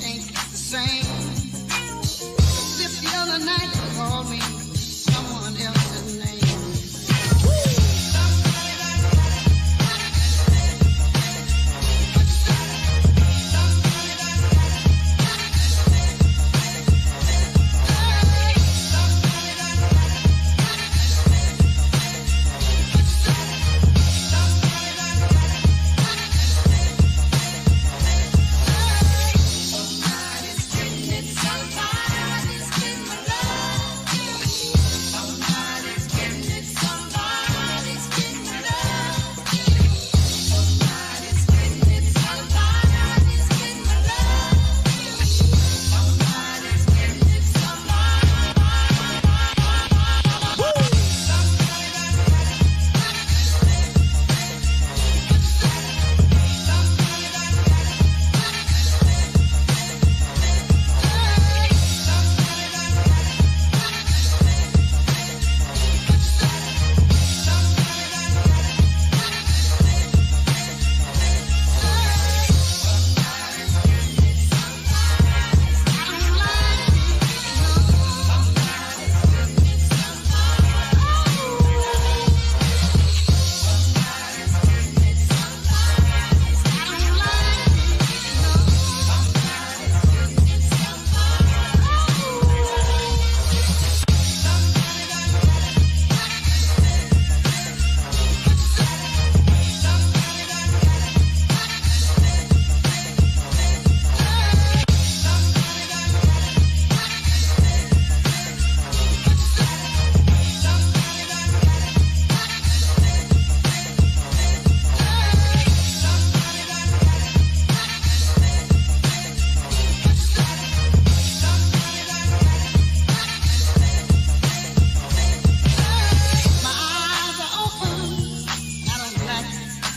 ain't the same. As if the other night you called me someone else's name.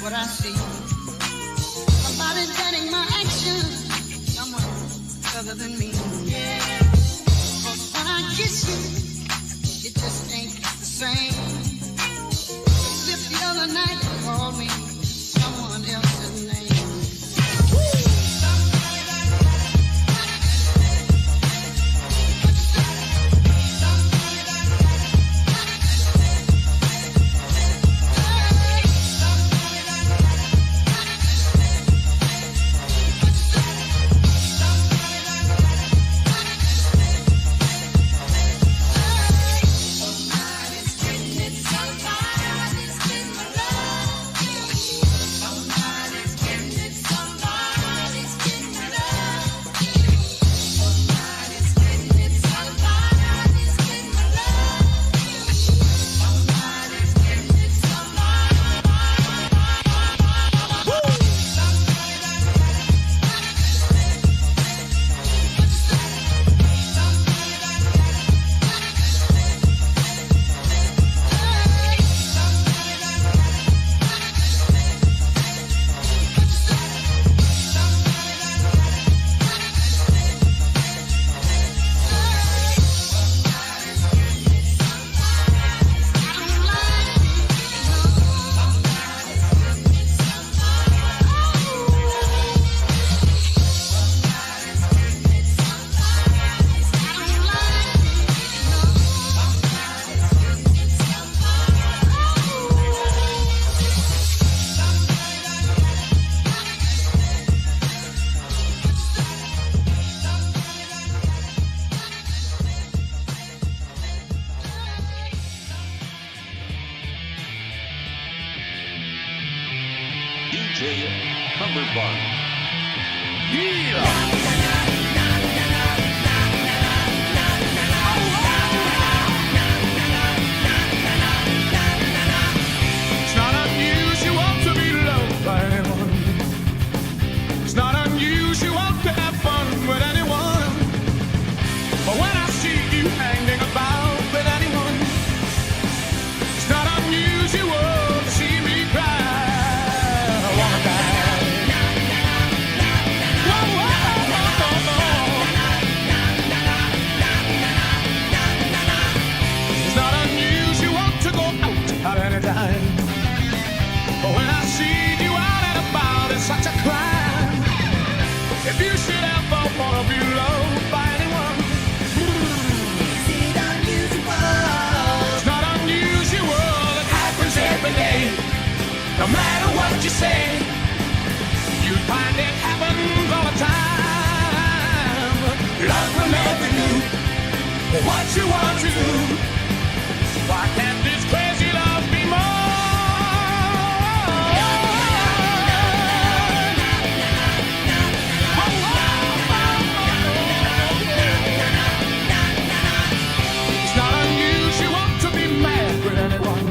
What I see, somebody's getting my action, someone other than me. Yeah. But when I kiss you, it just ain't the same. As if the other night you called me someone else's name. DJ Cumberbund. Yeah! It's not unusual to be loved by anyone. It's not unusual to have fun with anyone. But when I see you hanging about with anyone, it's not unusual to see me cry. I wanna die. Whoa, whoa. never do what you want to do. Why can't this crazy love be more? It's not unusual to be mad with anyone.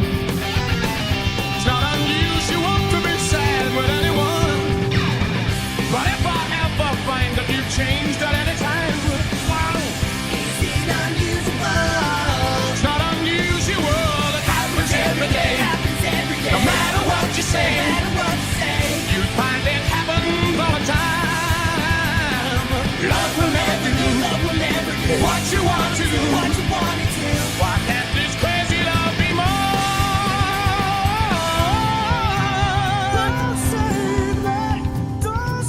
It's not unusual to be sad with anyone. But if I ever find that you've changed at any time, wow, it's not unusual. It happens every day. No matter what you say, you find it happens all the time. Love will never do what you want to do. Why can't this crazy love be more? Don't say that. Don't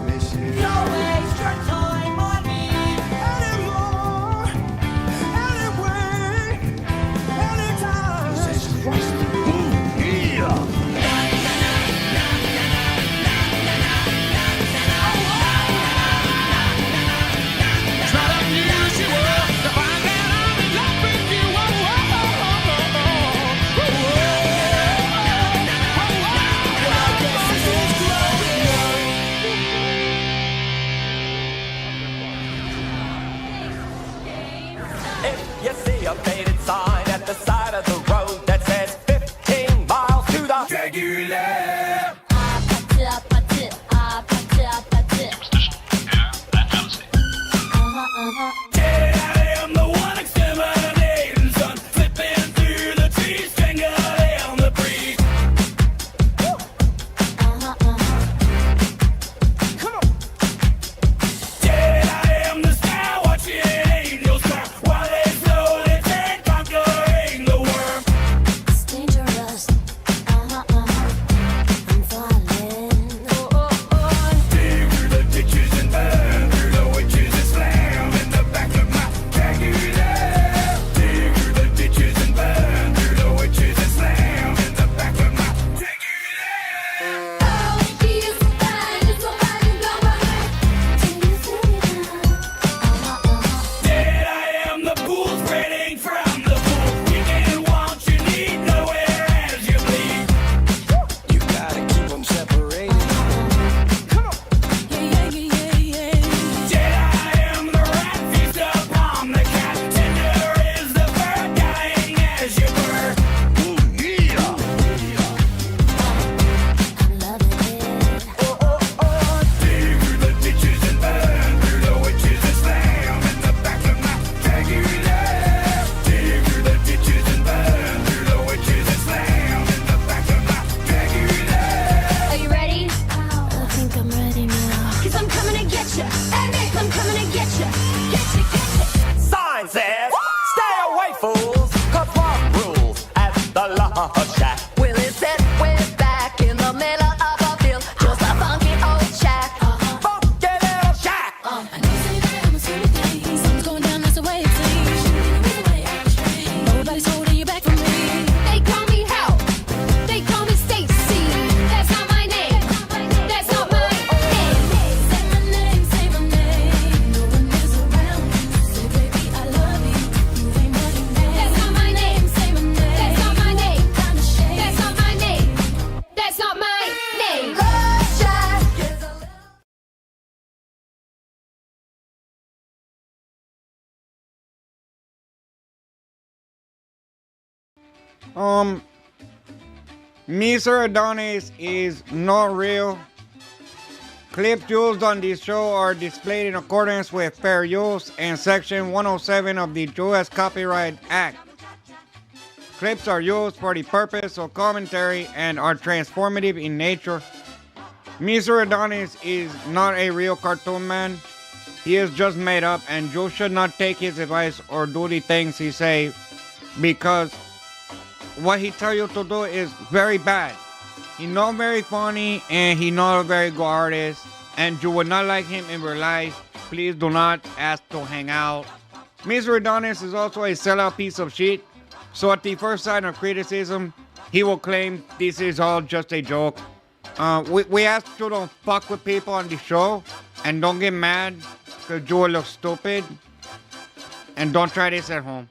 waste your time on me. Anymore, anyway, anytime. It's not unusual to find that I'm in love with you. If you see a faded sign at the side of the road that says 15 miles to the Regular. I am the one exterminating sun, flipping through the trees, strangling the breeze. I am the sky watching angels cry while they slowly turn, conquering the worm. It's dangerous. I'm falling. Dig through the ditches and burn through the witches and slam in the back of my Dragula. Dig through the ditches and burn through the witches and slam in the back of my Dragula. Oh, he is so fine, it's so fine, you blow my mind. Can you feel me now? Dead I am the pool spreading from the pool. You get what you need nowhere as you bleed. You gotta keep them separated. Dead I am the rat, feast upon the cat. Tender is the bird, dying as you burn. I'm loving it. Dig through the ditches and burn through the witches and slam in the back of my Dragula. Dig through the ditches and burn through the witches and slam in the back of my Dragula. Are you ready? I think I'm ready now. 'Cause I'm coming to get you. I'm coming to get you. Get you, get you. Sign says, stay away, fools, 'cause love rules at the Love Shack. Will it sit way back in the middle of a field? Just a funky old shack. Funky little shack. I know say that I'm a silly thing. Something's going down, that's the way it seems. Nobody's holding you back from me. They call me Hal. They call me Stacy. That's not my name. That's not my name. Say my name, say my name. No one is around. Say, baby, I love you. You ain't running now. That's not my name. Say my name. That's not my name. Kinda shame. That's not my name. That's not my name. Love shack is a little. Mr. Adonis is not real. Clips used on this show are displayed in accordance with fair use and Section 107 of the U.S. Copyright Act. Clips are used for the purpose of commentary and are transformative in nature. Mr. Adonis is not a real cartoon man. He is just made up, and you should not take his advice or do the things he say, because what he tell you to do is very bad. He not very funny, and he not a very good artist, and you would not like him in real life. Please do not ask to hang out. Mr. Adonis is also a sellout piece of shit, so at the first sign of criticism, he will claim this is all just a joke. We ask you to fuck with people on the show, And don't get mad because Jewel looks stupid. And don't try this at home.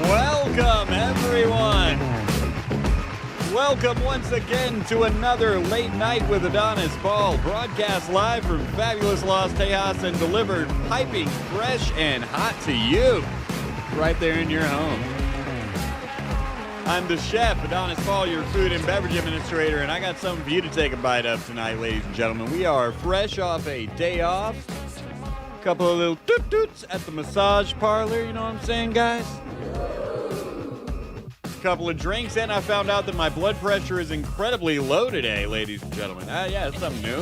Welcome, everyone. Welcome once again to another Late Night with Adonis Paul, broadcast live from fabulous Los Tejas and delivered piping fresh and hot to you right there in your home. I'm the chef, Adonis Paul, your food and beverage administrator, and I got something for you to take a bite of tonight, ladies and gentlemen. We are fresh off a day off. A couple of little toot-toots at the massage parlor, you know what I'm saying, guys? Couple of drinks, and I found out that my blood pressure is incredibly low today, ladies and gentlemen. Yeah, it's something new.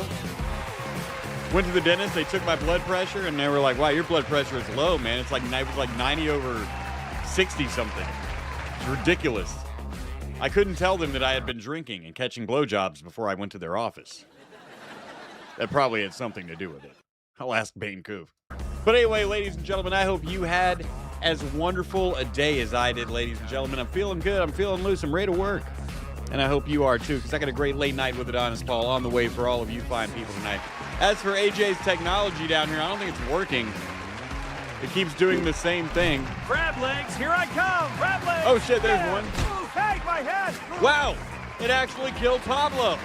Went to the dentist, they took my blood pressure, and they were like, wow, your blood pressure is low, man. It was like 90 over 60 something. It's ridiculous. I couldn't tell them that I had been drinking and catching blowjobs before I went to their office. That probably had something to do with it. I'll ask Bane Cove. But anyway, ladies and gentlemen, I hope you had as wonderful a day as I did, ladies and gentlemen. I'm feeling good. I'm feeling loose. I'm ready to work. And I hope you are too, because I got a great late night with Adonis Paul on the way for all of you fine people tonight. As for AJ's technology down here, I don't think it's working. It keeps doing the same thing. Crab legs, here I come! Crab legs! Oh shit, there's one. Ooh, hey, my head! Wow! It actually killed Pablo.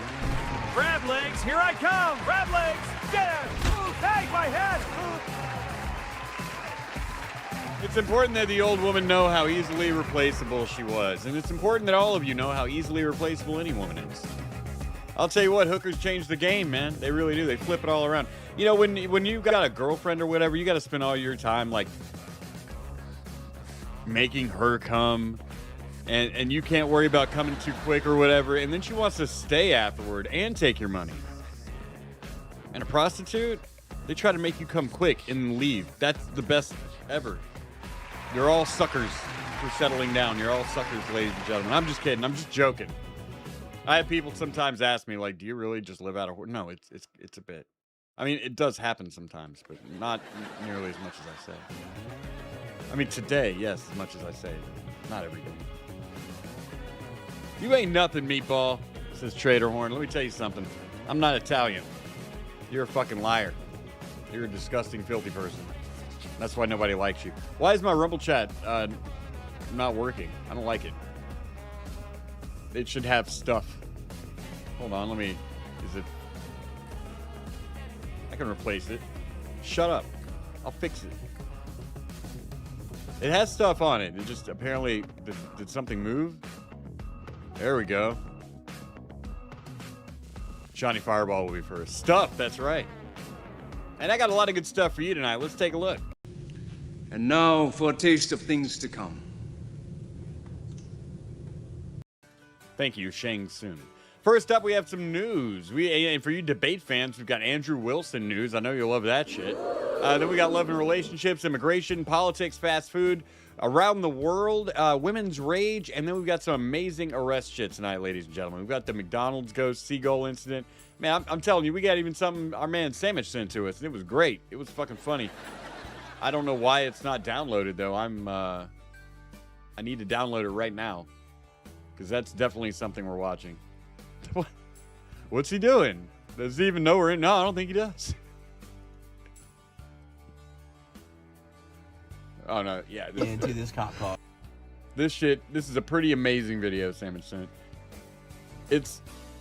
Crab legs, here I come! Crab legs! Get it! Ooh, hey, my head! Ooh. It's important that the old woman know how easily replaceable she was. And it's important that all of you know how easily replaceable any woman is. I'll tell you what, hookers change the game, man. They really do. They flip it all around. You know, when you got a girlfriend or whatever, you got to spend all your time, like, making her come. And you can't worry about coming too quick or whatever. And then she wants to stay afterward and take your money. And a prostitute, they try to make you come quick and leave. That's the best ever. You're all suckers for settling down. You're all suckers, ladies and gentlemen. I'm just kidding. I'm just joking. I have people sometimes ask me, like, do you really just live out of... No, it's a bit. I mean, it does happen sometimes, but not nearly as much as I say. I mean, today, yes, as much as I say. Not every day. You ain't nothing, meatball, says Trader Horn. Let me tell you something. I'm not Italian. You're a fucking liar. You're a disgusting, filthy person. That's why nobody likes you. Why is my Rumble chat not working? I don't like it. It should have stuff. Hold on, is it? I can replace it. Shut up. I'll fix it. It has stuff on it. It just apparently, did something move? There we go. Johnny Fireball will be first. Stuff, that's right. And I got a lot of good stuff for you tonight. Let's take a look. And now for a taste of things to come. Thank you, Shang Tsung. First up, we have some news. And for you debate fans, we've got Andrew Wilson news. I know you'll love that shit. Then we got love and relationships, immigration, politics, fast food, around the world, women's rage, and then we've got some amazing arrest shit tonight, ladies and gentlemen. We've got the McDonald's Ghost Seagull incident. Man, I'm telling you, we got even something our man Sandwich sent to us, and it was great. It was fucking funny. I don't know why it's not downloaded, though. I need to download it right now. Because that's definitely something we're watching. What's he doing? Does he even know we're in? No, I don't think he does. Oh, no. Yeah. Into this cop car. This is a pretty amazing video Sam had sent.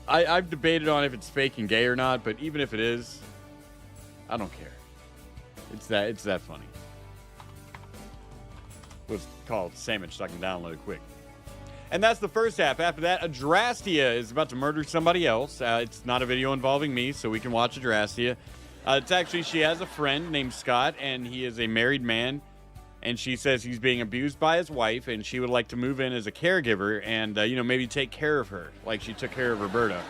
I've debated on if it's fake and gay or not, but even if it is, I don't care. It's that funny. What's called sandwich so I can download it quick. And that's the first half. After that, Adrastia is about to murder somebody else. It's not a video involving me, so we can watch Adrastia. It's actually, she has a friend named Scott, and he is a married man. And she says he's being abused by his wife, and she would like to move in as a caregiver and, maybe take care of her, like she took care of Roberta.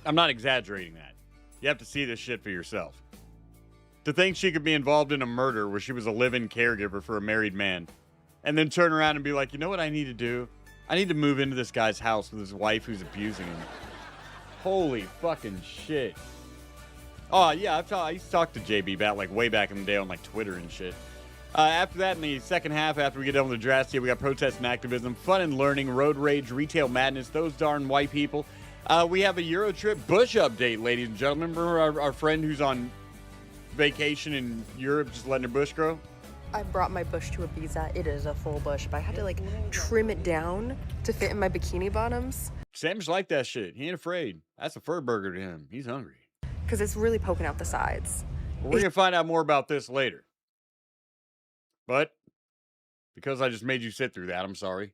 I'm not exaggerating that. You have to see this shit for yourself. To think she could be involved in a murder where she was a live-in caregiver for a married man, and then turn around and be like, you know what I need to do? I need to move into this guy's house with his wife who's abusing him. Holy fucking shit. Oh, yeah, I used to talk to JB about, way back in the day on, Twitter and shit. After that, in the second half, after we get done with the Adrastia, we got protest and activism, fun and learning, road rage, retail madness, those darn white people. We have a Eurotrip Bush update, ladies and gentlemen. Remember our friend who's on vacation in Europe just letting her bush grow? I brought my bush to Ibiza. It is a full bush, but I had to trim it down to fit in my bikini bottoms. Sam's like that shit. He ain't afraid. That's a fur burger to him. He's hungry. Because it's really poking out the sides. We're going to find out more about this later. But, because I just made you sit through that, I'm sorry.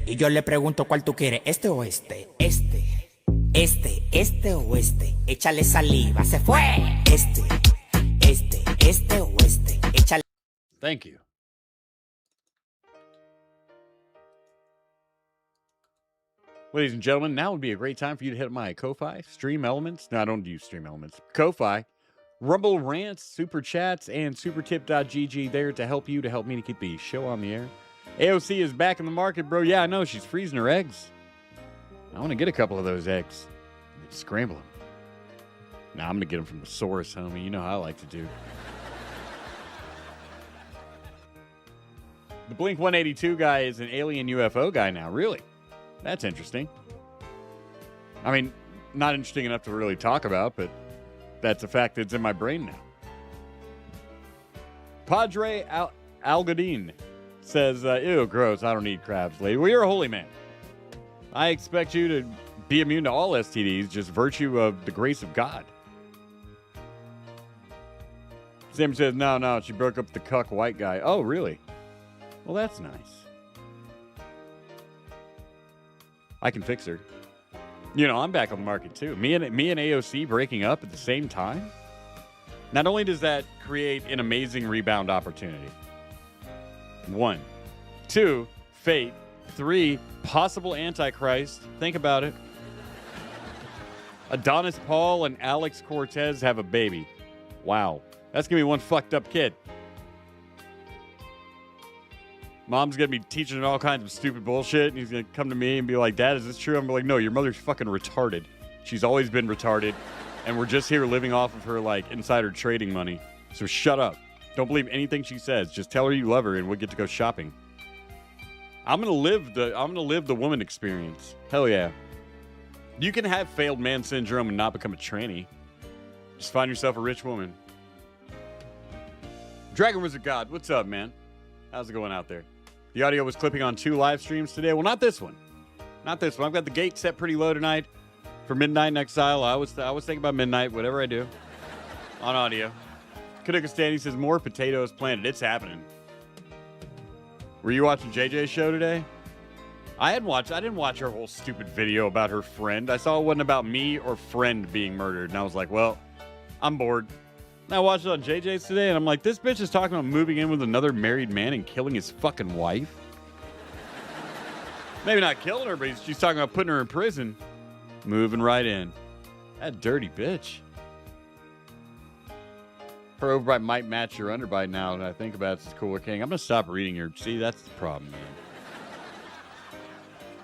Y yo le pregunto cuál tú quieres, este o este, este o este. Échale saliva, se fue. Este o este. Échale. Thank you. Ladies and gentlemen, now would be a great time for you to hit my Ko-Fi, Stream Elements. No, I don't use Stream Elements. Ko-Fi, Rumble Rants, Super Chats, and SuperTip.gg there to help you, to help me to keep the show on the air. AOC is back in the market, bro. Yeah, I know. She's freezing her eggs. I want to get a couple of those eggs. Scramble them. Nah, I'm going to get them from the source, homie. You know how I like to do. The Blink 182 guy is an alien UFO guy now. Really? That's interesting. I mean, not interesting enough to really talk about, but that's a fact that's in my brain now. Padre Algadine says, ew, gross, I don't eat crabs, lady. Well, you're a holy man. I expect you to be immune to all STDs, just virtue of the grace of God. Sam says, no, she broke up with the cuck white guy. Oh, really? Well, that's nice. I can fix her. I'm back on the market too. Me and AOC breaking up at the same time? Not only does that create an amazing rebound opportunity. 1. 2, fate. 3, possible Antichrist. Think about it. Adonis Paul and Alex Cortez have a baby. Wow. That's going to be one fucked up kid. Mom's going to be teaching it all kinds of stupid bullshit, and he's going to come to me and be like, Dad, is this true? I'm like, no, your mother's fucking retarded. She's always been retarded, and we're just here living off of her, insider trading money. So shut up. Don't believe anything she says. Just tell her you love her, and we'll get to go shopping. I'm going to live the woman experience. Hell yeah. You can have failed man syndrome and not become a tranny. Just find yourself a rich woman. Dragon Wizard God, what's up, man? How's it going out there? The audio was clipping on 2 live streams today. Well, not this one. Not this one. I've got the gate set pretty low tonight for Midnight in Exile. I was thinking about midnight, whatever I do, on audio. Kanuka Standy says, more potatoes planted. It's happening. Were you watching JJ's show today? I didn't watch her whole stupid video about her friend. I saw it wasn't about me or friend being murdered. And I was like, well, I'm bored. And I watched it on JJ's today, and I'm like, this bitch is talking about moving in with another married man and killing his fucking wife. Maybe not killing her, but she's talking about putting her in prison. Moving right in. That dirty bitch. Her overbite might match your underbite now that I think about it. It's Cooler King. I'm going to stop reading your... See, that's the problem, man.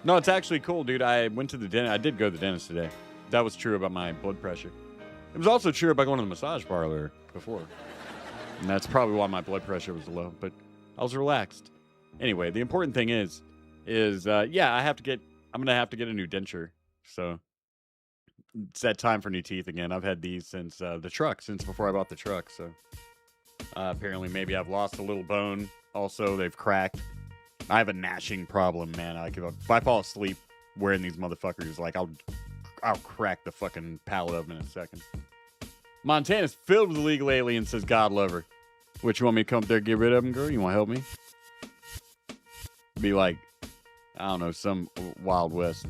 No, it's actually cool, dude. I went to the dentist. I did go to the dentist today. That was true about my blood pressure. It was also true about going to the massage parlor before. And that's probably why my blood pressure was low, but I was relaxed. Anyway, the important thing is yeah, I'm going to have to get a new denture. So it's that time for new teeth again. I've had these since since before I bought the truck. So apparently maybe I've lost a little bone. Also, they've cracked. I have a gnashing problem, man. If I fall asleep wearing these motherfuckers, like I'll crack the fucking palate of them in a second. Montana's filled with illegal aliens, says God Lover. Which you want me to come up there and get rid of them, girl? You want to help me? Be like, I don't know, some Wild West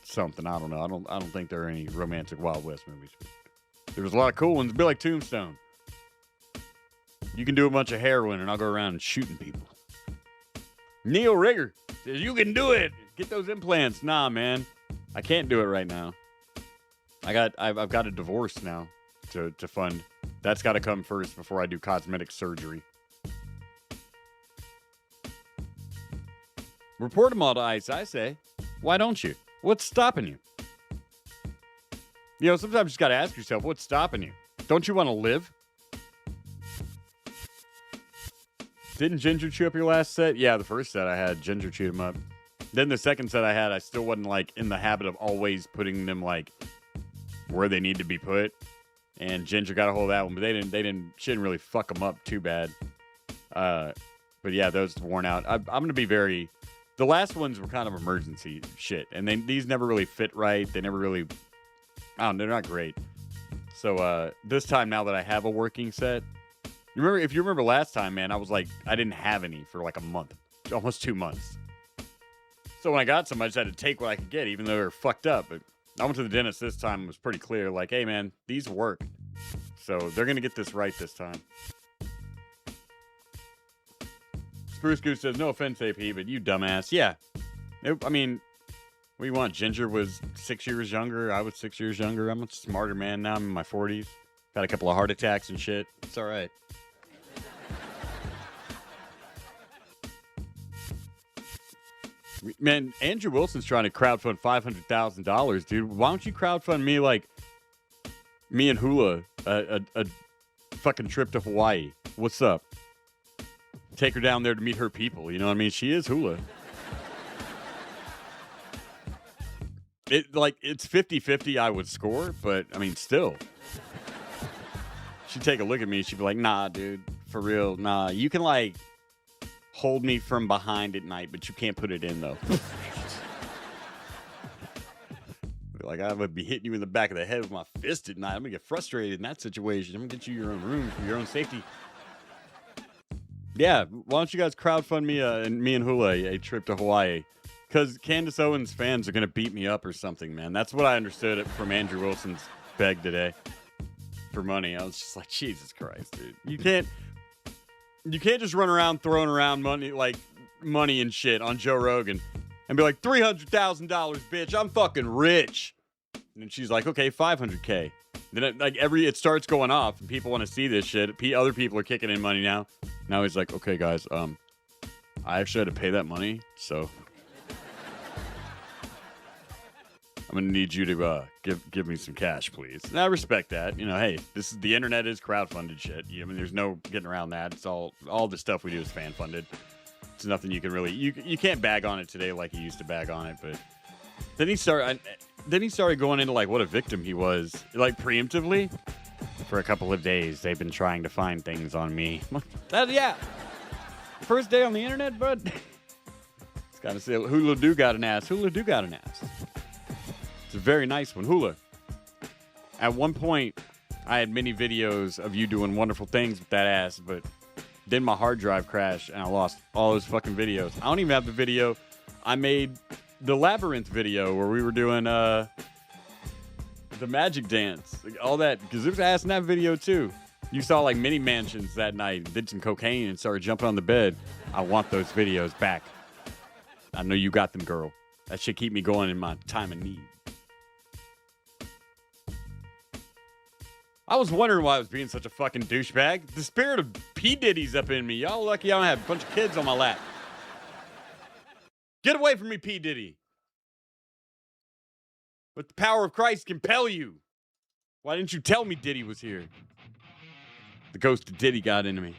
something. I don't know. I don't think there are any romantic Wild West movies. There was a lot of cool ones. Be like Tombstone. You can do a bunch of heroin, and I'll go around shooting people. Neil Rigger says you can do it. Get those implants. Nah, man, I can't do it right now. I've got a divorce now to fund. That's got to come first before I do cosmetic surgery. Report them all to ICE, I say. Why don't you? What's stopping you? You know, sometimes you just got to ask yourself, what's stopping you? Don't you want to live? Didn't Ginger chew up your last set? Yeah, the first set I had, Ginger chewed them up. Then the second set I had, I still wasn't, like, in the habit of always putting them, like, where they need to be put. And Ginger got a hold of that one, but she didn't really fuck them up too bad. But yeah, those worn out. I'm going to be the last ones were kind of emergency shit. And these never really fit right. They never really, they're not great. So this time now that I have a working set, if you remember last time, man, I didn't have any for like a month, almost 2 months. So when I got some, I just had to take what I could get, even though they were fucked up. But I went to the dentist this time. It was pretty clear. Like, hey, man, these work. So they're going to get this right this time. Spruce Goose says, no offense, AP, but you dumbass. Yeah. I mean, what do you want? Ginger was 6 years younger. I was 6 years younger. I'm a smarter man now. I'm in my 40s. Got a couple of heart attacks and shit. It's all right. Man, Andrew Wilson's trying to crowdfund $500,000, dude. Why don't you crowdfund me, like, me and Hula, a fucking trip to Hawaii? What's up? Take her down there to meet her people. You know what I mean? She is Hula. It's 50-50 I would score, but, I mean, still. She'd take a look at me. She'd be like, nah, dude, for real, nah. You can, like, hold me from behind at night, but you can't put it in, though. Like, I would be hitting you in the back of the head with my fist at night. I'm going to get frustrated in that situation. I'm going to get you your own room for your own safety. Yeah, why don't you guys crowdfund me and Hula a trip to Hawaii? Because Candace Owens fans are going to beat me up or something, man. That's what I understood from Andrew Wilson's beg today for money. I was just like, Jesus Christ, dude. You can't just run around throwing around money and shit on Joe Rogan and be like, $300,000, bitch. I'm fucking rich. And then she's like, okay, $500K. Then it starts going off and people want to see this shit. Other people are kicking in money now. Now he's like, okay, guys, I actually had to pay that money, so I'm gonna need you to give me some cash, please. And I respect that. You know, hey, the internet is crowdfunded shit. I mean, there's no getting around that. It's all the stuff we do is fan funded. It's nothing you can really you can't bag on it today like you used to bag on it. But then he started going into like what a victim he was, like preemptively. For a couple of days, they've been trying to find things on me. Yeah. First day on the internet, bud. It's got to say, Hula do got an ass. Hula do got an ass. It's a very nice one. Hula. At one point, I had many videos of you doing wonderful things with that ass, but then my hard drive crashed and I lost all those fucking videos. I don't even have the video. I made the Labyrinth video where we were doing the magic dance, all that, because there's ass in that video too. You saw like mini mansions that night, did some cocaine and started jumping on the bed. I want those videos back. I know you got them, girl. That should keep me going in my time of need. I was wondering why I was being such a fucking douchebag. The spirit of P. Diddy's up in me. Y'all lucky I don't have a bunch of kids on my lap. Get away from me, P. Diddy. Let the power of Christ compel you. Why didn't you tell me Diddy was here? The ghost of Diddy got into me.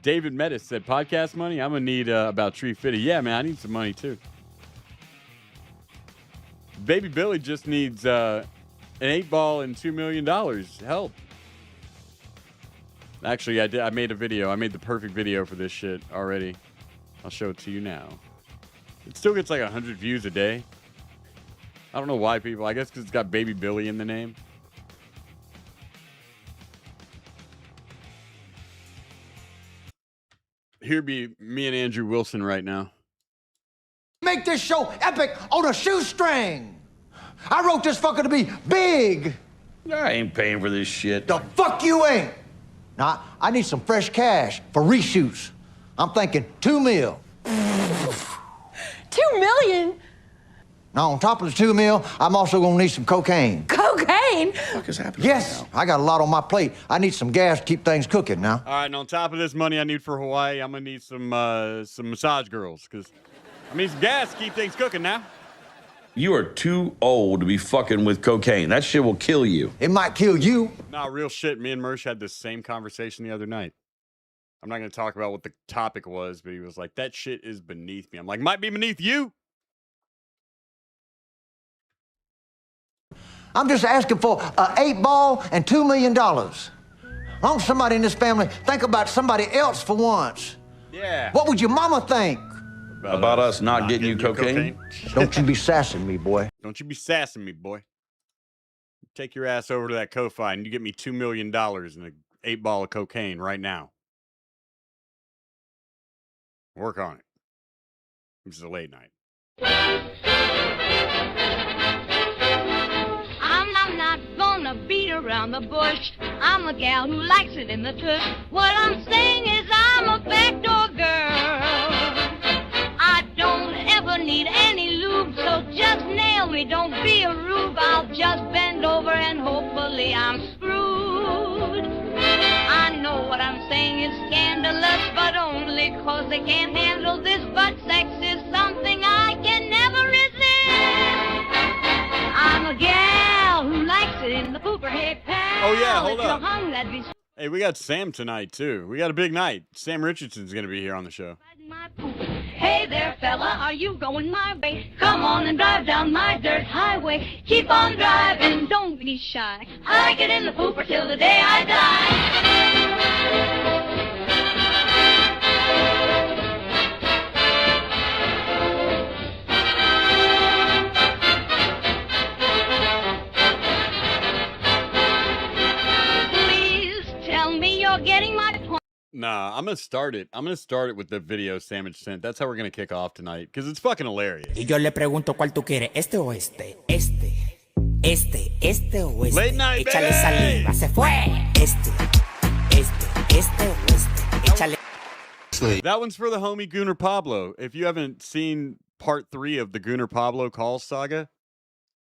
David Metis said, podcast money? I'm going to need about Tree Fitty. Yeah, man, I need some money too. Baby Billy just needs an 8-ball and $2 million. Help. Actually, I did. I made a video. I made the perfect video for this shit already. I'll show it to you now. It still gets like 100 views a day. I don't know why people. I guess because it's got Baby Billy in the name. Here be me and Andrew Wilson right now. Make this show epic on a shoestring. I wrote this fucker to be big. I ain't paying for this shit. The fuck you ain't. Now, I need some fresh cash for reshoots. I'm thinking $2 million. $2 million? Now, on top of the $2 million, I'm also gonna need some cocaine. Cocaine? What the fuck is happening? Yes, right now? I got a lot on my plate. I need some gas to keep things cooking now. All right, and on top of this money I need for Hawaii, I'm gonna need some massage girls, because I need some gas to keep things cooking now. You are too old to be fucking with cocaine. That shit will kill you. It might kill you. Nah, real shit. Me and Mersh had this same conversation the other night. I'm not gonna talk about what the topic was, but he was like, that shit is beneath me. I'm like, might be beneath you. I'm just asking for an 8-ball and $2 million. I want somebody in this family think about somebody else for once. Yeah. What would your mama think? About us not getting you cocaine? Don't you be sassing me, boy. Don't you be sassing me, boy. Take your ass over to that Ko-Fi and you get me $2 million and an 8-ball of cocaine right now. Work on it. This is a late night. I'm not gonna beat around the bush. I'm a gal who likes it in the tush. What I'm saying is I'm a backdoor girl. I don't ever need any lube, so just nail me. Don't be a rube. I'll just bend over and hopefully I'm screwed. I know what I'm saying is scandalous, but only 'cause they can't handle this. But sex is something I can never resist. I'm a gal who likes it in the pooper. Hey, pal. Oh, yeah, hold if up. you're hung, that'd be Hey, we got Sam tonight, too. We got a big night. Sam Richardson's going to be here on the show. my poop. Hey there, fella, are you going my way? Come on and drive down my dirt highway. Keep on driving, don't be shy. I get in the pooper till the day I die. Please tell me you're getting my point. Nah, I'm going to start it. I'm going to start it with the video Sandwich sent. That's how we're going to kick off tonight, because it's fucking hilarious. Y yo le pregunto cuál tú quieres, este o este, este o este. Late night, Échale baby. saliva, se fue. Este o este. Échale. That one's for the homie Gunnar Pablo. If you haven't seen part 3 of the Gunnar Pablo call saga,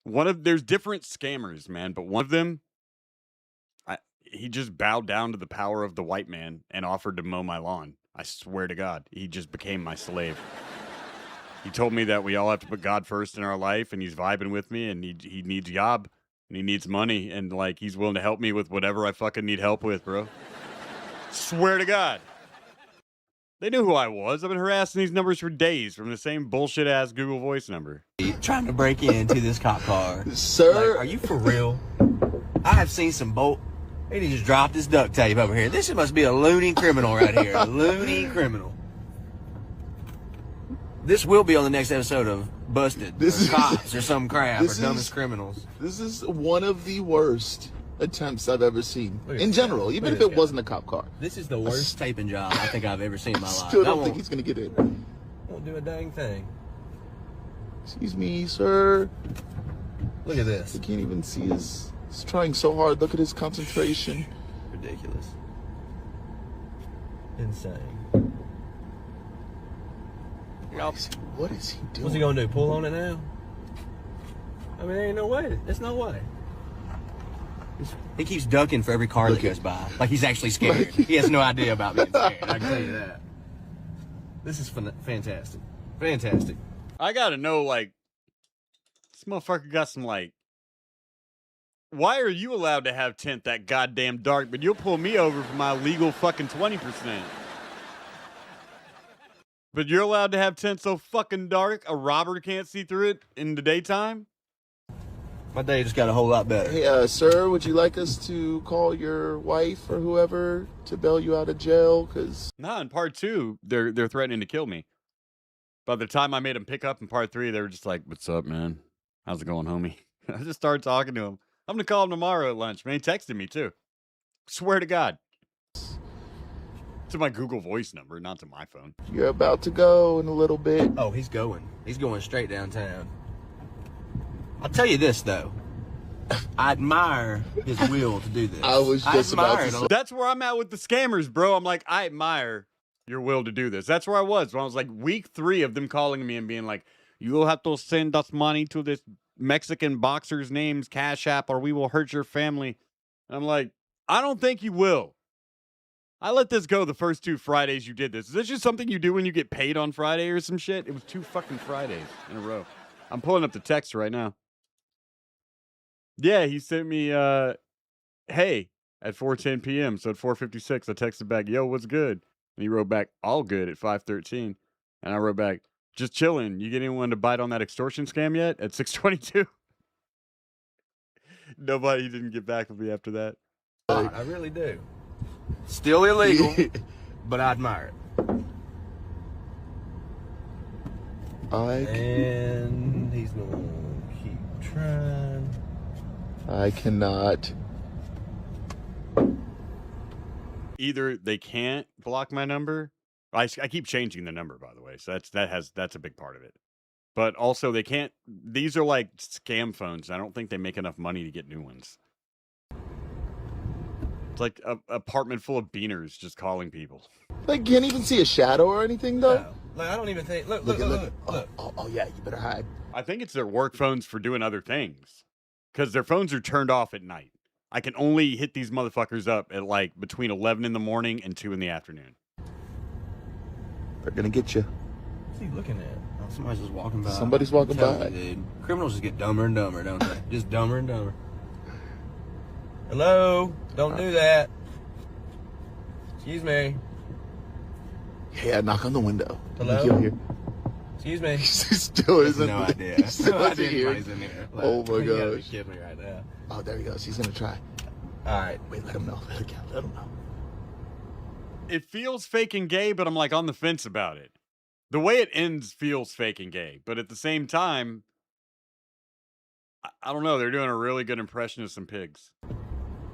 there's different scammers, man, but one of them, he just bowed down to the power of the white man and offered to mow my lawn. I swear to God, he just became my slave. He told me that we all have to put God first in our life, and he's vibing with me, and he needs a job, and he needs money, and like he's willing to help me with whatever I fucking need help with, bro. Swear to God. They knew who I was. I've been harassing these numbers for days from the same bullshit-ass Google Voice number. Trying to break into this cop car. Sir? Like, are you for real? I have seen some bolt. He just dropped his duct tape over here. This must be a loony criminal right here. A loony criminal. This will be on the next episode of Busted. This is Cops or some crap or this dumbest is- criminals. This is one of the worst attempts I've ever seen. Look at In this general, guy. even Look if at it this guy. wasn't a cop car. This is the worst taping job I think I've ever seen in my life. Still That don't think won't- he's gonna get in. won't do a dang thing. Excuse me, sir. Look at this. I can't even see his. He's trying so hard. Look at his concentration. Ridiculous. Insane. What is he doing? What's he gonna do? Pull on it now? I mean, there ain't no way. There's no way. He keeps ducking for every car that goes by. Like he's actually scared. He has no idea about being scared. I can tell you that. This is fantastic. Fantastic. I gotta know, like, this motherfucker got some, like, Why are you allowed to have tint that goddamn dark, but you'll pull me over for my legal fucking 20%? But you're allowed to have tint so fucking dark a robber can't see through it in the daytime? My day just got a whole lot better. Hey, sir, would you like us to call your wife or whoever to bail you out of jail? Because Nah, in part 2, they're threatening to kill me. By the time I made them pick up in part 3, they were just like, "What's up, man? How's it going, homie?" I just started talking to him. I'm gonna call him tomorrow at lunch, man. He texted me too. Swear to God. To my Google Voice number, not to my phone. you're about to go in a little bit. Oh, he's going. He's going straight downtown. I'll tell you this, though. I admire his will to do this. I was just about to say. That's where I'm at with the scammers, bro. I'm like, I admire your will to do this. That's where I was when I was like week 3 of them calling me and being like, "You'll have to send us money to this Mexican boxer's name's Cash App or we will hurt your family." And I'm like, I don't think you will. I let this go the first 2 Fridays you did this. Is this just something you do when you get paid on Friday or some shit? It was 2 fucking Fridays in a row. I'm pulling up the text right now. Yeah, he sent me, hey, at 4:10 p.m. So at 4:56, I texted back, "Yo, what's good?" And he wrote back, "All good" at 5:13. And I wrote back, "Just chilling. You get anyone to bite on that extortion scam yet?" At 6:22. Nobody didn't get back with me after that. I really do. Still illegal, but I admire it. And he's going to keep trying. I cannot. Either they can't block my number. I keep changing the number, by the way. So that's a big part of it. But also they can't. These are like scam phones. I don't think they make enough money to get new ones. It's like an apartment full of beaners just calling people. Like, can't even see a shadow or anything, though? No. Like, I don't even think. Look. Oh, yeah, you better hide. I think it's their work phones for doing other things. Because their phones are turned off at night. I can only hit these motherfuckers up at like between 11 in the morning and 2 in the afternoon. They're gonna get you. What's he looking at? Oh, somebody's just walking by. Somebody's walking by. You, dude. Criminals just get dumber and dumber, don't they? Just dumber and dumber. Hello? Don't do that. Excuse me. Yeah, knock on the window. Hello? You'll hear. Excuse me. He still isn't. No idea. He still No isn't idea here. anybody's in here. Like, Oh my you gotta be gosh. kidding me right now. Oh, there he goes. He's gonna try. All right. Wait, let him know. Let him know. It feels fake and gay, but I'm like on the fence about it. The way it ends feels fake and gay, but at the same time, I don't know. They're doing a really good impression of some pigs.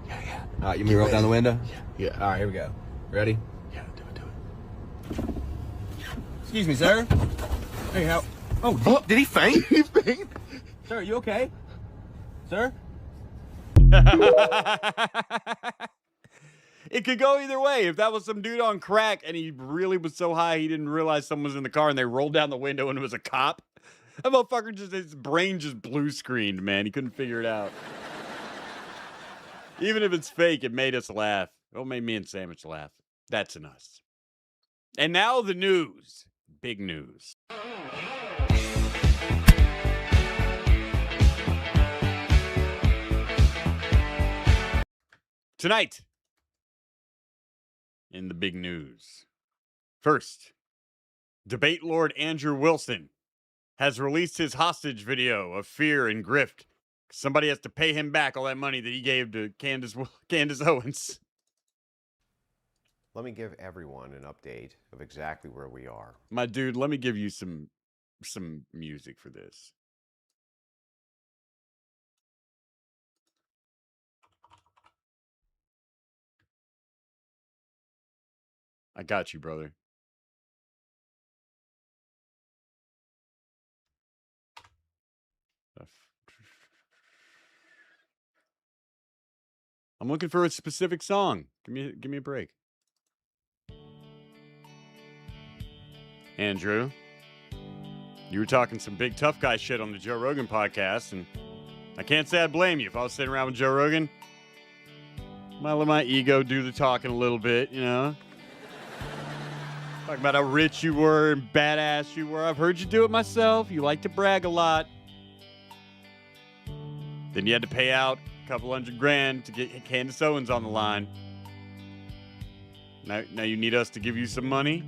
Yeah. All right, you mean roll down the window? Yeah. All right, here we go. Ready? Yeah, do it. Excuse me, sir. Hey, how? Oh, did he faint? He faint? Sir, are you okay? Sir? It could go either way. If that was some dude on crack and he really was so high he didn't realize someone was in the car and they rolled down the window and it was a cop, that motherfucker just, his brain just blue screened, man. He couldn't figure it out. Even if it's fake, it made us laugh. It made me and Sandwich laugh. That's in us. And now the news. Big news. Tonight, in the big news. First, debate lord Andrew Wilson has released his hostage video of fear and grift. Somebody has to pay him back all that money that he gave to Candace Owens. Let me give everyone an update of exactly where we are. My dude, let me give you some music for this. I got you, brother. I'm looking for a specific song. Give me a break. Andrew, you were talking some big tough guy shit on the Joe Rogan podcast, and I can't say I blame you. If I was sitting around with Joe Rogan, I might let my ego do the talking a little bit, you know? Talking about how rich you were and badass you were. I've heard you do it myself. You like to brag a lot. Then you had to pay out couple $100,000 to get Candace Owens on the line. Now you need us to give you some money?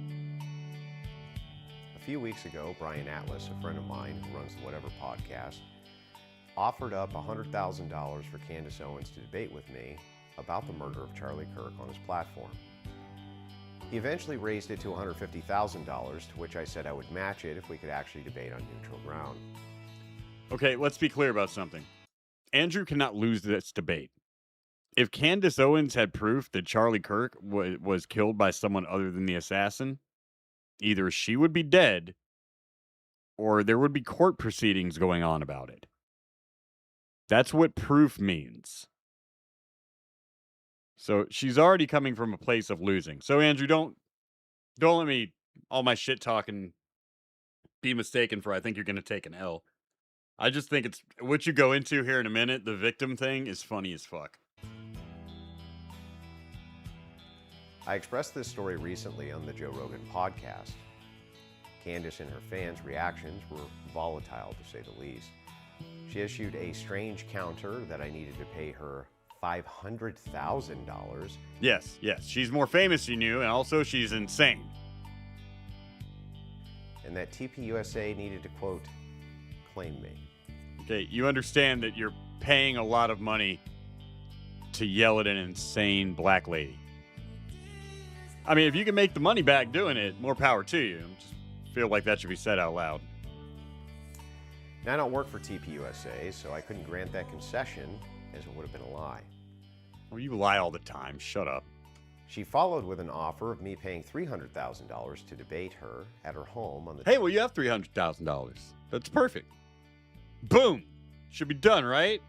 A few weeks ago, Brian Atlas, a friend of mine who runs the Whatever podcast, offered up $100,000 for Candace Owens to debate with me about the murder of Charlie Kirk on his platform. He eventually raised it to $150,000, to which I said I would match it if we could actually debate on neutral ground. Okay, let's be clear about something. Andrew cannot lose this debate. If Candace Owens had proof that Charlie Kirk was killed by someone other than the assassin, either she would be dead or there would be court proceedings going on about it. That's what proof means. So she's already coming from a place of losing. So Andrew, don't let me all my shit talking be mistaken for I think you're going to take an L. I just think it's what you go into here in a minute. The victim thing is funny as fuck. I expressed this story recently on the Joe Rogan podcast. Candace and her fans' reactions were volatile, to say the least. She issued a strange counter that I needed to pay her $500,000. Yes. She's more famous than you, and also she's insane. And that TPUSA needed to, quote, claim me. Okay, you understand that you're paying a lot of money to yell at an insane black lady. I mean, if you can make the money back doing it, more power to you. I just feel like that should be said out loud. Now, I don't work for TPUSA, so I couldn't grant that concession, as it would have been a lie. Well, you lie all the time. Shut up. She followed with an offer of me paying $300,000 to debate her at her home on the... Hey, well, you have $300,000. That's perfect. Boom. Should be done, right?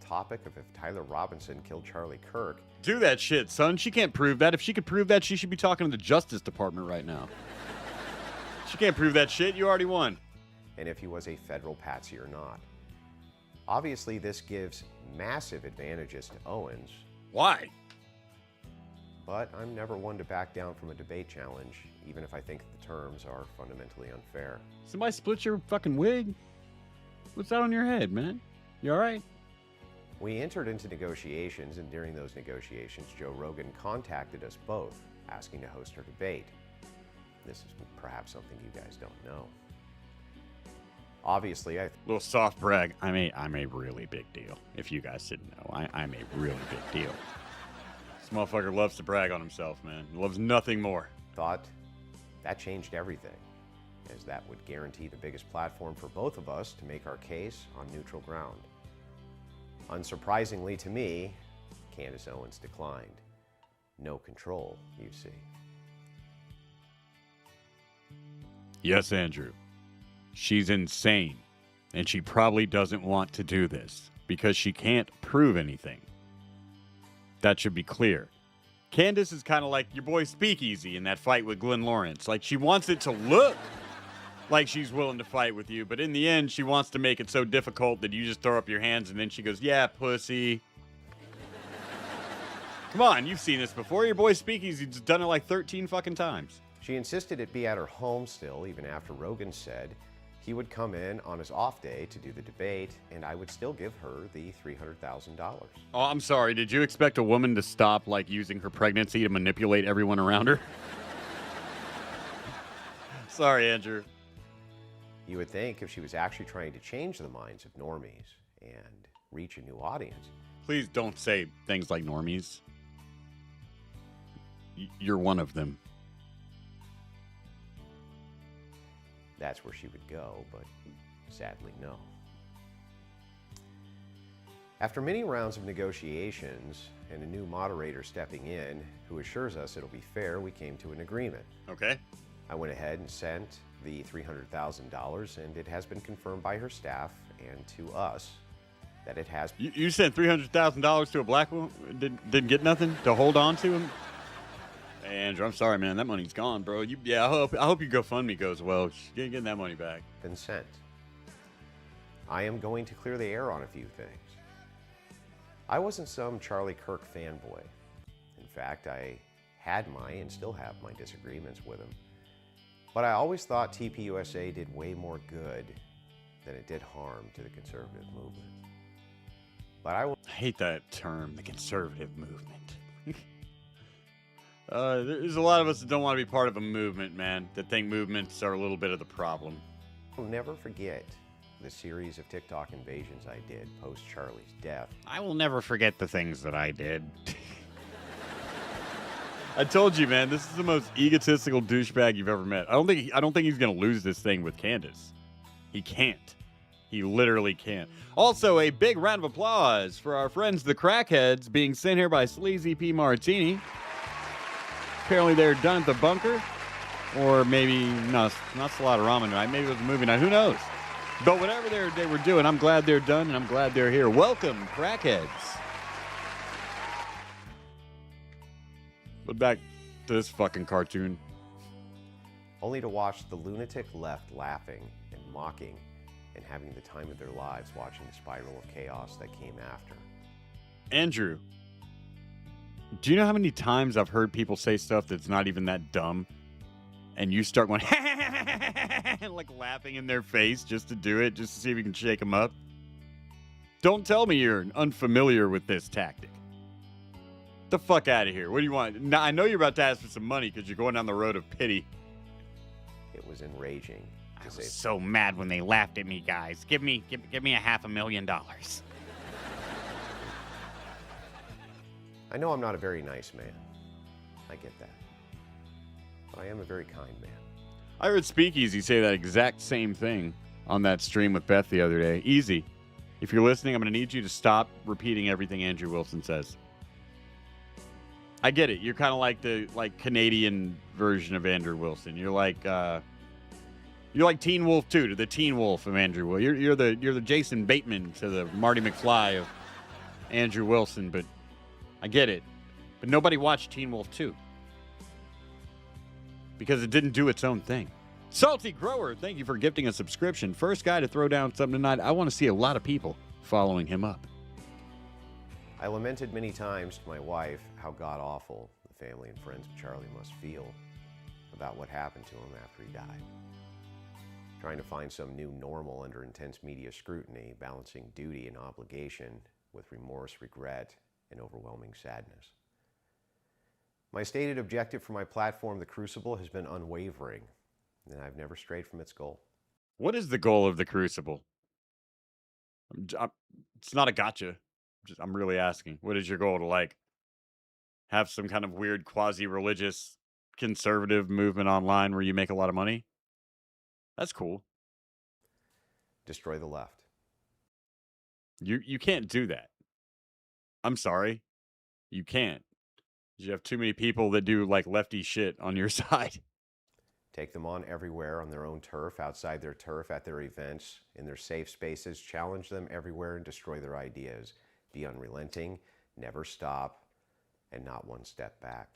Topic of if Tyler Robinson killed Charlie Kirk. Do that shit, son. She can't prove that. If she could prove that, she should be talking to the Justice Department right now. She can't prove that shit. You already won. And if he was a federal patsy or not. Obviously, this gives massive advantages to Owens. Why? But I'm never one to back down from a debate challenge, even if I think the terms are fundamentally unfair. Somebody split your fucking wig? What's that on your head, man? You all right? We entered into negotiations, and during those negotiations, Joe Rogan contacted us both, asking to host our debate. This is perhaps something you guys don't know. Obviously, little soft brag. I'm a really big deal. If you guys didn't know, I'm a really big deal. This motherfucker loves to brag on himself, man. He loves nothing more. Thought that changed everything, as that would guarantee the biggest platform for both of us to make our case on neutral ground. Unsurprisingly to me, Candace Owens declined. No control, you see. Yes, Andrew. She's insane, and she probably doesn't want to do this because she can't prove anything. That should be clear. Candace is kind of like your boy Speakeasy in that fight with Glenn Lawrence. Like, she wants it to look like she's willing to fight with you, but in the end, she wants to make it so difficult that you just throw up your hands, and then she goes, yeah, pussy. Come on, you've seen this before. Your boy Speakeasy's done it like 13 fucking times. She insisted it be at her home still, even after Rogan said he would come in on his off day to do the debate, and I would still give her the $300,000. Oh, I'm sorry. Did you expect a woman to stop, like, using her pregnancy to manipulate everyone around her? Sorry, Andrew. You would think if she was actually trying to change the minds of normies and reach a new audience. Please don't say things like normies. You're one of them. That's where she would go, but sadly, no. After many rounds of negotiations and a new moderator stepping in who assures us it'll be fair, we came to an agreement. Okay. I went ahead and sent the $300,000, and it has been confirmed by her staff and to us that it has... You sent $300,000 to a black woman? Didn't get nothing to hold on to him? Hey, Andrew, I'm sorry, man. That money's gone, bro. I hope your GoFundMe goes well. Getting that money back. Been sent. I am going to clear the air on a few things. I wasn't some Charlie Kirk fanboy. In fact, I had my and still have my disagreements with him. But I always thought TPUSA did way more good than it did harm to the conservative movement. But hate that term, the conservative movement. There's a lot of us that don't want to be part of a movement, man, that think movements are a little bit of the problem. I'll never forget the series of TikTok invasions I did post Charlie's death. I will never forget the things that I did. I told you, man, this is the most egotistical douchebag you've ever met. I don't think he's gonna lose this thing with Candace. He can't. He literally can't. Also, a big round of applause for our friends the Crackheads being sent here by Sleazy P. Martini. Apparently they're done at the bunker. Or maybe, no, not Slaughterama night. Maybe it was a movie night. Who knows? But whatever they were doing, I'm glad they're done and I'm glad they're here. Welcome, Crackheads. But back to this fucking cartoon. Only to watch the lunatic left laughing and mocking and having the time of their lives watching the spiral of chaos that came after. Andrew, do you know how many times I've heard people say stuff that's not even that dumb? And you start going, like laughing in their face just to do it, just to see if you can shake them up? Don't tell me you're unfamiliar with this tactic. The fuck out of here. What do you want? Now, I know you're about to ask for some money because you're going down the road of pity. It was enraging. I was so mad when they laughed at me, guys. Give me $500,000. I know I'm not a very nice man. I get that. But I am a very kind man. I heard Speakeasy say that exact same thing on that stream with Beth the other day. Easy. If you're listening, I'm going to need you to stop repeating everything Andrew Wilson says. I get it. You're kind of like the Canadian version of Andrew Wilson. You're like Teen Wolf 2 to the Teen Wolf of Andrew Wilson. You're the Jason Bateman to the Marty McFly of Andrew Wilson. But I get it. But nobody watched Teen Wolf 2 because it didn't do its own thing. Salty Grower, thank you for gifting a subscription. First guy to throw down something tonight. I want to see a lot of people following him up. I lamented many times to my wife how god-awful the family and friends of Charlie must feel about what happened to him after he died. Trying to find some new normal under intense media scrutiny, balancing duty and obligation with remorse, regret, and overwhelming sadness. My stated objective for my platform, The Crucible, has been unwavering, and I've never strayed from its goal. What is the goal of The Crucible? It's not a gotcha. I'm really asking. What is your goal? To have some kind of weird quasi-religious conservative movement online where you make a lot of money? That's cool. Destroy the left. You can't do that. I'm sorry. You can't. You have too many people that do lefty shit on your side. Take them on everywhere on their own turf, outside their turf, at their events, in their safe spaces. Challenge them everywhere and destroy their ideas. Be unrelenting, never stop, and not one step back.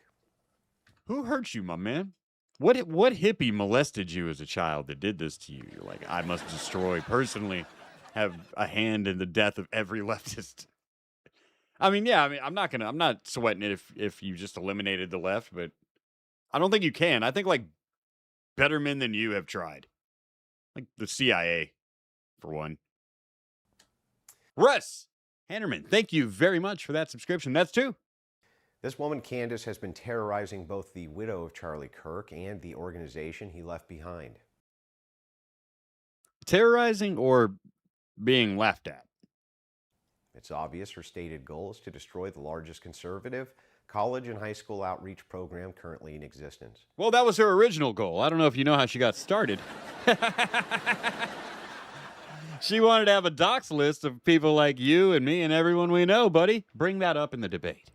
Who hurt you, my man? What hippie molested you as a child that did this to you? You're like, I must personally have a hand in the death of every leftist. I'm not sweating it if you just eliminated the left, but I don't think you can. I think better men than you have tried. Like the CIA, for one. Russ Hannerman, thank you very much for that subscription. That's two. This woman, Candace, has been terrorizing both the widow of Charlie Kirk and the organization he left behind. Terrorizing or being laughed at? It's obvious her stated goal is to destroy the largest conservative college and high school outreach program currently in existence. Well, that was her original goal. I don't know if you know how she got started. She wanted to have a docs list of people like you and me and everyone we know, buddy. Bring that up in the debate.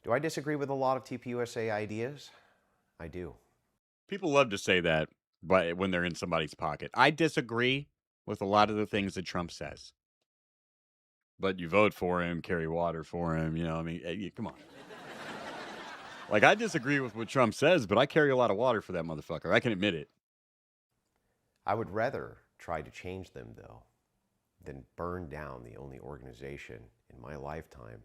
Do I disagree with a lot of TPUSA ideas? I do. People love to say that when they're in somebody's pocket. I disagree with a lot of the things that Trump says. But you vote for him, carry water for him, come on. I disagree with what Trump says, but I carry a lot of water for that motherfucker. I can admit it. I would rather try to change them, though, than burn down the only organization in my lifetime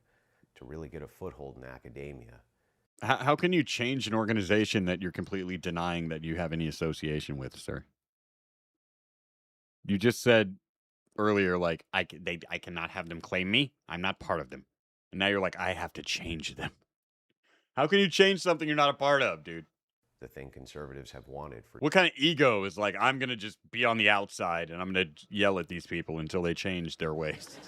to really get a foothold in academia. How can you change an organization that you're completely denying that you have any association with, sir? You just said earlier, like, I cannot have them claim me. I'm not part of them. And now you're like, I have to change them. How can you change something you're not a part of, dude? The thing conservatives have wanted for What kind of ego is like, I'm going to just be on the outside and I'm going to yell at these people until they change their ways?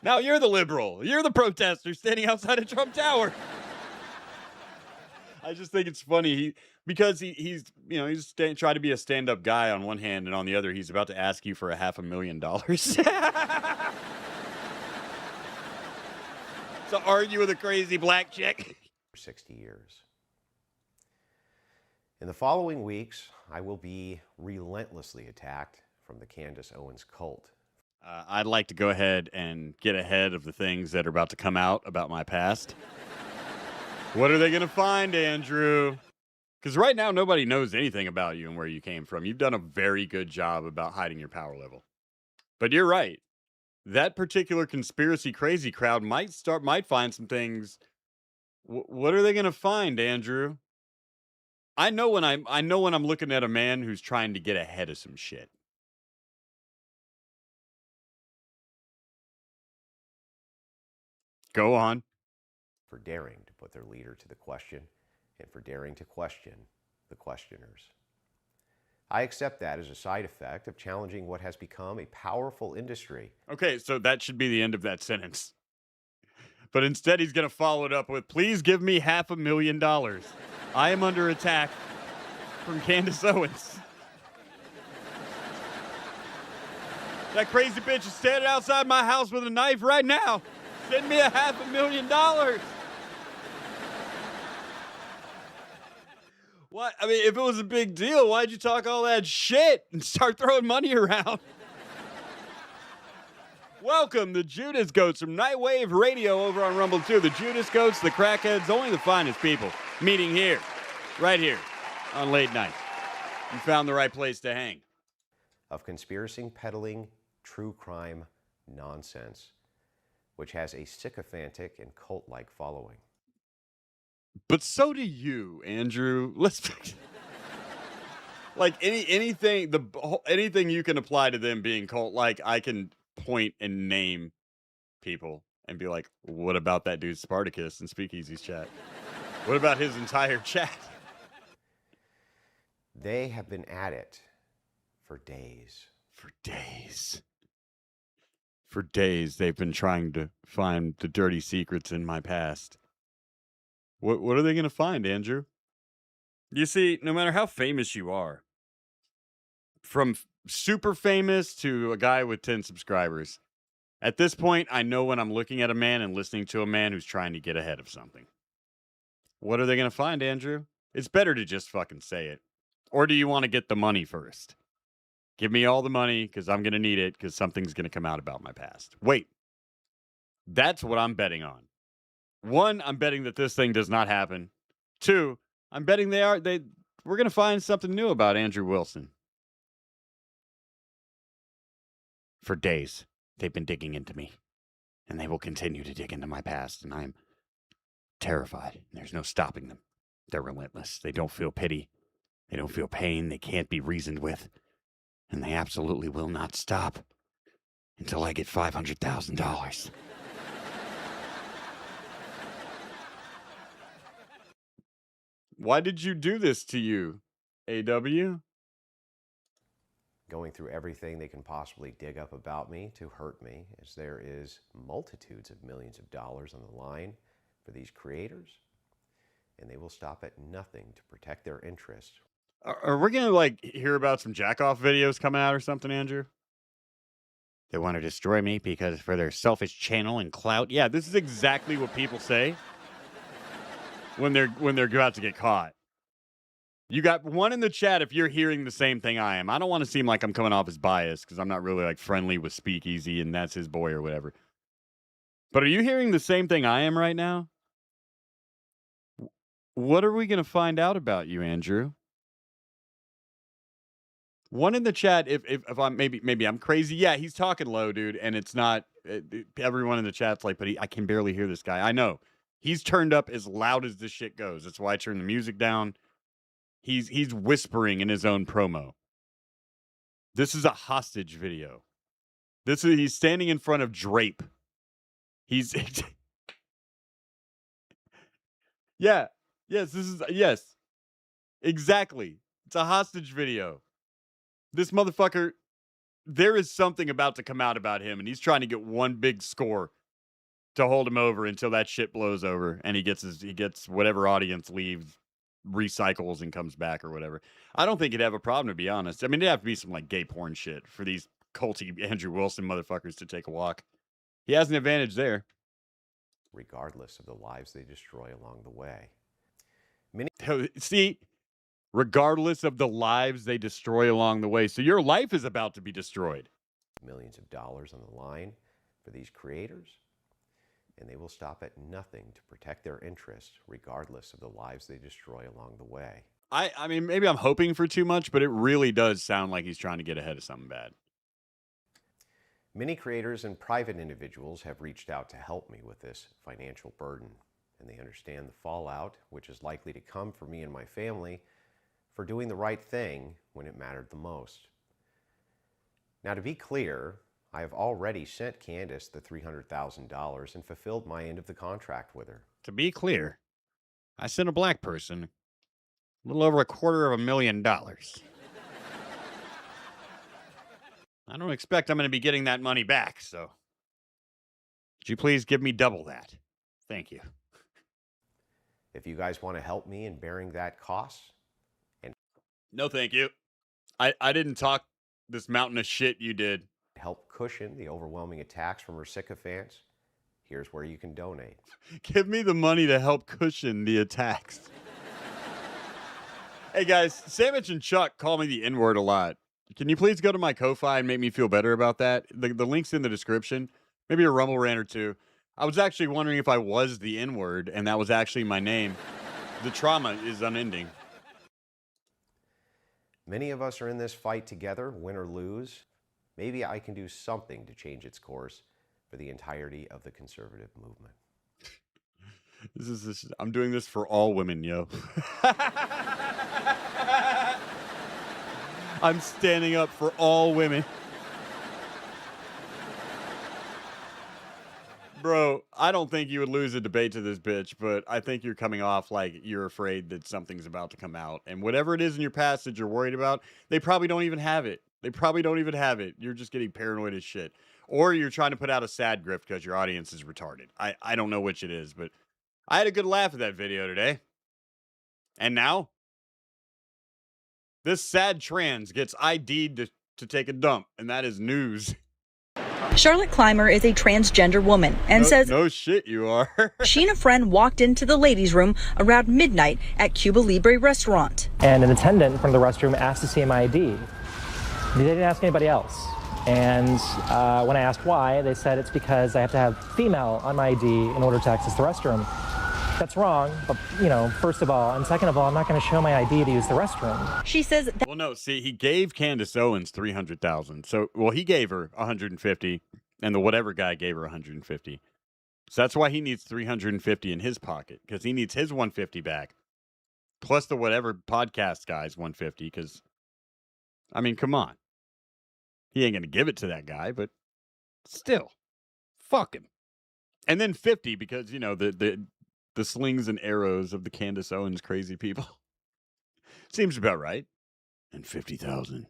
Now you're the liberal. You're the protester standing outside of Trump Tower. I just think it's funny because he's trying to be a stand-up guy on one hand, and on the other, he's about to ask you for $500,000 to argue with a crazy black chick. 60 years. In the following weeks, I will be relentlessly attacked from the Candace Owens cult. I'd like to go ahead and get ahead of the things that are about to come out about my past. What are they going to find, Andrew? Because right now, nobody knows anything about you and where you came from. You've done a very good job about hiding your power level. But you're right. That particular conspiracy crazy crowd might find some things. What are they going to find, Andrew? I know when I'm looking at a man who's trying to get ahead of some shit. Go on. For daring to put their leader to the question and for daring to question the questioners. I accept that as a side effect of challenging what has become a powerful industry. Okay, so that should be the end of that sentence. But instead, he's going to follow it up with, please give me $500,000. I am under attack from Candace Owens. That crazy bitch is standing outside my house with a knife right now. Send me $500,000. What? I mean, if it was a big deal, why'd you talk all that shit and start throwing money around? Welcome, the Judas Goats from Nightwave Radio over on Rumble 2. The Judas Goats, the crackheads, only the finest people meeting here, right here, on late night. You found the right place to hang. Of conspiracy peddling true crime nonsense, which has a sycophantic and cult-like following. But so do you, Andrew. Let's like anything you can apply to them being cult-like. I can point and name people and be like, what about that dude Spartacus in Speakeasy's chat? What about his entire chat? They have been at it for days. For days. For days, they've been trying to find the dirty secrets in my past. What are they going to find, Andrew? You see, no matter how famous you are, from super famous to a guy with 10 subscribers, at this point, I know when I'm looking at a man and listening to a man who's trying to get ahead of something. What are they going to find, Andrew? It's better to just fucking say it. Or do you want to get the money first? Give me all the money because I'm going to need it because something's going to come out about my past. Wait. That's what I'm betting on. 1, I'm betting that this thing does not happen. 2, I'm betting we're going to find something new about Andrew Wilson. For days, they've been digging into me, and they will continue to dig into my past, and I'm terrified. There's no stopping them. They're relentless. They don't feel pity. They don't feel pain. They can't be reasoned with, and they absolutely will not stop until I get $500,000. Why did you do this to you, AW? Going through everything they can possibly dig up about me to hurt me, as there is multitudes of millions of dollars on the line for these creators, and they will stop at nothing to protect their interests. Are we going to hear about some jack-off videos coming out or something, Andrew? They want to destroy me because for their selfish channel and clout. Yeah, this is exactly what people say when they're about to get caught. You got one in the chat if you're hearing the same thing I am. I don't want to seem like I'm coming off as biased because I'm not really friendly with Speakeasy and that's his boy or whatever. But are you hearing the same thing I am right now? What are we going to find out about you, Andrew? One in the chat, if I'm maybe I'm crazy. Yeah, he's talking low, dude, and it's not everyone in the chat's like, but I can barely hear this guy. I know. He's turned up as loud as this shit goes. That's why I turned the music down. He's whispering in his own promo. This is a hostage video. He's standing in front of Drape. He's Yeah. Yes. Exactly. It's a hostage video. This motherfucker, there is something about to come out about him, and he's trying to get one big score to hold him over until that shit blows over and he gets whatever audience leaves, recycles and comes back or whatever. I don't think he'd have a problem, to be honest. I mean, it'd have to be some like gay porn shit for these culty Andrew Wilson motherfuckers to take a walk. He has an advantage there. Regardless of the lives they destroy along the way. See, regardless of the lives they destroy along the way. So your life is about to be destroyed. Millions of dollars on the line for these creators, and they will stop at nothing to protect their interests, regardless of the lives they destroy along the way. I mean, maybe I'm hoping for too much, but it really does sound like he's trying to get ahead of something bad. Many creators and private individuals have reached out to help me with this financial burden, and they understand the fallout which is likely to come for me and my family for doing the right thing when it mattered the most. Now, to be clear, I have already sent Candace the $300,000 and fulfilled my end of the contract with her. To be clear, I sent a black person a little over $250,000. I don't expect I'm going to be getting that money back, so could you please give me double that? Thank you. If you guys want to help me in bearing that cost, and no, thank you. I didn't talk this mountain of shit you did. Help cushion the overwhelming attacks from her sycophants, here's where you can donate. Give me the money to help cushion the attacks. Hey guys, Sandwich and Chuck call me the N-word a lot. Can you please go to my Ko-Fi and make me feel better about that? The link's in the description. Maybe a Rumble rant or two. I was actually wondering if I was the N-word and that was actually my name. The trauma is unending. Many of us are in this fight together, win or lose. Maybe I can do something to change its course for the entirety of the conservative movement. I'm doing this for all women, yo. I'm standing up for all women. Bro, I don't think you would lose a debate to this bitch, but I think you're coming off like you're afraid that something's about to come out. And whatever it is in your past that you're worried about, they probably don't even have it. You're just getting paranoid as shit. Or you're trying to put out a sad grift because your audience is retarded. I don't know which it is, but I had a good laugh at that video today. And now, this sad trans gets ID'd to take a dump, and that is news. Charlotte Clymer is a transgender woman and says, no shit you are. She and a friend walked into the ladies' room around midnight at Cuba Libre restaurant. And an attendant from the restroom asked to see my ID. They didn't ask anybody else. And when I asked why, they said it's because I have to have female on my ID in order to access the restroom. That's wrong, but, first of all, and second of all, I'm not going to show my ID to use the restroom. She says that... Well, no, see, he gave Candace Owens $300,000. So, he gave her $150, and the whatever guy gave her $150. So that's why he needs $350 in his pocket, because he needs his $150 back, plus the whatever podcast guy's $150, because, I mean, come on. He ain't going to give it to that guy, but still, fuck him. And then $50, because, the slings and arrows of the Candace Owens crazy people. Seems about right. And $50,000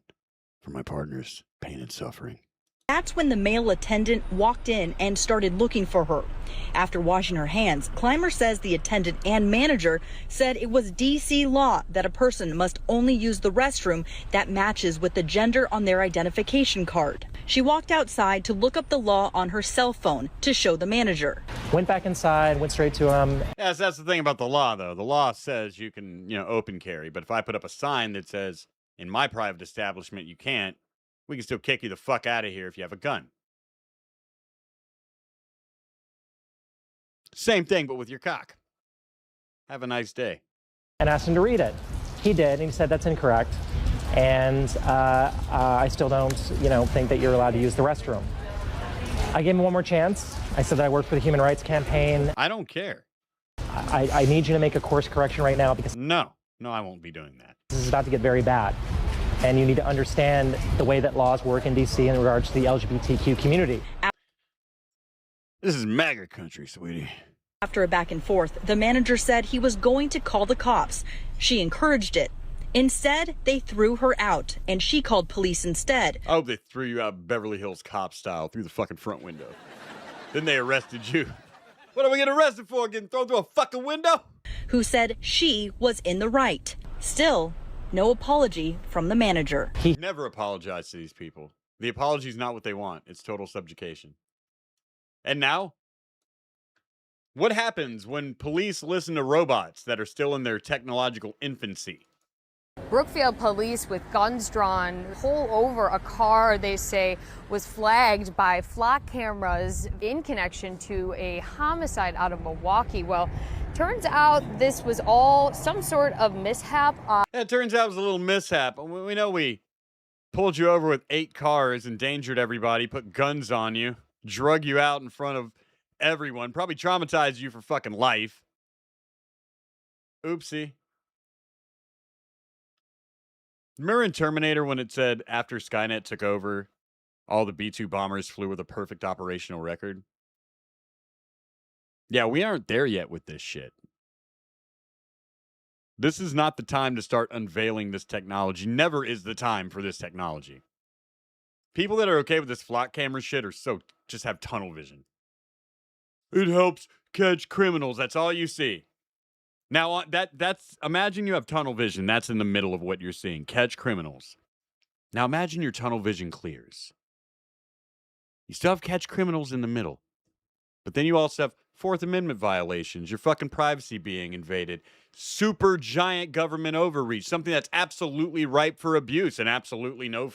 for my partner's pain and suffering. That's when the male attendant walked in and started looking for her. After washing her hands, Clymer says the attendant and manager said it was D.C. law that a person must only use the restroom that matches with the gender on their identification card. She walked outside to look up the law on her cell phone to show the manager. Went back inside, went straight to him. Yes, that's the thing about the law, though. The law says you can, open carry. But if I put up a sign that says, in my private establishment, you can't, we can still kick you the fuck out of here if you have a gun. Same thing, but with your cock. Have a nice day. And asked him to read it. He did, and he said that's incorrect. And I still don't, think that you're allowed to use the restroom. I gave him one more chance. I said that I work for the Human Rights Campaign. I don't care. I need you to make a course correction right now because... No, I won't be doing that. This is about to get very bad. and you need to understand the way that laws work in DC in regards to the LGBTQ community. This is MAGA country, sweetie. After a back and forth, the manager said he was going to call the cops. She encouraged it. Instead, they threw her out, and she called police instead. I hope they threw you out Beverly Hills Cop style through the fucking front window. Then they arrested you. What are we getting arrested for? Getting thrown through a fucking window? Who said she was in the right. Still, no apology from the manager. Never apologize to these people. The apology is not what they want. It's total subjugation. And now, what happens when police listen to robots that are still in their technological infancy? Brookfield police with guns drawn pull over a car they say was flagged by flock cameras in connection to a homicide out of Milwaukee. Well, turns out this was all some sort of mishap. It turns out it was a little mishap. We know we pulled you over with 8 cars, endangered everybody, put guns on you, drug you out in front of everyone, probably traumatized you for fucking life. Oopsie. Remember in Terminator when it said after Skynet took over, all the B-2 bombers flew with a perfect operational record? Yeah, we aren't there yet with this shit. This is not the time to start unveiling this technology. Never is the time for this technology. People that are okay with this flock camera shit are just have tunnel vision. It helps catch criminals. That's all you see. Now, that's imagine you have tunnel vision. That's in the middle of what you're seeing. Catch criminals. Now, imagine your tunnel vision clears. You still have catch criminals in the middle. But then you also have Fourth Amendment violations, your fucking privacy being invaded, super giant government overreach, something that's absolutely ripe for abuse and absolutely no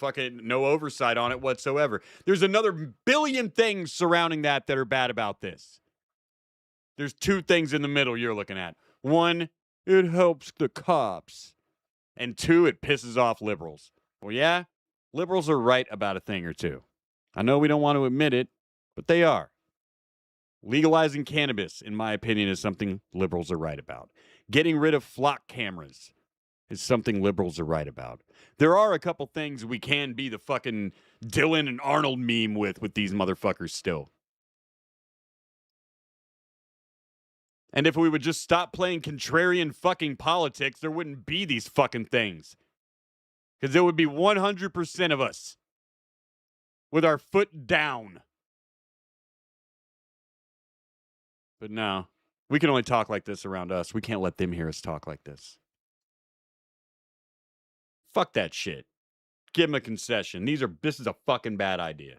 oversight on it whatsoever. There's another billion things surrounding that are bad about this. There's 2 things in the middle you're looking at. 1, it helps the cops. And 2, it pisses off liberals. Well, yeah, liberals are right about a thing or two. I know we don't want to admit it, but they are. Legalizing cannabis, in my opinion, is something liberals are right about. Getting rid of flock cameras is something liberals are right about. There are a couple things we can be the fucking Dylan and Arnold meme with these motherfuckers still. And if we would just stop playing contrarian fucking politics, there wouldn't be these fucking things. Because it would be 100% of us with our foot down. But no, we can only talk like this around us. We can't let them hear us talk like this. Fuck that shit. Give them a concession. This is a fucking bad idea.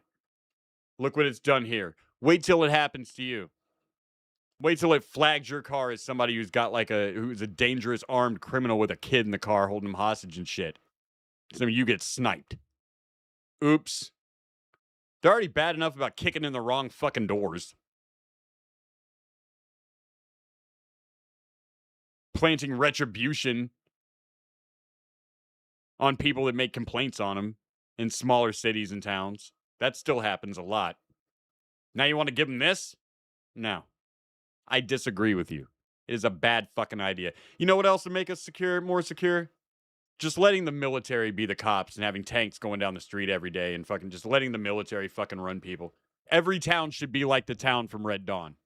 Look what it's done here. Wait till it happens to you. Wait till it flags your car as somebody who's a dangerous armed criminal with a kid in the car holding him hostage and shit. So you get sniped. Oops. They're already bad enough about kicking in the wrong fucking doors. Planting retribution on people that make complaints on them in smaller cities and towns. That still happens a lot. Now you want to give them this? No. I disagree with you. It is a bad fucking idea. You know what else would make us more secure? Just letting the military be the cops and having tanks going down the street every day and fucking just letting the military fucking run people. Every town should be like the town from Red Dawn.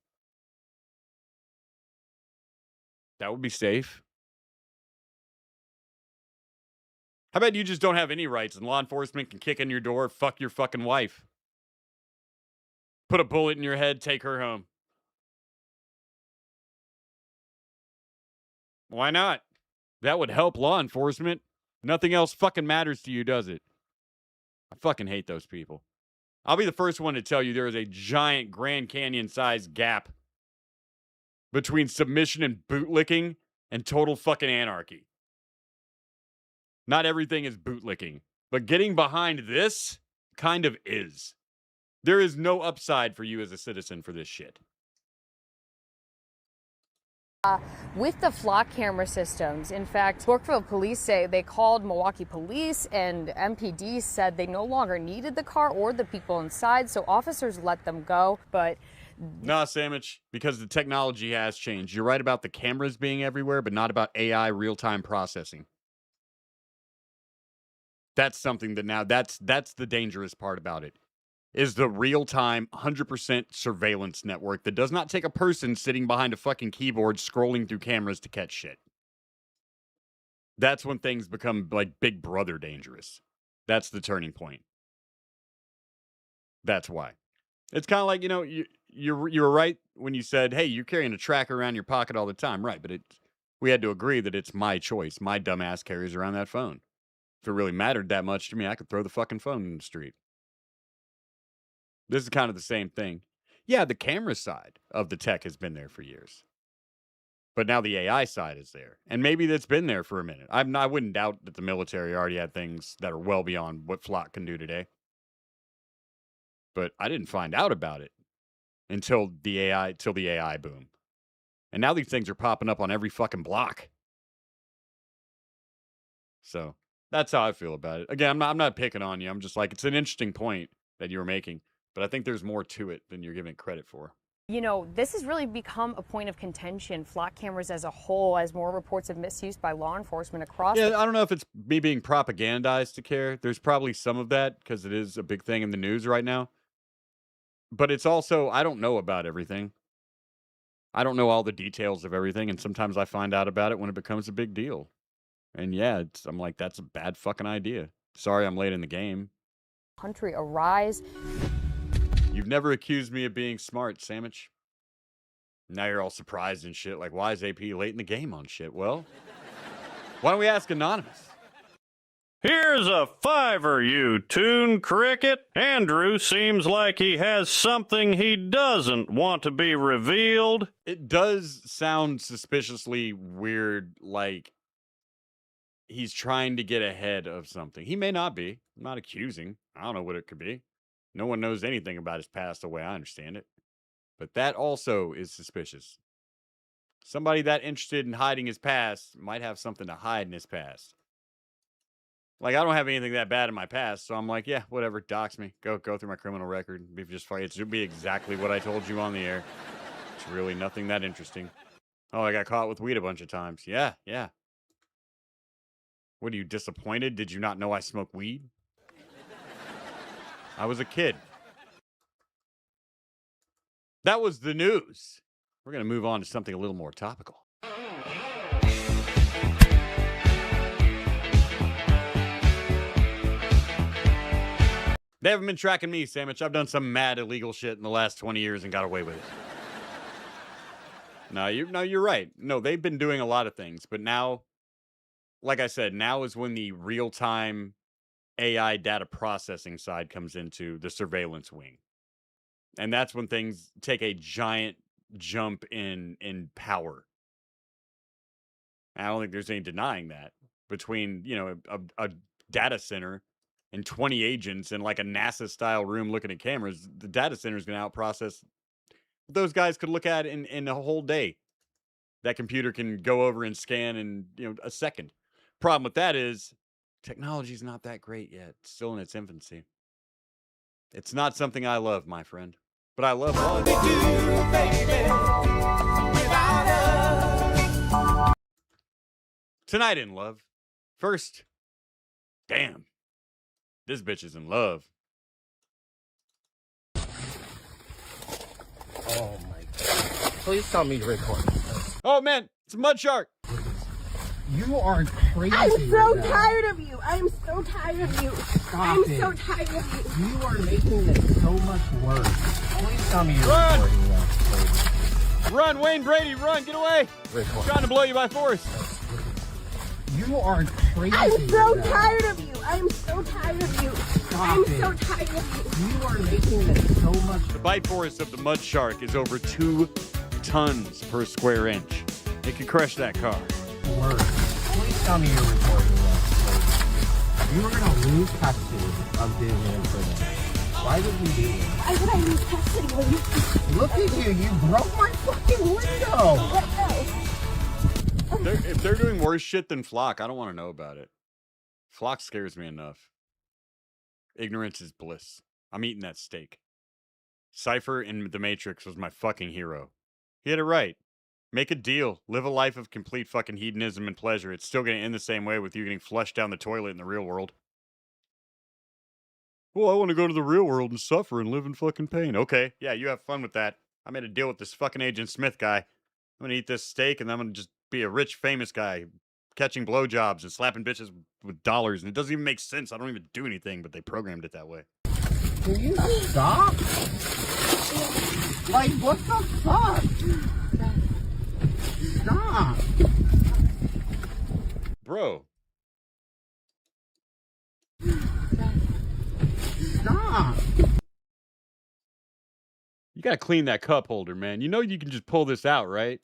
That would be safe. How about you just don't have any rights and law enforcement can kick in your door, fuck your fucking wife. Put a bullet in your head, take her home. Why not? That would help law enforcement. Nothing else fucking matters to you, does it? I fucking hate those people. I'll be the first one to tell you there is a giant Grand Canyon-sized gap between submission and bootlicking and total fucking anarchy. Not everything is bootlicking, but getting behind this kind of is. There is no upside for you as a citizen for this shit. With the flock camera systems, in fact, Brookfield police say they called Milwaukee police and MPD said they no longer needed the car or the people inside, so officers let them go. But nah, Sandwich, because the technology has changed. You're right about the cameras being everywhere, but not about AI real-time processing. That's something that now that's the dangerous part about it. Is the real-time 100% surveillance network that does not take a person sitting behind a fucking keyboard scrolling through cameras to catch shit. That's when things become like Big Brother dangerous. That's the turning point. That's why. It's kind of like, you were right when you said, hey, you're carrying a tracker around your pocket all the time. Right, but we had to agree that it's my choice. My dumbass carries around that phone. If it really mattered that much to me, I could throw the fucking phone in the street. This is kind of the same thing. Yeah, the camera side of the tech has been there for years. But now the AI side is there. And maybe that's been there for a minute. I wouldn't doubt that the military already had things that are well beyond what Flock can do today. But I didn't find out about it until the AI boom. And now these things are popping up on every fucking block. So that's how I feel about it. Again, I'm not picking on you. I'm just like, it's an interesting point that you were making. But I think there's more to it than you're giving it credit for. This has really become a point of contention, flock cameras as a whole, as more reports of misuse by law enforcement across. Yeah, I don't know if it's me being propagandized to care. There's probably some of that because it is a big thing in the news right now. But it's also, I don't know about everything. I don't know all the details of everything, and sometimes I find out about it when it becomes a big deal. And yeah, I'm like, that's a bad fucking idea. Sorry I'm late in the game. Country arise. You've never accused me of being smart, Sandwich. Now you're all surprised and shit. Like, why is AP late in the game on shit? Well, why don't we ask Anonymous? Here's a fiver, you tune cricket. Andrew seems like he has something he doesn't want to be revealed. It does sound suspiciously weird, like he's trying to get ahead of something. He may not be. I'm not accusing. I don't know what it could be. No one knows anything about his past the way I understand it. But that also is suspicious. Somebody that interested in hiding his past might have something to hide in his past. Like, I don't have anything that bad in my past, so I'm like, yeah, whatever, dox me. Go through my criminal record. Be just fine. It should be exactly what I told you on the air. It's really nothing that interesting. Oh, I got caught with weed a bunch of times. Yeah. What, are you disappointed? Did you not know I smoke weed? I was a kid. That was the news. We're going to move on to something a little more topical. They haven't been tracking me, Sandwich. I've done some mad illegal shit in the last 20 years and got away with it. No, you're right. No, they've been doing a lot of things, but now, like I said, now is when the real-time AI data processing side comes into the surveillance wing. And that's when things take a giant jump in power. I don't think there's any denying that. Between, a data center and 20 agents in like a NASA-style room looking at cameras, the data center is going to outprocess what those guys could look at in a whole day. That computer can go over and scan in a second. Problem with that is technology's not that great yet. It's still in its infancy. It's not something I love, my friend. But I love love. Tonight in love. First, damn, this bitch is in love. Oh my god. Please tell me to record. Oh man, it's a mud shark. You are crazy. I'm so right now. tired of you. I'm so tired of you. I'm it. so tired of you. You are making this so much worse. Please tell me you're recording that. Run, Wayne Brady, run, get away. Record. Trying to blow you by force. You are crazy. I'm so right now. tired of you. I'm so tired of you. I'm so tired of you. You are making this so much The bite force of the mud shark is over 2 tons per square inch. It could crush that car. worse. Please tell me you're recording that. You are going to lose custody of Disney for this. Why would you do this? Why would I lose custody when you... Look at you. You broke my fucking window. If they're doing worse shit than Flock, I don't want to know about it. Flock scares me enough. Ignorance is bliss. I'm eating that steak. Cypher in The Matrix was my fucking hero. He had it right. Make a deal. Live a life of complete fucking hedonism and pleasure. It's still going to end the same way with you getting flushed down the toilet in the real world. Well, I want to go to the real world and suffer and live in fucking pain. Okay, yeah, you have fun with that. I made a deal with this fucking Agent Smith guy. I'm gonna eat this steak and I'm gonna just be a rich, famous guy catching blowjobs and slapping bitches with dollars. And it doesn't even make sense. I don't even do anything, but they programmed it that way. Can you stop? Like, what the fuck? Stop. Bro. Stop. You gotta clean that cup holder, man. You know you can just pull this out, right?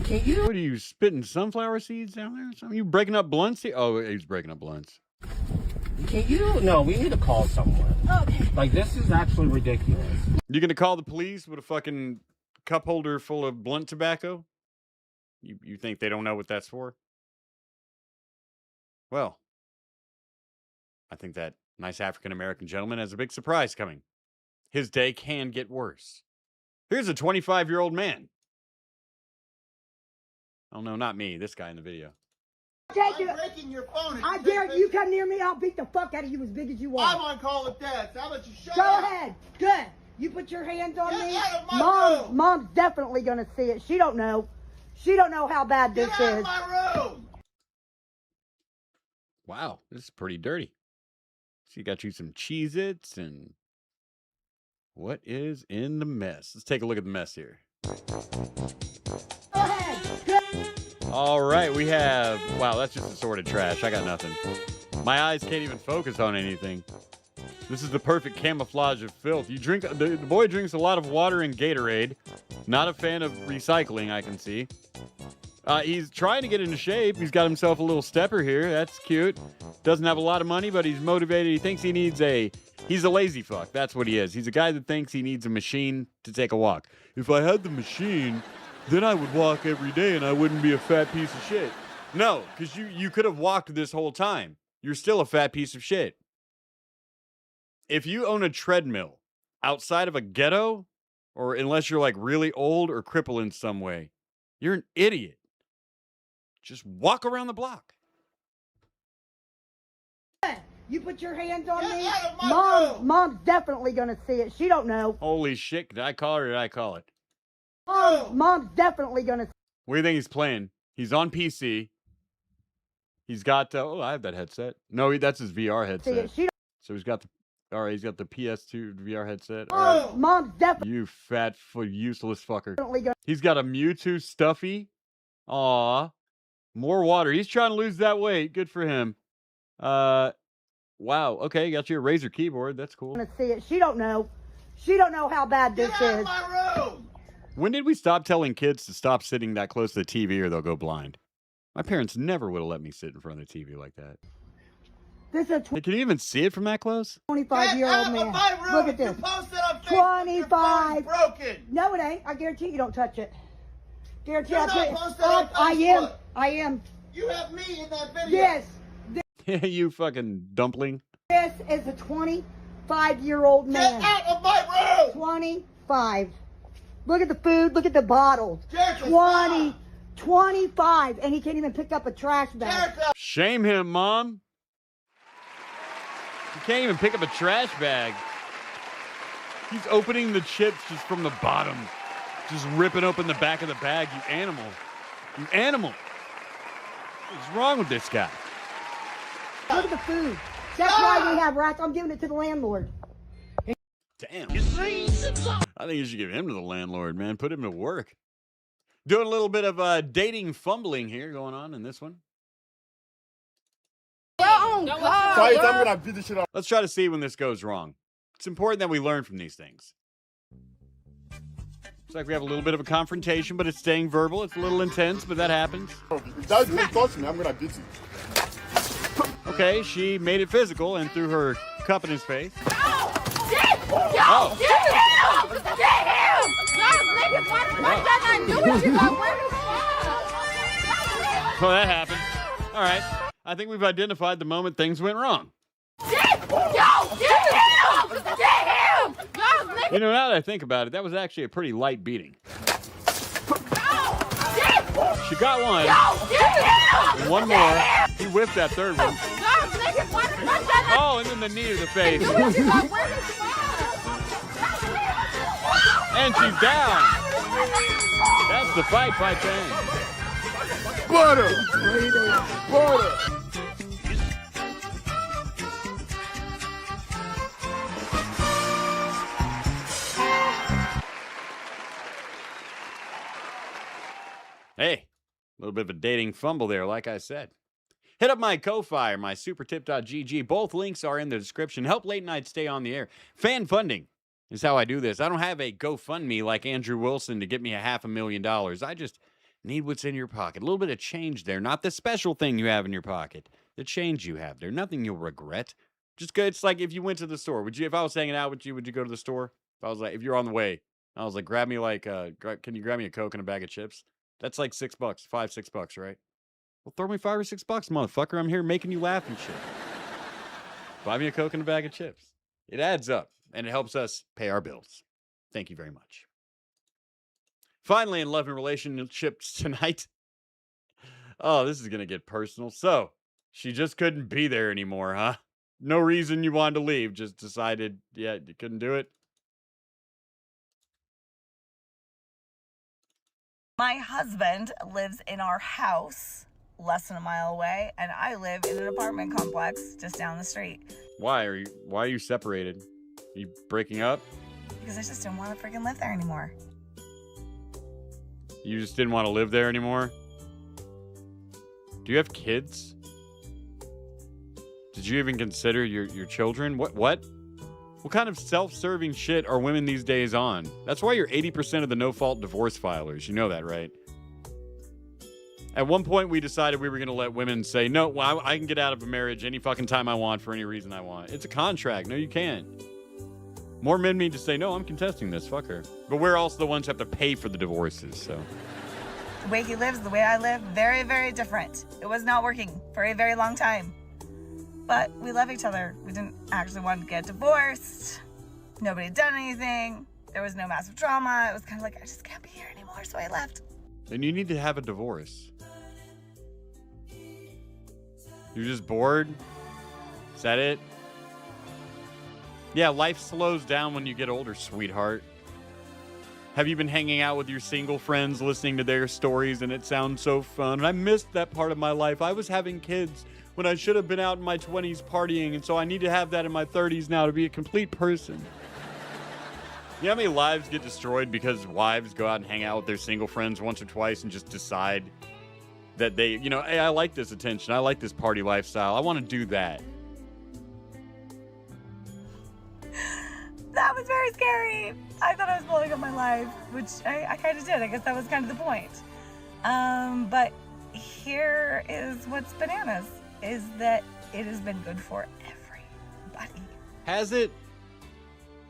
Can you? What are you, spitting sunflower seeds down there or something? You breaking up blunts here? Oh, he's breaking up blunts. Can you? No, we need to call someone. Okay. Like, this is actually ridiculous. You gonna call the police with a fucking cup holder full of blunt tobacco? You think they don't know what that's for? Well, I think that nice African-American gentleman has a big surprise coming. His day can get worse. Here's a 25-year-old man. Oh, no, not me. This guy in the video. I'm breaking your phone. I dare you come near me, I'll beat the fuck out of you as big as you want. I'm on call with Dad. How about you shut Go up? ahead. Good. You put your hands on me. Get out of my room. Mom's definitely gonna see it. She don't know. She don't know how bad this Get out is. of my room. Wow, this is pretty dirty. So you got you some Cheez-Its and what is in the mess? Let's take a look at the mess here. Go ahead. Good. All right, we have... Wow, that's just assorted trash. I got nothing. My eyes can't even focus on anything. This is the perfect camouflage of filth. You drink... The boy drinks a lot of water and Gatorade. Not a fan of recycling, I can see. He's trying to get into shape. He's got himself a little stepper here. That's cute. Doesn't have a lot of money, but he's motivated. He thinks he needs a... He's a lazy fuck. That's what he is. He's a guy that thinks he needs a machine to take a walk. If I had the machine, then I would walk every day and I wouldn't be a fat piece of shit. No, because you could have walked this whole time. You're still a fat piece of shit. If you own a treadmill outside of a ghetto, or unless you're like really old or crippled in some way, you're an idiot. Just walk around the block. You put your hands on me. Get out of my room. Mom's definitely gonna see it. She don't know. Holy shit, did I call it or did I call it? Mom's definitely gonna. What do you think he's playing? He's on PC. He's got, oh, I have that headset. No, that's his VR headset. So he's got the, all right, he's got the PS2 VR headset. All right. Mom's definitely. You fat, useless fucker. He's got a Mewtwo stuffy. Aw. More water. He's trying to lose that weight. Good for him. Wow. Okay, got you a Razer keyboard. That's cool. Gonna see it. She don't know. She don't know how bad this Get out is. of my room. When did we stop telling kids to stop sitting that close to the TV or they'll go blind? My parents never would have let me sit in front of the TV like that. This is a Hey, can you even see it from that close? 25-year-old man. Look at this. 25. Broken. No, it ain't. I guarantee you don't touch it. Guarantee You're I'll not tell you. posted on I am. Facebook. I am. You have me in that video. Yes. You fucking dumpling. This is a 25-year-old man. Get out of my room. 25. Look at the food. Look at the bottles. Jericho, 20. 25. And he can't even pick up a trash bag. Jericho. Shame him, Mom. You can't even pick up a trash bag. He's opening the chips just from the bottom. Just ripping open the back of the bag, you animal. You animal. What's wrong with this guy? Look at the food. That's why we have rats. I'm giving it to the landlord. Damn. I think you should give him to the landlord, man. Put him to work. Doing a little bit of dating fumbling here going on in this one. I'm gonna beat the shit out. Let's try to see when this goes wrong. It's important that we learn from these things. Looks like we have a little bit of a confrontation, but it's staying verbal. It's a little intense, but that happens. If that's really close to me, I'm gonna beat you. Okay, she made it physical and threw her cup in his face. Oh. Get him! Oh, that happened. All right. I think we've identified the moment things went wrong. You know, now that I think about it, that was actually a pretty light beating. She got one. And one more. He whiffed that third one. Oh, and then the knee to the face. And she's down. That's the fight, Butter! Butter! Hey, a little bit of a dating fumble there, like I said. Hit up my Ko-Fi or my supertip.gg. Both links are in the description. Help late night stay on the air. Fan funding is how I do this. I don't have a GoFundMe like Andrew Wilson to get me $500,000. I just need what's in your pocket. A little bit of change there. Not the special thing you have in your pocket. The change you have there. Nothing you'll regret. Just good. It's like if you went to the store. Would you, if I was hanging out with you, would you go to the store? If I was like, if you're on the way, I was like, grab me like, can you grab me a Coke and a bag of chips? That's like $6, $5-6, right? Well, throw me $5 or $6, motherfucker. I'm here making you laugh and shit. Buy me a Coke and a bag of chips. It adds up, and it helps us pay our bills. Thank you very much. Finally, in love and relationships tonight. Oh, this is going to get personal. So, she just couldn't be there anymore, huh? No reason you wanted to leave. Just decided, yeah, you couldn't do it. My husband lives in our house less than a mile away, and I live in an apartment complex just down the street. Why are you separated? Are you breaking up? Because I just didn't want to freaking live there anymore. You just didn't want to live there anymore? Do you have kids? Did you even consider your children? What kind of self-serving shit are women these days on? That's why you're 80% of the no-fault divorce filers. You know that, right? At one point, we decided we were going to let women say, no, well, I can get out of a marriage any fucking time I want for any reason I want. It's a contract. No, you can't. More men need to say, no, I'm contesting this. Fuck her. But we're also the ones who have to pay for the divorces, so. The way he lives, the way I live, very, very different. It was not working for a very long time. But we love each other. We didn't actually want to get divorced. Nobody had done anything. There was no massive drama. It was kind of like, I just can't be here anymore, so I left. Then you need to have a divorce. You're just bored? Is that it? Yeah, life slows down when you get older, sweetheart. Have you been hanging out with your single friends, listening to their stories, and it sounds so fun? And I missed that part of my life. I was having kids when I should have been out in my 20s partying, and so I need to have that in my 30s now to be a complete person. You know how many lives get destroyed because wives go out and hang out with their single friends once or twice and just decide that they, you know, hey, I like this attention. I like this party lifestyle. I want to do that. That was very scary. I thought I was blowing up my life, which I kind of did. I guess that was kind of the point. But here is what's bananas, is that it has been good for everybody. Has it?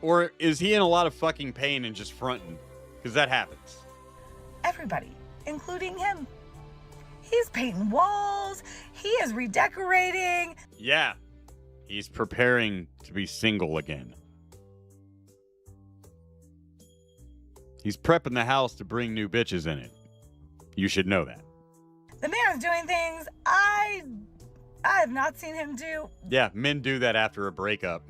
Or is he in a lot of fucking pain and just fronting? Because that happens. Everybody, including him. He's painting walls. He is redecorating. Yeah. He's preparing to be single again. He's prepping the house to bring new bitches in it. You should know that. The man's doing things I have not seen him do. Yeah, men do that after a breakup.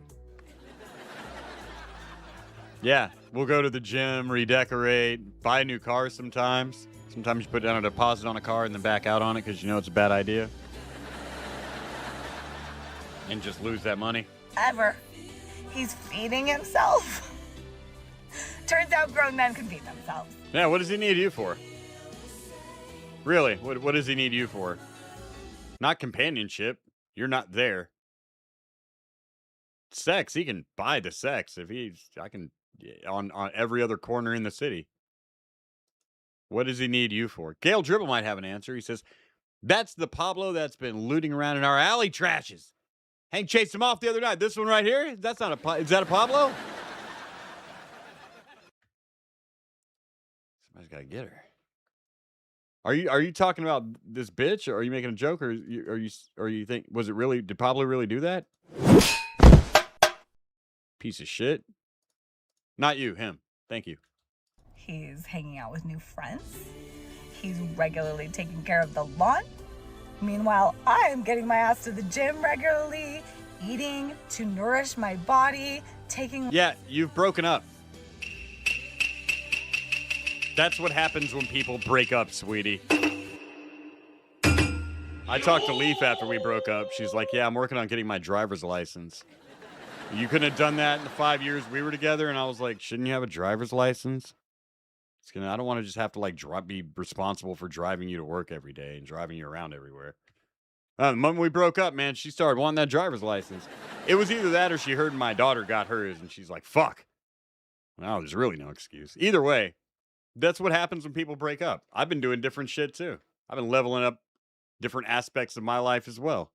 Yeah, we'll go to the gym, redecorate, buy a new car sometimes. Sometimes you put down a deposit on a car and then back out on it because you know it's a bad idea. And just lose that money. Ever. He's feeding himself. Turns out grown men can feed themselves. Yeah, what does he need you for? Really, what does he need you for? Not companionship. You're not there. Sex, he can buy the sex if I can on every other corner in the city. What does he need you for? Gail Dribble might have an answer. He says, that's the Pablo that's been looting around in our alley trashes. Hank chased him off the other night. This one right here? That's not is that a Pablo? Somebody's got to get her. Are you talking about this bitch, or are you making a joke, or you think, did Pablo really do that? Piece of shit. Not you, him. Thank you. He's hanging out with new friends. He's regularly taking care of the lawn. Meanwhile, I am getting my ass to the gym regularly, eating to nourish my body, taking... Yeah, you've broken up. That's what happens when people break up, sweetie. I talked to Leaf after we broke up. She's like, yeah, I'm working on getting my driver's license. You couldn't have done that in the 5 years we were together. And I was like, shouldn't you have a driver's license? I don't want to just have to like be responsible for driving you to work every day and driving you around everywhere. The moment we broke up, man, she started wanting that driver's license. It was either that or she heard my daughter got hers and she's like, fuck. Well, there's really no excuse. Either way, that's what happens when people break up. I've been doing different shit too. I've been leveling up different aspects of my life as well.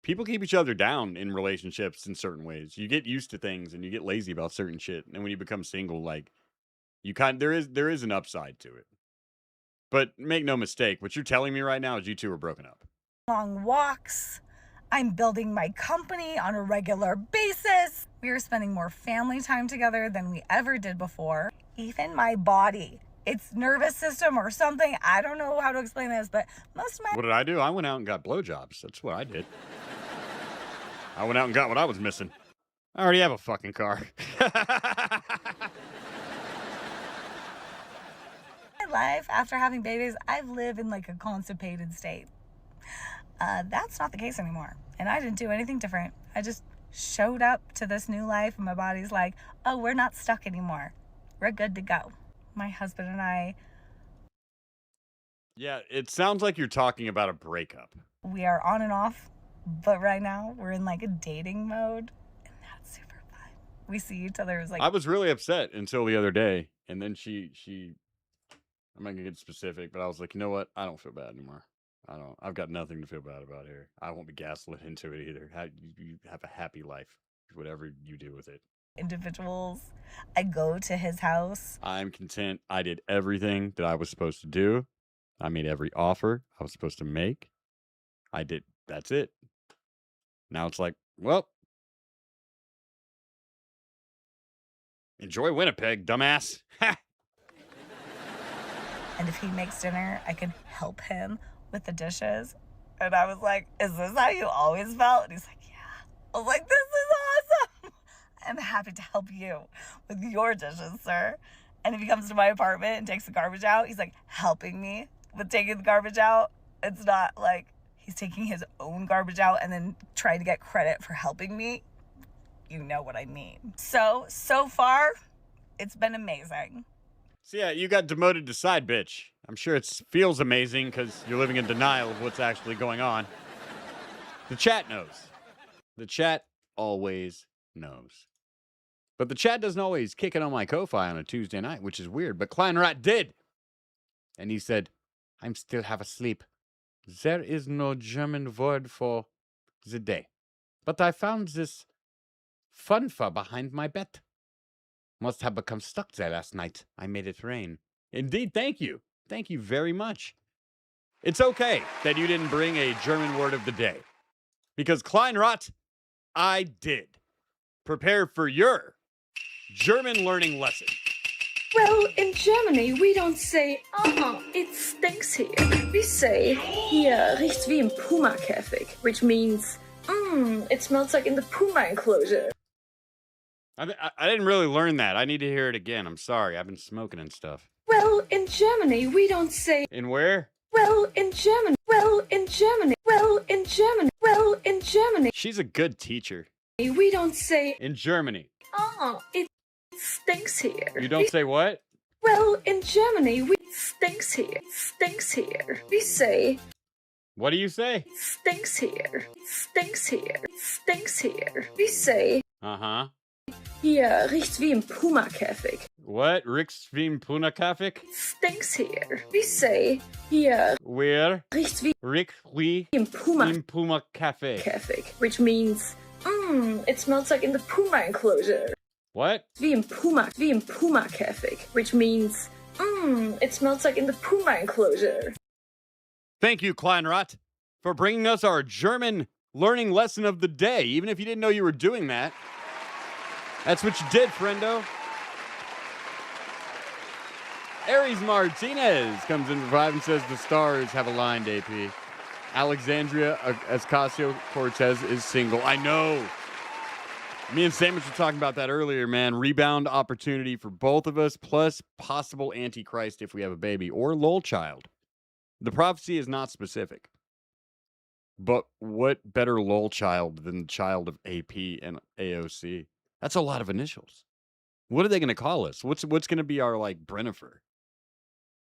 People keep each other down in relationships in certain ways. You get used to things and you get lazy about certain shit. And when you become single, like there is an upside to it. But make no mistake, what you're telling me right now is you two are broken up. Long walks. I'm building my company on a regular basis. We are spending more family time together than we ever did before. Even my body, its nervous system or something. I don't know how to explain this, but most of my... What did I do? I went out and got blowjobs. That's what I did. I went out and got what I was missing. I already have a fucking car. My life, after having babies, I've lived in like a constipated state. That's not the case anymore. And I didn't do anything different. I just showed up to this new life and my body's like, oh, we're not stuck anymore. We're good to go. My husband and I... Yeah, it sounds like you're talking about a breakup. We are on and off, but right now we're in like a dating mode, and that's super fun. We see each other as like... I was really upset until the other day, and then she I'm not gonna get specific, but I was like, you know what? I don't feel bad anymore. I've got nothing to feel bad about here. I won't be gaslit into it either. You have a happy life, whatever you do with it. Individuals. I go to his house. I'm content. I did everything that I was supposed to do. I made every offer I was supposed to make. I did. That's it. Now it's like, well, enjoy Winnipeg, dumbass. And if he makes dinner, I can help him with the dishes. And I was like, is this how you always felt? And he's like, yeah. I was like, this is awesome. I'm happy to help you with your dishes, sir. And if he comes to my apartment and takes the garbage out, he's like helping me with taking the garbage out. It's not like he's taking his own garbage out and then trying to get credit for helping me. You know what I mean. So far, it's been amazing. So yeah, you got demoted to side bitch. I'm sure it feels amazing because you're living in denial of what's actually going on. The chat knows. The chat always knows. But the chat doesn't always kick it on my Ko-Fi on a Tuesday night, which is weird. But Kleinrat did. And he said, I'm still half asleep. There is no German word for the day. But I found this funfa behind my bed. Must have become stuck there last night. I made it rain. Indeed, thank you. Thank you very much. It's okay that you didn't bring a German word of the day. Because Kleinrat, I did. Prepare for your German learning lesson. Well, in Germany, we don't say, it stinks here. We say, hier riecht's wie im Puma-Käfig, which means, it smells like in the Puma enclosure. I didn't really learn that. I need to hear it again. I'm sorry. I've been smoking and stuff. Well, in Germany, we don't say... In where? Well, in Germany. Well, in Germany. Well, in Germany. Well, in Germany. She's a good teacher. We don't say... In Germany. It stinks here. You don't say what? Well, in Germany, we stinks here. Stinks here. We say... What do you say? Stinks here. Stinks here. Stinks here. We say... Uh-huh. Hier riecht's wie im Puma-Käfig. What? Riecht's wie im Puma-Käfig? Stinks here. We say, hier. Where? Riecht's wie... Riecht wie im Puma-Käfig. Käfig, which means, it smells like in the Puma enclosure. What? Wie im Puma-Käfig, which means, it smells like in the Puma enclosure. Thank you, Kleinrat, for bringing us our German learning lesson of the day, even if you didn't know you were doing that. That's what you did, friendo. Aries Martinez comes in for 5 and says the stars have aligned, AP. Alexandria Ocasio-Cortez is single. I know. Me and Sandwich were talking about that earlier, man. Rebound opportunity for both of us, plus possible Antichrist if we have a baby, or lol child. The prophecy is not specific. But what better lol child than the child of AP and AOC? That's a lot of initials. What are they going to call us? What's going to be our, like, Brennifer?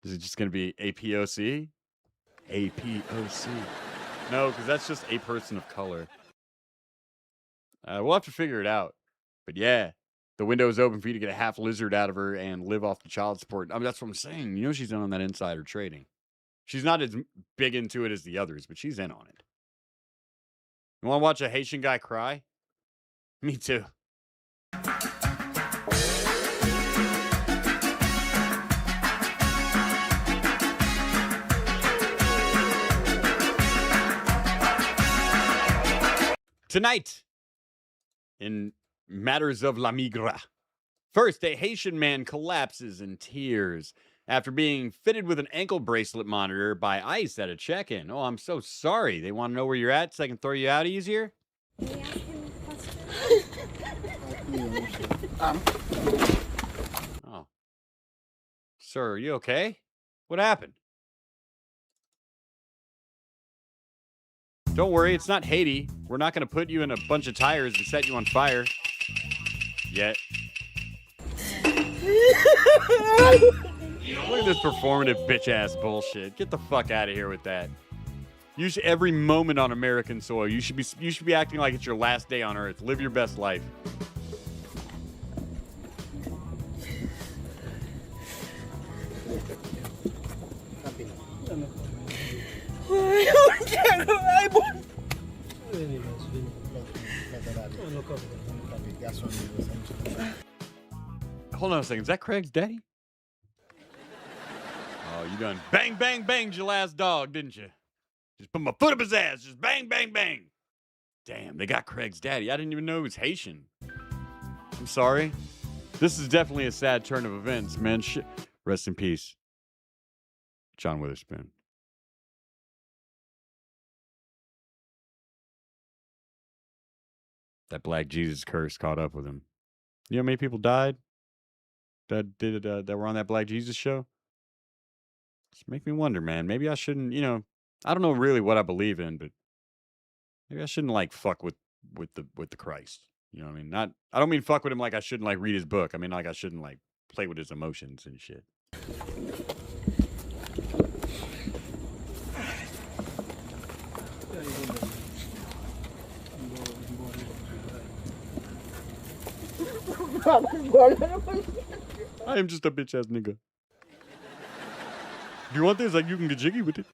Is it just going to be APOC? APOC. No, because that's just a person of color. We'll have to figure it out. But yeah, the window is open for you to get a half lizard out of her and live off the child support. I mean, that's what I'm saying. You know she's in on that insider trading. She's not as big into it as the others, but she's in on it. You want to watch a Haitian guy cry? Me too. Tonight, in matters of La Migra. First, a Haitian man collapses in tears after being fitted with an ankle bracelet monitor by ICE at a check-in. Oh, I'm so sorry. They want to know where you're at so I can throw you out easier? Oh. Sir, are you okay? What happened? Don't worry, it's not Haiti. We're not going to put you in a bunch of tires and set you on fire. Yet. Look at this performative bitch-ass bullshit. Get the fuck out of here with that. Every moment on American soil, you should be acting like it's your last day on Earth. Live your best life. Hold on a second. Is that Craig's daddy? Oh, you done bang, bang, banged your last dog, didn't you? Just put my foot up his ass. Just bang, bang, bang. Damn, they got Craig's daddy. I didn't even know he was Haitian. I'm sorry. This is definitely a sad turn of events, man. Rest in peace, John Witherspoon. That Black Jesus curse caught up with him. You know how many people died that were on that Black Jesus show? Just make me wonder, man. Maybe I shouldn't, I don't know really what I believe in, but maybe I shouldn't like fuck with the Christ. You know what I mean? I don't mean fuck with him like I shouldn't like read his book. I mean like I shouldn't like play with his emotions and shit. I am just a bitch ass nigga. Do you want this? Like, you can get jiggy with it.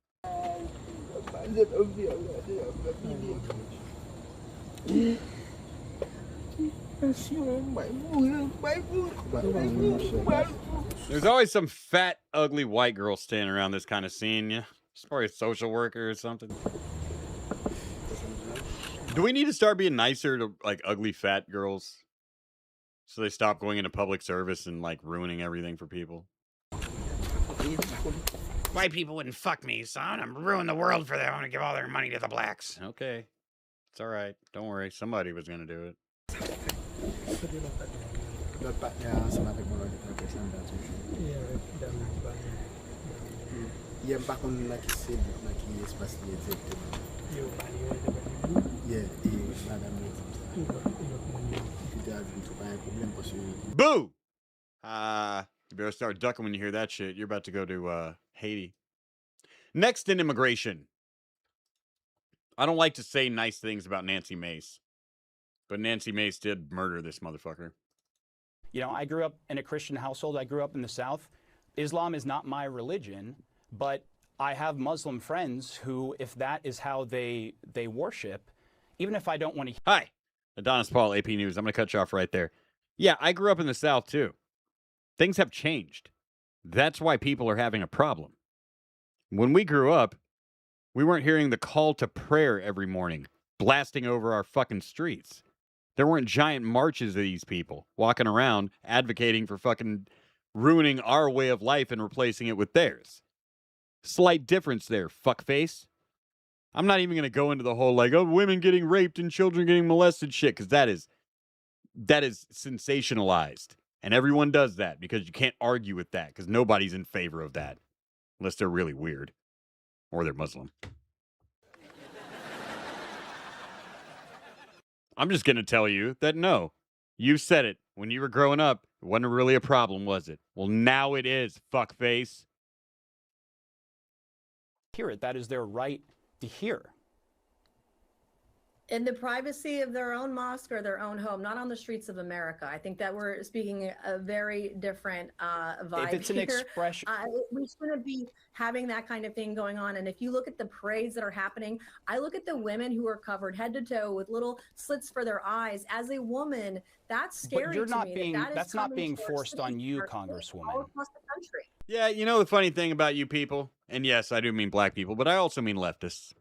There's always some fat, ugly white girl standing around this kind of scene, yeah? She's probably a social worker or something. Do we need to start being nicer to, like, ugly fat girls? So they stop going into public service and, like, ruining everything for people? White people wouldn't fuck me, son. I'm ruin the world for them. I'm gonna give all their money to the blacks. Okay. It's all right. Don't worry. Somebody was gonna do it. Boo! You better start ducking when you hear that shit. You're about to go to Haiti. Next in immigration. I don't like to say nice things about Nancy Mace, but Nancy Mace did murder this motherfucker. You know, I grew up in a Christian household. I grew up in the South. Islam is not my religion, but I have Muslim friends who, if that is how they worship, even if I don't want to... Hi, Adonis Paul, AP News. I'm going to cut you off right there. Yeah, I grew up in the South, too. Things have changed. That's why people are having a problem. When we grew up, we weren't hearing the call to prayer every morning, blasting over our fucking streets. There weren't giant marches of these people walking around advocating for fucking ruining our way of life and replacing it with theirs. Slight difference there, fuckface. I'm not even going to go into the whole, like, oh, women getting raped and children getting molested shit, because that is sensationalized. And everyone does that because you can't argue with that because nobody's in favor of that unless they're really weird or they're Muslim. I'm just going to tell you that no, you said it. When you were growing up, it wasn't really a problem, was it? Well, now it is, fuckface. Hear it. That is their right to hear. In the privacy of their own mosque or their own home, not on the streets of America. I think that we're speaking a very different vibe If it's an here. expression, We shouldn't be having that kind of thing going on. And if you look at the parades that are happening, I look at the women who are covered head to toe with little slits for their eyes. As a woman, that's scary but you're to not me. being, That's not being forced on you, Congresswoman. all across the country. Yeah, you know the funny thing about you people, and yes, I do mean black people, but I also mean leftists.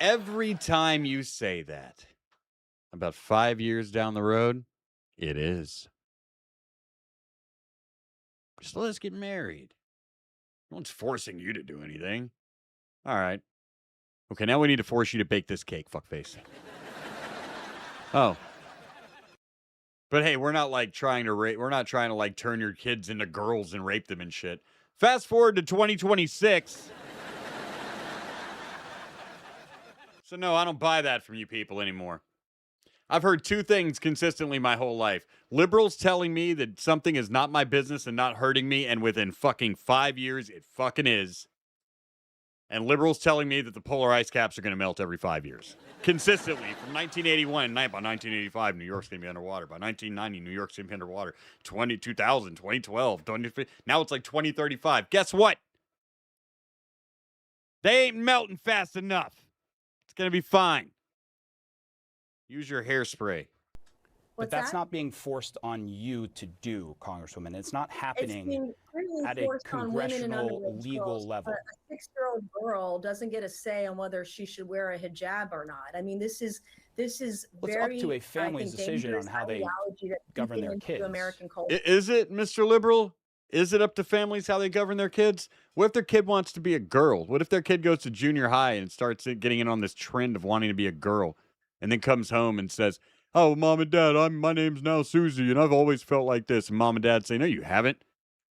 Every time you say that, about 5 years down the road, it is. Just let us get married. No one's forcing you to do anything. All right. Okay, now we need to force you to bake this cake, fuckface. Oh. But hey, we're not like trying to we're not trying to like turn your kids into girls and rape them and shit. Fast forward to 2026. So no, I don't buy that from you people anymore. I've heard two things consistently my whole life. Liberals telling me that something is not my business and not hurting me, and within fucking 5 years, it fucking is. And liberals telling me that the polar ice caps are going to melt every 5 years. Consistently, from 1981, by 1985, New York's going to be underwater. By 1990, New York's going to be underwater. 2000, 2012, now it's like 2035. Guess what? They ain't melting fast enough. It's going to be fine. Use your hairspray. But that's not being forced on you to do, Congresswoman. It's not happening at a congressional legal level. A 6-year-old girl doesn't get a say on whether she should wear a hijab or not. I mean, this is Well, very, it's up to a family's decision on how they govern their kids. American culture. Is it, Mr. Liberal? Is it up to families how they govern their kids? What if their kid wants to be a girl? What if their kid goes to junior high and starts getting in on this trend of wanting to be a girl, and then comes home and says, "Oh, Mom and Dad, my name's now Susie, and I've always felt like this." And Mom and Dad say, "No, you haven't.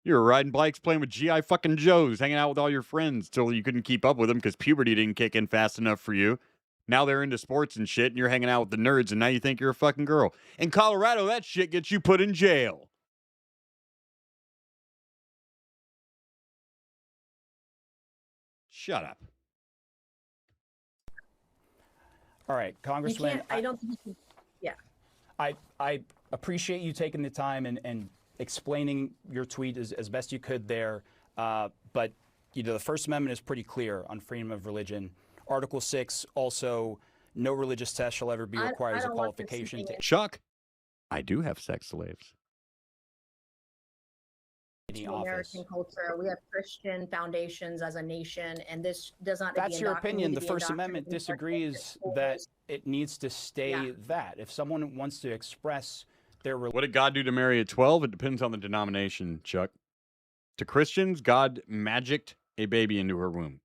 You were riding bikes, playing with G.I. fucking Joes, hanging out with all your friends till you couldn't keep up with them because puberty didn't kick in fast enough for you. Now they're into sports and shit, and you're hanging out with the nerds, and now you think you're a fucking girl. In Colorado, that shit gets you put in jail." Shut up. All right, Congressman. I don't think you can, yeah. I appreciate you taking the time and explaining your tweet as best you could there. But the First Amendment is pretty clear on freedom of religion. Article 6 also, no religious test shall ever be required as a qualification. Chuck, I do have sex slaves. American culture. We have Christian foundations as a nation, and this does not. That's your opinion. The First Amendment disagrees that it needs to stay that. If someone wants to express their religion. What did God do to Mary at 12? It depends on the denomination, Chuck. To Christians, God magicked a baby into her womb.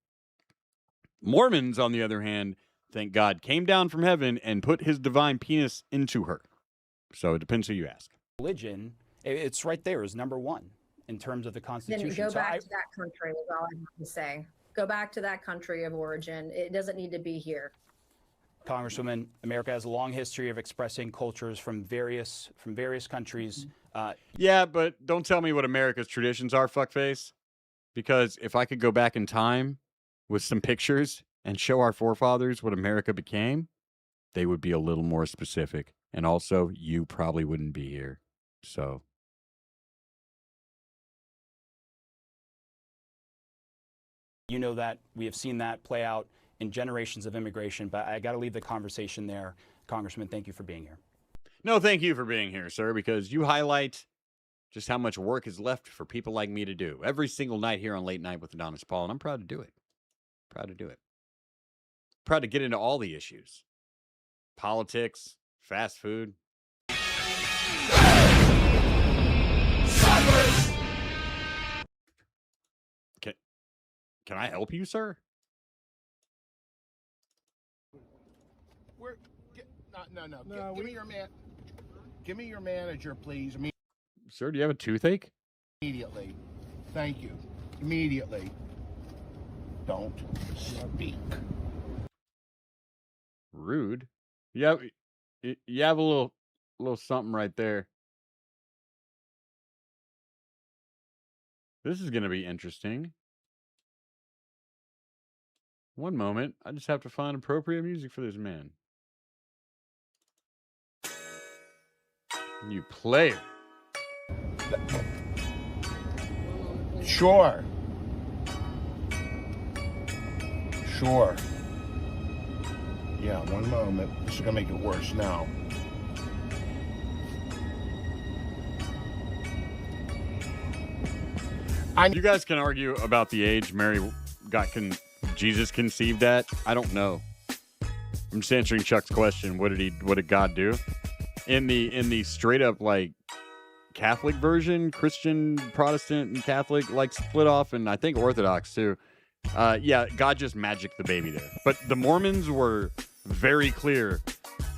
Mormons, on the other hand, think God came down from heaven and put his divine penis into her. So it depends who you ask. Religion, it's right there as number one in terms of the Constitution. Then go back to that country is all I have to say. Go back to that country of origin. It doesn't need to be here. Congresswoman, America has a long history of expressing cultures from various countries. Yeah, but don't tell me what America's traditions are, fuckface. Because if I could go back in time with some pictures and show our forefathers what America became, they would be a little more specific. And also, you probably wouldn't be here. So... You know that we have seen that play out in generations of immigration, but I got to leave the conversation there. Congressman, thank you for being here. No, thank you for being here, sir, because you highlight just how much work is left for people like me to do every single night here on Late Night with Adonis Paul, and I'm proud to do it. Proud to do it. Proud to get into all the issues. Politics, fast food. Can I help you, sir? No. Give me your man. Give me your manager, please. Sir, do you have a toothache? Immediately. Thank you. Immediately. Don't speak. Rude. You have a little something right there. This is going to be interesting. One moment. I just have to find appropriate music for this man. You player. Sure. Yeah, one moment. This is going to make it worse now. You guys can argue about the age Mary Jesus conceived at. I don't know. I'm just answering Chuck's question. What did God do? In the straight up like Catholic version, Christian, Protestant, and Catholic like split off, and I think Orthodox too. Yeah, God just magicked the baby there. But the Mormons were very clear.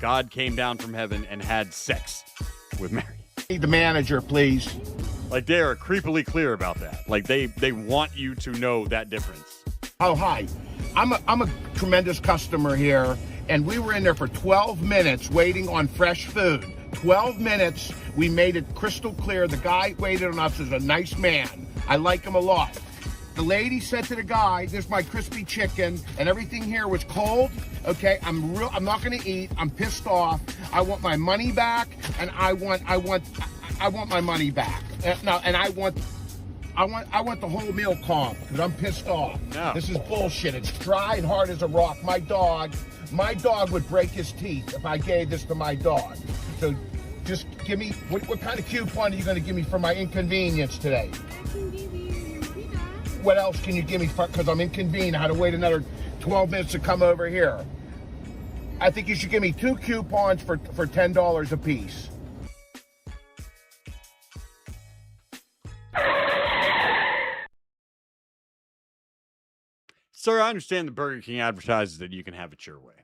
God came down from heaven and had sex with Mary. Need the manager, please. Like, they are creepily clear about that. Like, they want you to know that difference. Oh, hi. I'm a tremendous customer here, and we were in there for 12 minutes waiting on fresh food. 12 minutes. We made it crystal clear. The guy waited on us as a nice man. I like him a lot. The lady said to the guy, "There's my crispy chicken," and everything here was cold. Okay, I'm not going to eat. I'm pissed off. I want my money back, and I want my money back. And I want the whole meal comp because I'm pissed off. No. This is bullshit. It's dry and hard as a rock. My dog would break his teeth if I gave this to my dog. So just give me, what kind of coupon are you going to give me for my inconvenience today? What else can you give me because I'm inconvenient? I had to wait another 12 minutes to come over here. I think you should give me 2 coupons for $10 a piece. Sir, I understand the Burger King advertises that you can have it your way.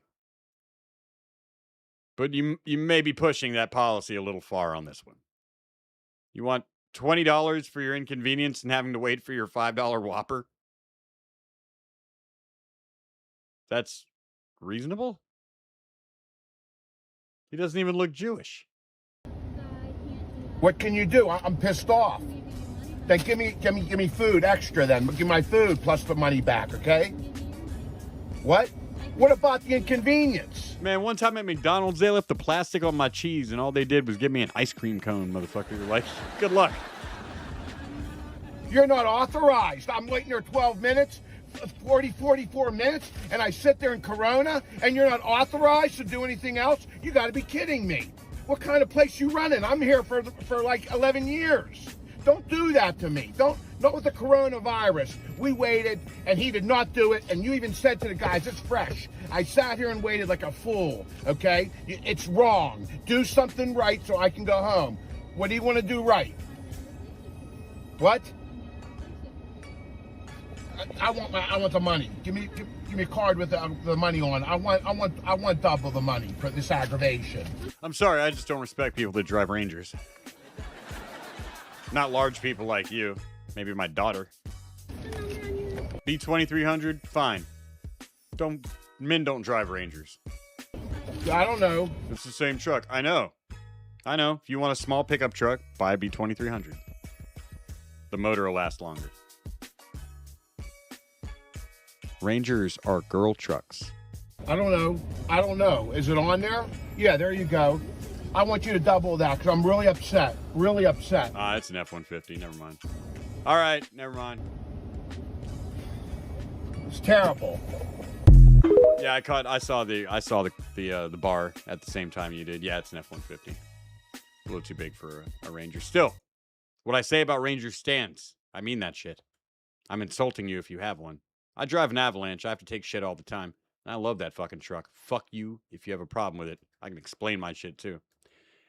But you may be pushing that policy a little far on this one. You want $20 for your inconvenience and having to wait for your $5 Whopper? That's reasonable? He doesn't even look Jewish. What can you do? I'm pissed off. Then give me food extra then. Give my food plus the money back, okay? What? What about the inconvenience? Man, one time at McDonald's, they left the plastic on my cheese, and all they did was give me an ice cream cone, motherfucker. Like, good luck. You're not authorized. I'm waiting there 12 minutes, 44 minutes, and I sit there in Corona, and you're not authorized to do anything else? You got to be kidding me. What kind of place you running? I'm here for like 11 years. Don't do that to me. Not with the coronavirus. We waited, and he did not do it, and you even said to the guys, it's fresh. I sat here and waited like a fool, okay? It's wrong. Do something right so I can go home. What do you want to do right? What? I want the money. Give me a card with the money on. I want double the money for this aggravation. I'm sorry, I just don't respect people that drive Rangers. Not large people like you. Maybe my daughter. B2300, fine. Men don't drive Rangers. I don't know. It's the same truck. I know. If you want a small pickup truck, buy a B2300. The motor will last longer. Rangers are girl trucks. I don't know. Is it on there? Yeah, there you go. I want you to double that because I'm really upset. Really upset. It's an F-150. Never mind. All right, never mind. It's terrible. Yeah, I saw the bar at the same time you did. Yeah, it's an F-150. A little too big for a Ranger. Still, what I say about Ranger stands. I mean that shit. I'm insulting you if you have one. I drive an Avalanche. I have to take shit all the time. And I love that fucking truck. Fuck you if you have a problem with it. I can explain my shit too.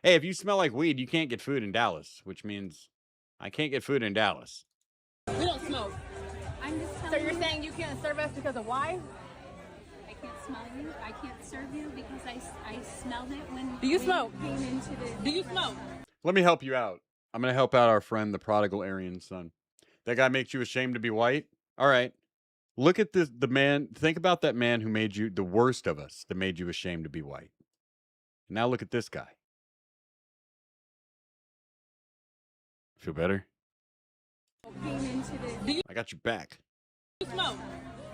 Hey, if you smell like weed, you can't get food in Dallas, which means I can't get food in Dallas. We don't smoke. So you're saying you can't serve us because of why? can't smell you. I can't serve you because I smelled it when. Do you smoke? Came into the Do you smoke? Let me help you out. I'm going to help out our friend, the prodigal Aryan son. That guy makes you ashamed to be white? All right. Look at this, the man. Think about that man who made you the worst of us, that made you ashamed to be white. Now look at this guy. Feel better? came into the. I got your back. Do you smoke?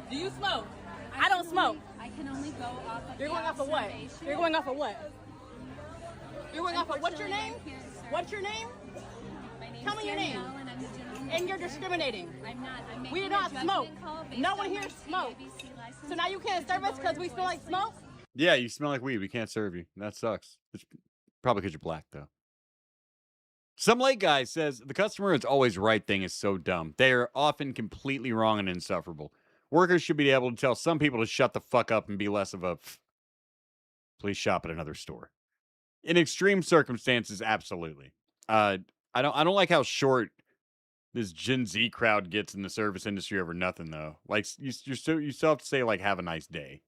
Do you smoke? I don't smoke. I can only go off of. You're going off of what? You're going off of what? You're going off of what's your name? What's your name? Tell me your name. And you're discriminating. I'm not. We do not smoke. No one here smokes. So now you can't serve us because we smell like smoke? Yeah, you smell like weed. We can't serve you. That sucks. It's probably because you're black, though. Some late guy says, the customer is always right thing is so dumb. They are often completely wrong and insufferable. Workers should be able to tell some people to shut the fuck up and be less of a please shop at another store. In extreme circumstances, absolutely. I don't like how short this Gen Z crowd gets in the service industry over nothing, though. Like, you still have to say, like, have a nice day.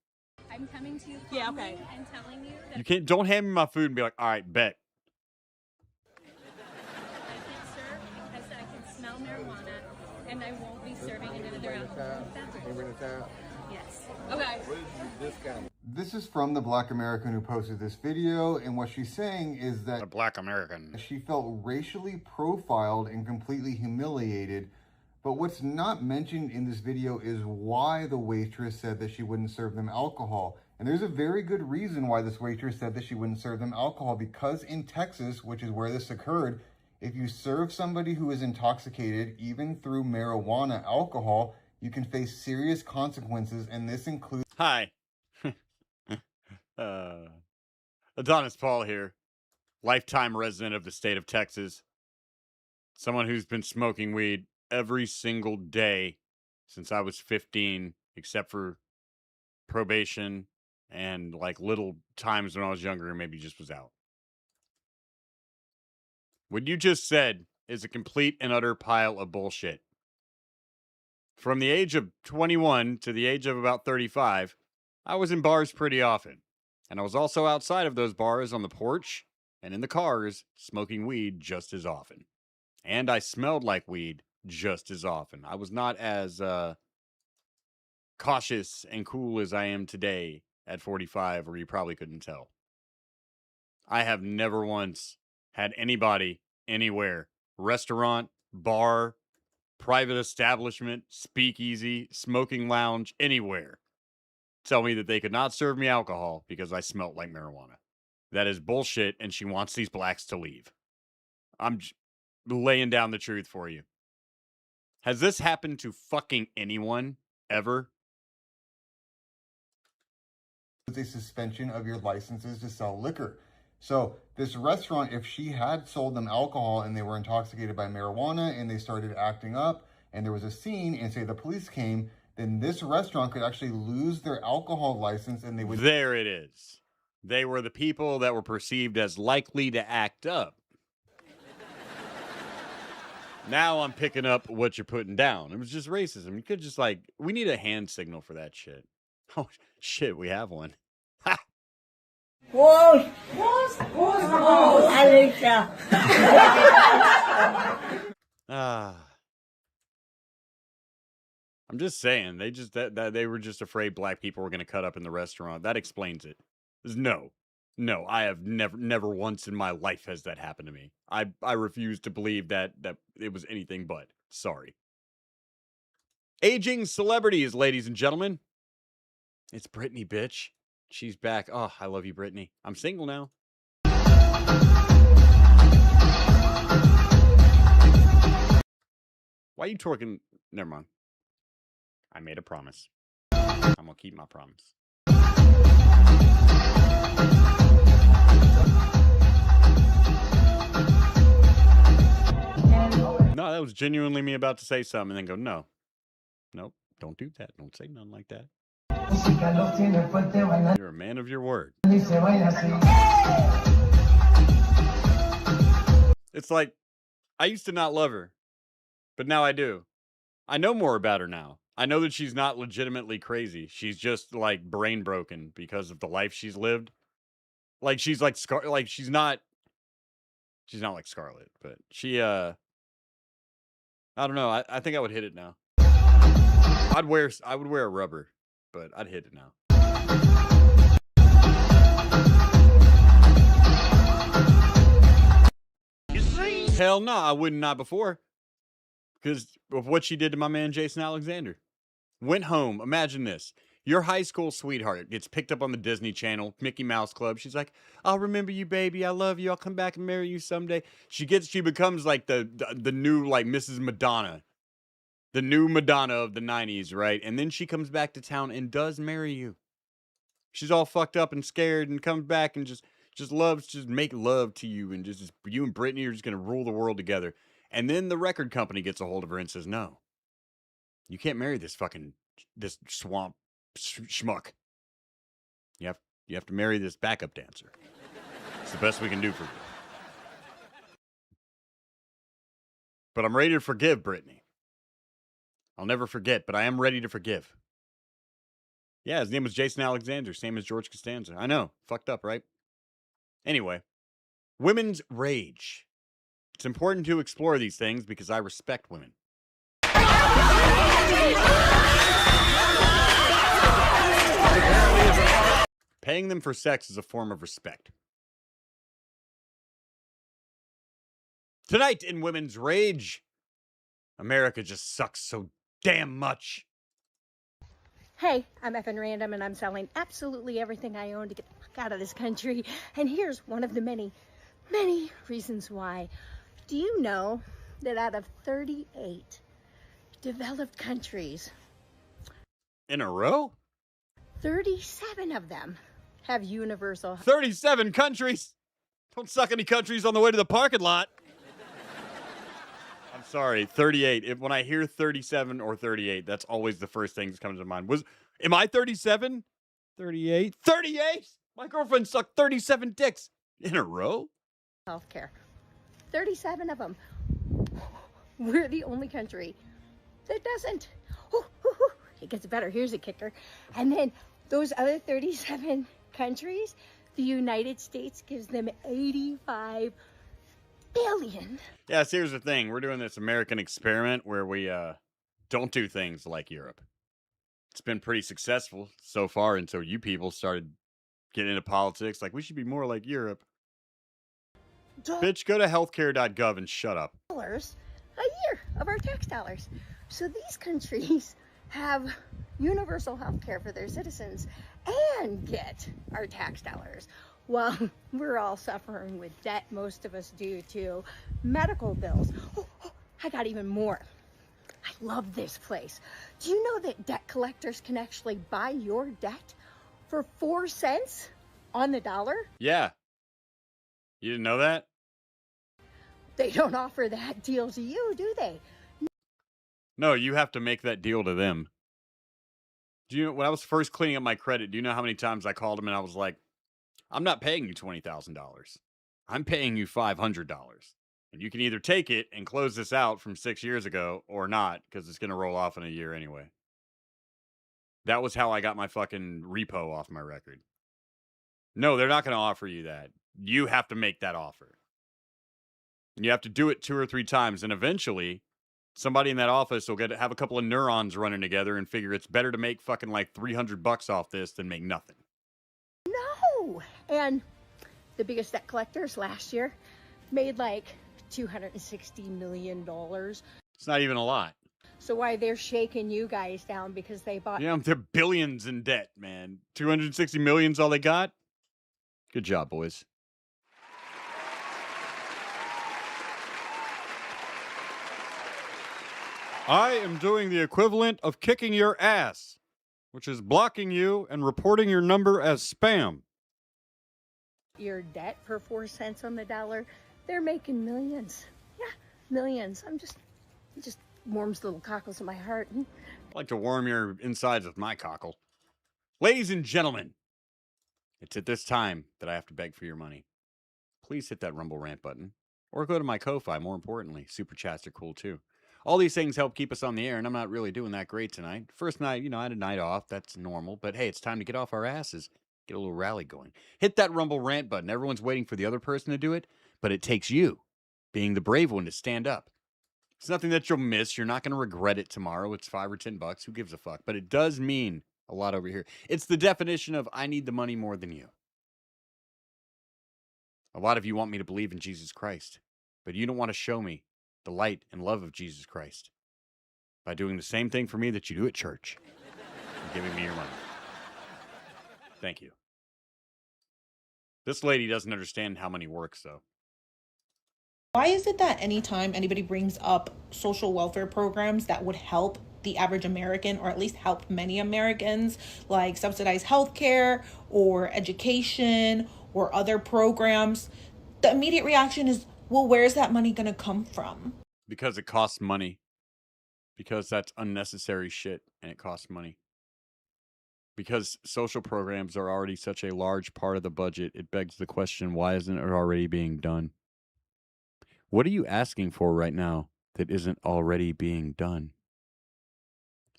I'm coming to you. Yeah, okay. And telling you that. You don't hand me my food and be like, all right, bet. I can't serve because I can smell marijuana, and I won't be serving another alcohol. Yes. Okay. This is from the Black American who posted this video, and what she's saying is that the Black American, she felt racially profiled and completely humiliated. But what's not mentioned in this video is why the waitress said that she wouldn't serve them alcohol. And there's a very good reason why this waitress said that she wouldn't serve them alcohol, because in Texas, which is where this occurred, if you serve somebody who is intoxicated, even through marijuana alcohol, you can face serious consequences, and this includes... Hi. Adonis Paul here. Lifetime resident of the state of Texas. Someone who's been smoking weed every single day since I was 15, except for probation and like little times when I was younger and maybe just was out. What you just said is a complete and utter pile of bullshit. From the age of 21 to the age of about 35, I was in bars pretty often. And I was also outside of those bars on the porch and in the cars smoking weed just as often. And I smelled like weed just as often. I was not as cautious and cool as I am today at 45, or you probably couldn't tell. I have never once had anybody anywhere, restaurant, bar, private establishment, speakeasy, smoking lounge, anywhere, tell me that they could not serve me alcohol because I smelt like marijuana. That is bullshit, and she wants these blacks to leave. I'm laying down the truth for you. Has this happened to fucking anyone ever? a suspension of your licenses to sell liquor. So this restaurant, if she had sold them alcohol and they were intoxicated by marijuana and they started acting up and there was a scene and say the police came, then this restaurant could actually lose their alcohol license and they would... There it is. They were the people that were perceived as likely to act up. Now I'm picking up what you're putting down. It was just racism. You could just we need a hand signal for that shit. Oh, shit, we have one. Ha! Whoa! Oh, Alicia. I'm just saying, they were just afraid black people were going to cut up in the restaurant. That explains it. No, I have never once in my life has that happened to me. I refuse to believe that it was anything but. Sorry. Aging celebrities, ladies and gentlemen. It's Brittany, bitch. She's back. Oh, I love you, Brittany. I'm single now. Why are you twerking? Never mind. I made a promise. I'm gonna keep my promise. No, that was genuinely me about to say something and then go, no. Nope, don't do that. Don't say nothing like that. You're a man of your word. It's like, I used to not love her, but now I do. I know more about her now. I know that she's not legitimately crazy. She's just like brain broken because of the life she's lived. Like she's like she's not like Scarlett, but she I don't know. I think I would hit it now. I would wear a rubber, but I'd hit it now. Hell no, I wouldn't not before. Because of what she did to my man Jason Alexander. Went home. Imagine this. Your high school sweetheart gets picked up on the Disney Channel, Mickey Mouse Club. She's like, I'll remember you, baby. I love you. I'll come back and marry you someday. She becomes like the new like Mrs. Madonna. The new Madonna of the 90s, right? And then she comes back to town and does marry you. She's all fucked up and scared and comes back and just loves to make love to you, and just you and Brittany are just gonna rule the world together. And then the record company gets a hold of her and says, no, you can't marry this swamp schmuck. You have to marry this backup dancer. It's the best we can do for you. But I'm ready to forgive Brittany. I'll never forget, but I am ready to forgive. Yeah, his name was Jason Alexander, same as George Costanza. I know, fucked up, right? Anyway, women's rage. It's important to explore these things because I respect women. Paying them for sex is a form of respect. Tonight in Women's Rage, America just sucks so damn much. Hey, I'm effing random and I'm selling absolutely everything I own to get the fuck out of this country. And here's one of the many, many reasons why. Do you know that out of 38 developed countries, in a row, 37 of them have universal... 37 countries? Don't suck any countries on the way to the parking lot. I'm sorry, 38. When I hear 37 or 38, that's always the first thing that comes to mind. Am I 37? 38? 38? My girlfriend sucked 37 dicks in a row? Healthcare. 37 of them. We're the only country that doesn't. It gets better. Here's a kicker. And then those other 37 countries, the United States gives them 85 billion. Yes, here's the thing. We're doing this American experiment where we don't do things like Europe. It's been pretty successful so far until you people started getting into politics. Like, we should be more like Europe. Bitch, go to healthcare.gov and shut up. Dollars a year of our tax dollars. So these countries have universal health care for their citizens and get our tax dollars. Well, we're all suffering with debt, most of us do to medical bills. I got even more. I love this place. Do you know that debt collectors can actually buy your debt for 4 cents on the dollar? Yeah. You didn't know that? They don't offer that deal to you, do they? No, you have to make that deal to them. Do you know, when I was first cleaning up my credit, do you know how many times I called them and I was like, I'm not paying you $20,000. I'm paying you $500. And you can either take it and close this out from 6 years ago or not, because it's going to roll off in a year anyway. That was how I got my fucking repo off my record. No, they're not going to offer you that. You have to make that offer. And you have to do it 2 or 3 times. And eventually, somebody in that office will have a couple of neurons running together and figure it's better to make fucking like $300 off this than make nothing. No. And the biggest debt collectors last year made like $260 million. It's not even a lot. So why they're shaking you guys down because they bought... Yeah, they're billions in debt, man. 260 million's all they got? Good job, boys. I am doing the equivalent of kicking your ass, which is blocking you and reporting your number as spam. Your debt for 4 cents on the dollar, they're making millions. Yeah, millions. It just warms the little cockles of my heart. I'd like to warm your insides with my cockle. Ladies and gentlemen, it's at this time that I have to beg for your money. Please hit that Rumble Rant button, or go to my Ko-Fi, more importantly. Super chats are cool too. All these things help keep us on the air, and I'm not really doing that great tonight. First night, I had a night off. That's normal. But hey, it's time to get off our asses. Get a little rally going. Hit that Rumble rant button. Everyone's waiting for the other person to do it, but it takes you, being the brave one, to stand up. It's nothing that you'll miss. You're not going to regret it tomorrow. It's $5 or $10. Who gives a fuck? But it does mean a lot over here. It's the definition of I need the money more than you. A lot of you want me to believe in Jesus Christ, but you don't want to show me the light and love of Jesus Christ by doing the same thing for me that you do at church and giving me your money. Thank you. This lady doesn't understand how money works, though. Why is it that anytime anybody brings up social welfare programs that would help the average American, or at least help many Americans, like subsidized healthcare or education or other programs, the immediate reaction is, well, where's that money going to come from? Because it costs money. Because that's unnecessary shit and it costs money. Because social programs are already such a large part of the budget, it begs the question, why isn't it already being done? What are you asking for right now that isn't already being done?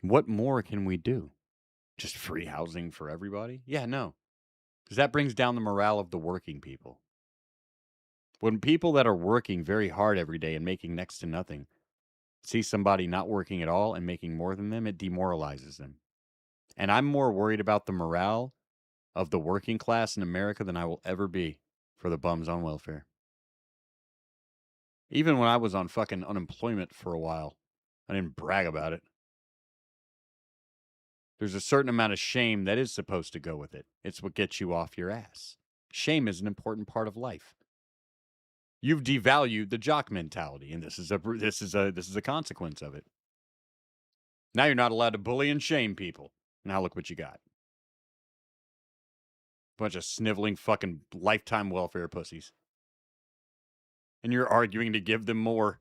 What more can we do? Just free housing for everybody? Yeah, no. Because that brings down the morale of the working people. When people that are working very hard every day and making next to nothing see somebody not working at all and making more than them, it demoralizes them. And I'm more worried about the morale of the working class in America than I will ever be for the bums on welfare. Even when I was on fucking unemployment for a while, I didn't brag about it. There's a certain amount of shame that is supposed to go with it. It's what gets you off your ass. Shame is an important part of life. You've devalued the jock mentality, and this is a consequence of it. Now you're not allowed to bully and shame people. Now look what you got. Bunch of sniveling fucking lifetime welfare pussies. And you're arguing to give them more.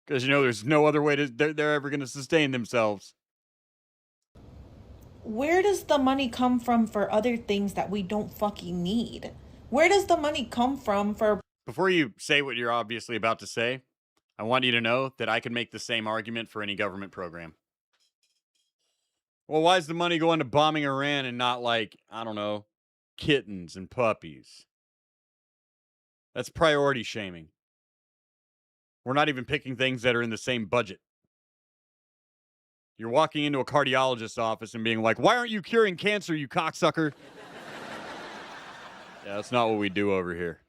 Because there's no other way they're ever going to sustain themselves. Where does the money come from for other things that we don't fucking need? Where does the money come from for... Before you say what you're obviously about to say, I want you to know that I can make the same argument for any government program. Well, why is the money going to bombing Iran and not, like, I don't know, kittens and puppies? That's priority shaming. We're not even picking things that are in the same budget. You're walking into a cardiologist's office and being like, why aren't you curing cancer, you cocksucker? Yeah, that's not what we do over here.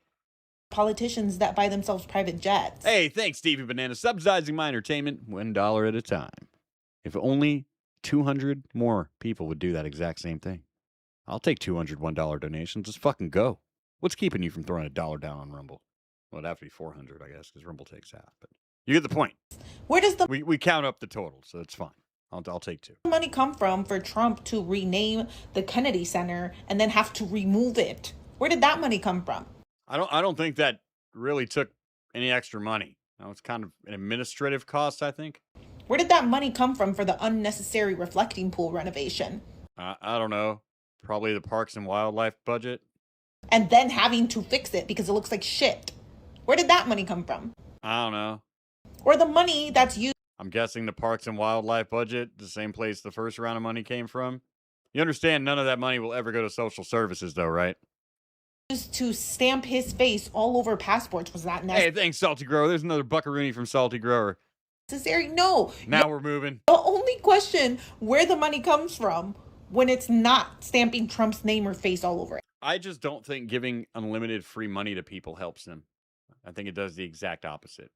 Politicians that buy themselves private jets. Hey, thanks, Stevie Banana. Subsidizing my entertainment $1 at a time. If only 200 more people would do that exact same thing. I'll take 200 $1 donations. Let's fucking go. What's keeping you from throwing $1 down on Rumble? Well, it'd have to be 400, I guess, because Rumble takes half. But you get the point. Where does the we count up the total, so it's fine. I'll take 2. money come from for Trump to rename the Kennedy Center and then have to remove it? Where did that money come from? I don't think that really took any extra money. It's kind of an administrative cost, I think. Where did that money come from for the unnecessary reflecting pool renovation? I don't know. Probably the Parks and Wildlife budget. And then having to fix it because it looks like shit. Where did that money come from? I don't know. Or the money that's used... I'm guessing the Parks and Wildlife budget, the same place the first round of money came from. You understand none of that money will ever go to social services, though, right? To stamp his face all over passports. Was that necessary? Hey, thanks, Salty Grower. There's another buckaroony from Salty Grower. No. Now we're moving. The only question where the money comes from when it's not stamping Trump's name or face all over it. I just don't think giving unlimited free money to people helps them. I think it does the exact opposite.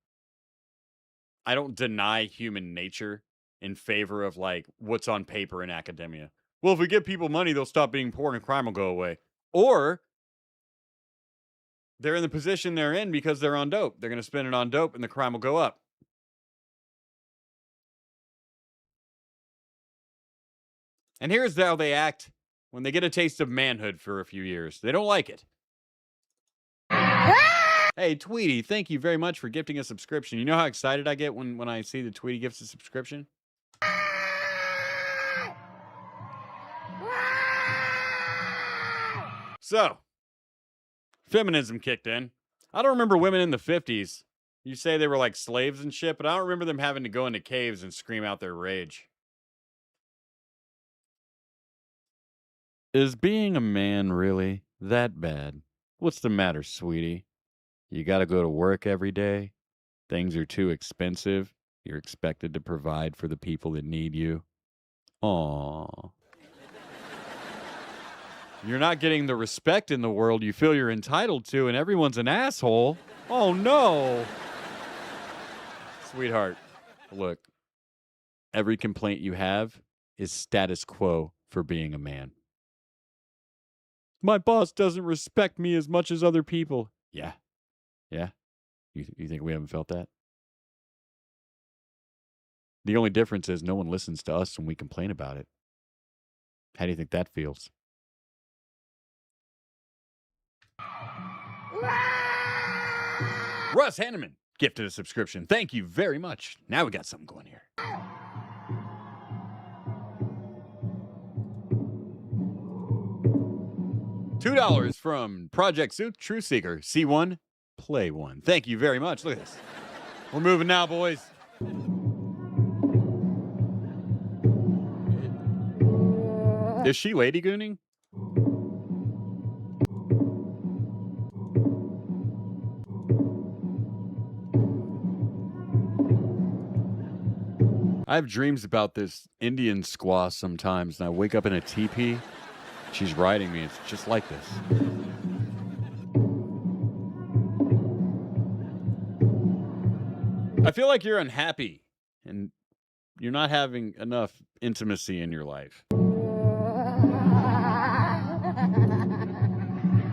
I don't deny human nature in favor of, like, what's on paper in academia. Well, if we give people money, they'll stop being poor and crime will go away. Or they're in the position they're in because they're on dope. They're going to spend it on dope and the crime will go up. And here's how they act when they get a taste of manhood for a few years. They don't like it. Hey, Tweety, thank you very much for gifting a subscription. You know how excited I get when I see the Tweety gifts a subscription? So, feminism kicked in. I don't remember women in the 50s, You say they were like slaves and shit, but I don't remember them having to go into caves and scream out their rage. Is being a man really that bad? What's the matter, sweetie? You gotta go to work every day? Things are too expensive? You're expected to provide for the people that need you? Aww. You're not getting the respect in the world you feel you're entitled to, and everyone's an asshole? Oh, no. Sweetheart, look, every complaint you have is status quo for being a man. My boss doesn't respect me as much as other people. Yeah. Yeah? You think we haven't felt that? The only difference is no one listens to us when we complain about it. How do you think that feels? Russ Hanneman gifted a subscription. Thank you very much. Now we got something going here. $2 from Project True Seeker. See one, play one. Thank you very much. Look at this. We're moving now, boys. Is she lady gooning? I have dreams about this Indian squaw sometimes, and I wake up in a teepee. She's riding me. It's just like this. I feel like you're unhappy, and you're not having enough intimacy in your life.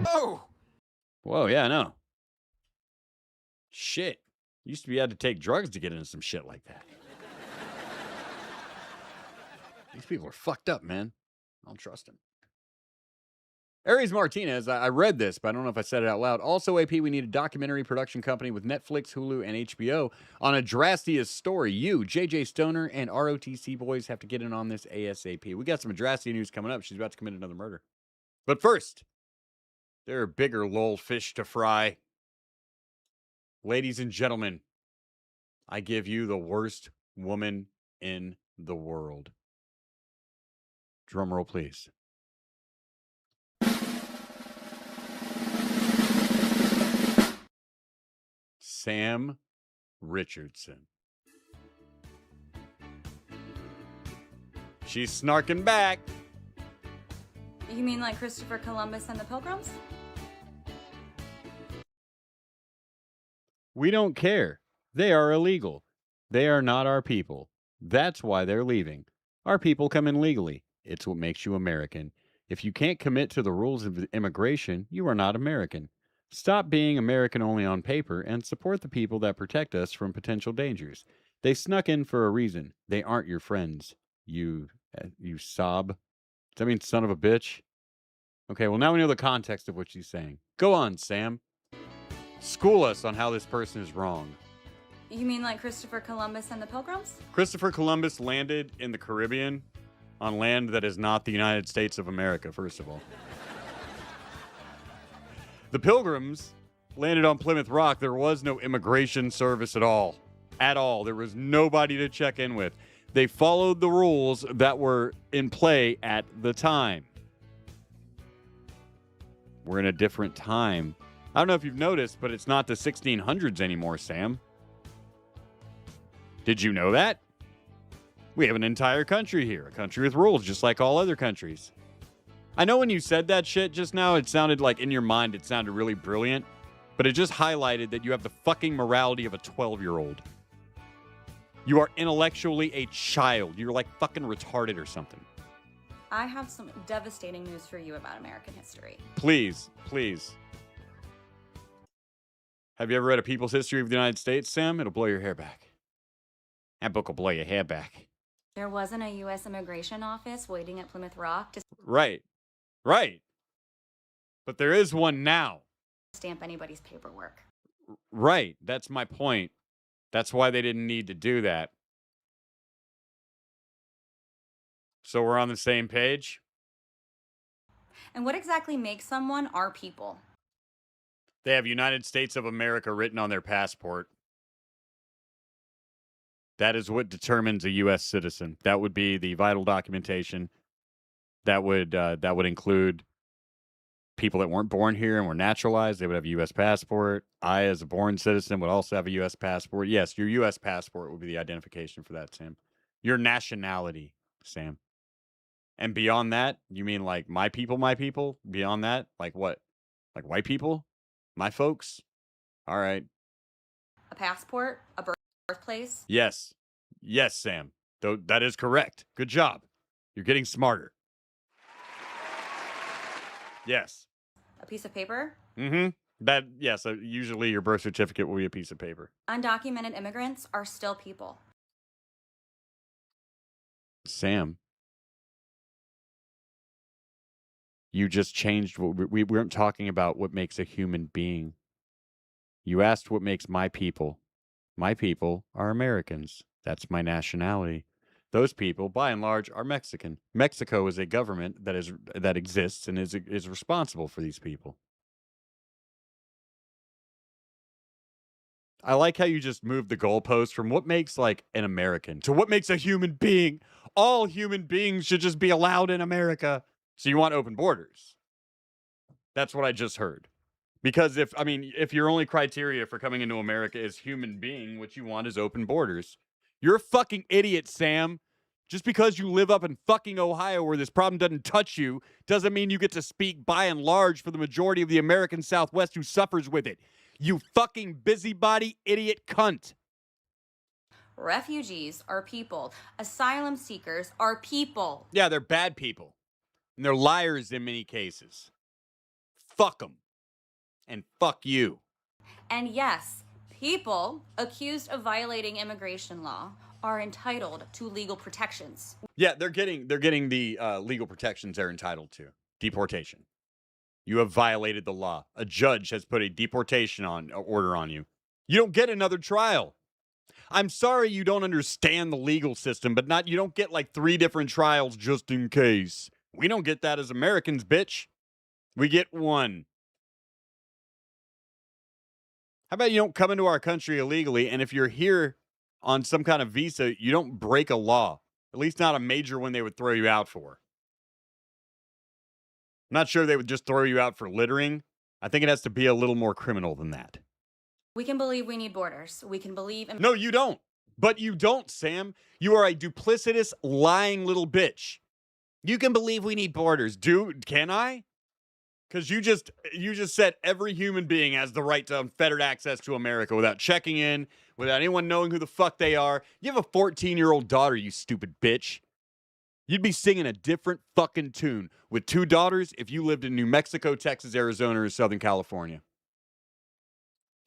Oh! Whoa, yeah, I know. Shit. Used to be able to take drugs to get into some shit like that. These people are fucked up, man. I don't trust them. Aries Martinez, I read this, but I don't know if I said it out loud. Also, AP, we need a documentary production company with Netflix, Hulu, and HBO on Adrastia's story. You, JJ Stoner, and ROTC boys have to get in on this ASAP. We got some Adrastia news coming up. She's about to commit another murder. But first, there are bigger lol fish to fry. Ladies and gentlemen, I give you the worst woman in the world. Drum roll, please. Sam Richardson. She's snarking back. You mean like Christopher Columbus and the Pilgrims? We don't care. They are illegal. They are not our people. That's why they're leaving. Our people come in legally. It's what makes you American. If you can't commit to the rules of immigration, you are not American. Stop being American only on paper and support the people that protect us from potential dangers. They snuck in for a reason. They aren't your friends. You sob. Does that mean son of a bitch? Okay, well, now we know the context of what she's saying. Go on, Sam. School us on how this person is wrong. You mean like Christopher Columbus and the Pilgrims? Christopher Columbus landed in the Caribbean on land that is not the United States of America, first of all. The Pilgrims landed on Plymouth Rock. There was no immigration service at all. At all. There was nobody to check in with. They followed the rules that were in play at the time. We're in a different time. I don't know if you've noticed, but it's not the 1600s anymore, Sam. Did you know that? We have an entire country here, a country with rules, just like all other countries. I know when you said that shit just now, it sounded like in your mind it sounded really brilliant, but it just highlighted that you have the fucking morality of a 12-year-old. You are intellectually a child. You're like fucking retarded or something. I have some devastating news for you about American history. Please, please. Have you ever read A People's History of the United States, Sam? It'll blow your hair back. That book will blow your hair back. There wasn't a U.S. immigration office waiting at Plymouth Rock to Right. But there is one now. stamp anybody's paperwork. Right. That's my point. That's why they didn't need to do that. So we're on the same page? And what exactly makes someone our people? They have United States of America written on their passport. That is what determines a U.S. citizen. That would be the vital documentation. That would include people that weren't born here and were naturalized. They would have a U.S. passport. I, as a born citizen, would also have a U.S. passport. Yes, your U.S. passport would be the identification for that, Sam. Your nationality, Sam. And beyond that, you mean like my people? Beyond that, like what? Like white people? My folks? All right. A passport, a birthplace. Yes. Yes, Sam. That is correct. Good job. You're getting smarter. Yes. A piece of paper. Yes, usually your birth certificate will be a piece of paper. Undocumented immigrants are still people. Sam, you just changed what we weren't talking about what makes a human being. You asked what makes my people. My people are Americans. That's my nationality. Those people, by and large, are Mexican. Mexico is a government that exists and is responsible for these people. I like how you just moved the goalpost from what makes like an American to what makes a human being. All human beings should just be allowed in America. So you want open borders. That's what I just heard. Because if your only criteria for coming into America is human being, what you want is open borders. You're a fucking idiot, Sam. Just because you live up in fucking Ohio where this problem doesn't touch you doesn't mean you get to speak by and large for the majority of the American Southwest who suffers with it. You fucking busybody idiot cunt. Refugees are people. Asylum seekers are people. Yeah, they're bad people. And they're liars in many cases. Fuck them. And fuck you. And yes, people accused of violating immigration law are entitled to legal protections. Yeah, they're getting the legal protections they're entitled to. Deportation. You have violated the law. A judge has put a deportation order on you. You don't get another trial. I'm sorry you don't understand the legal system, but you don't get like 3 different trials just in case. We don't get that as Americans, bitch. We get 1. How about you don't come into our country illegally, and if you're here on some kind of visa, you don't break a law. At least not a major one they would throw you out for. I'm not sure they would just throw you out for littering. I think it has to be a little more criminal than that. We can believe we need borders. We can believe in... No, you don't. But you don't, Sam. You are a duplicitous, lying little bitch. You can believe we need borders. Can I? Because you just said every human being has the right to unfettered access to America without checking in, without anyone knowing who the fuck they are. You have a 14-year-old daughter, you stupid bitch. You'd be singing a different fucking tune with 2 daughters if you lived in New Mexico, Texas, Arizona, or Southern California.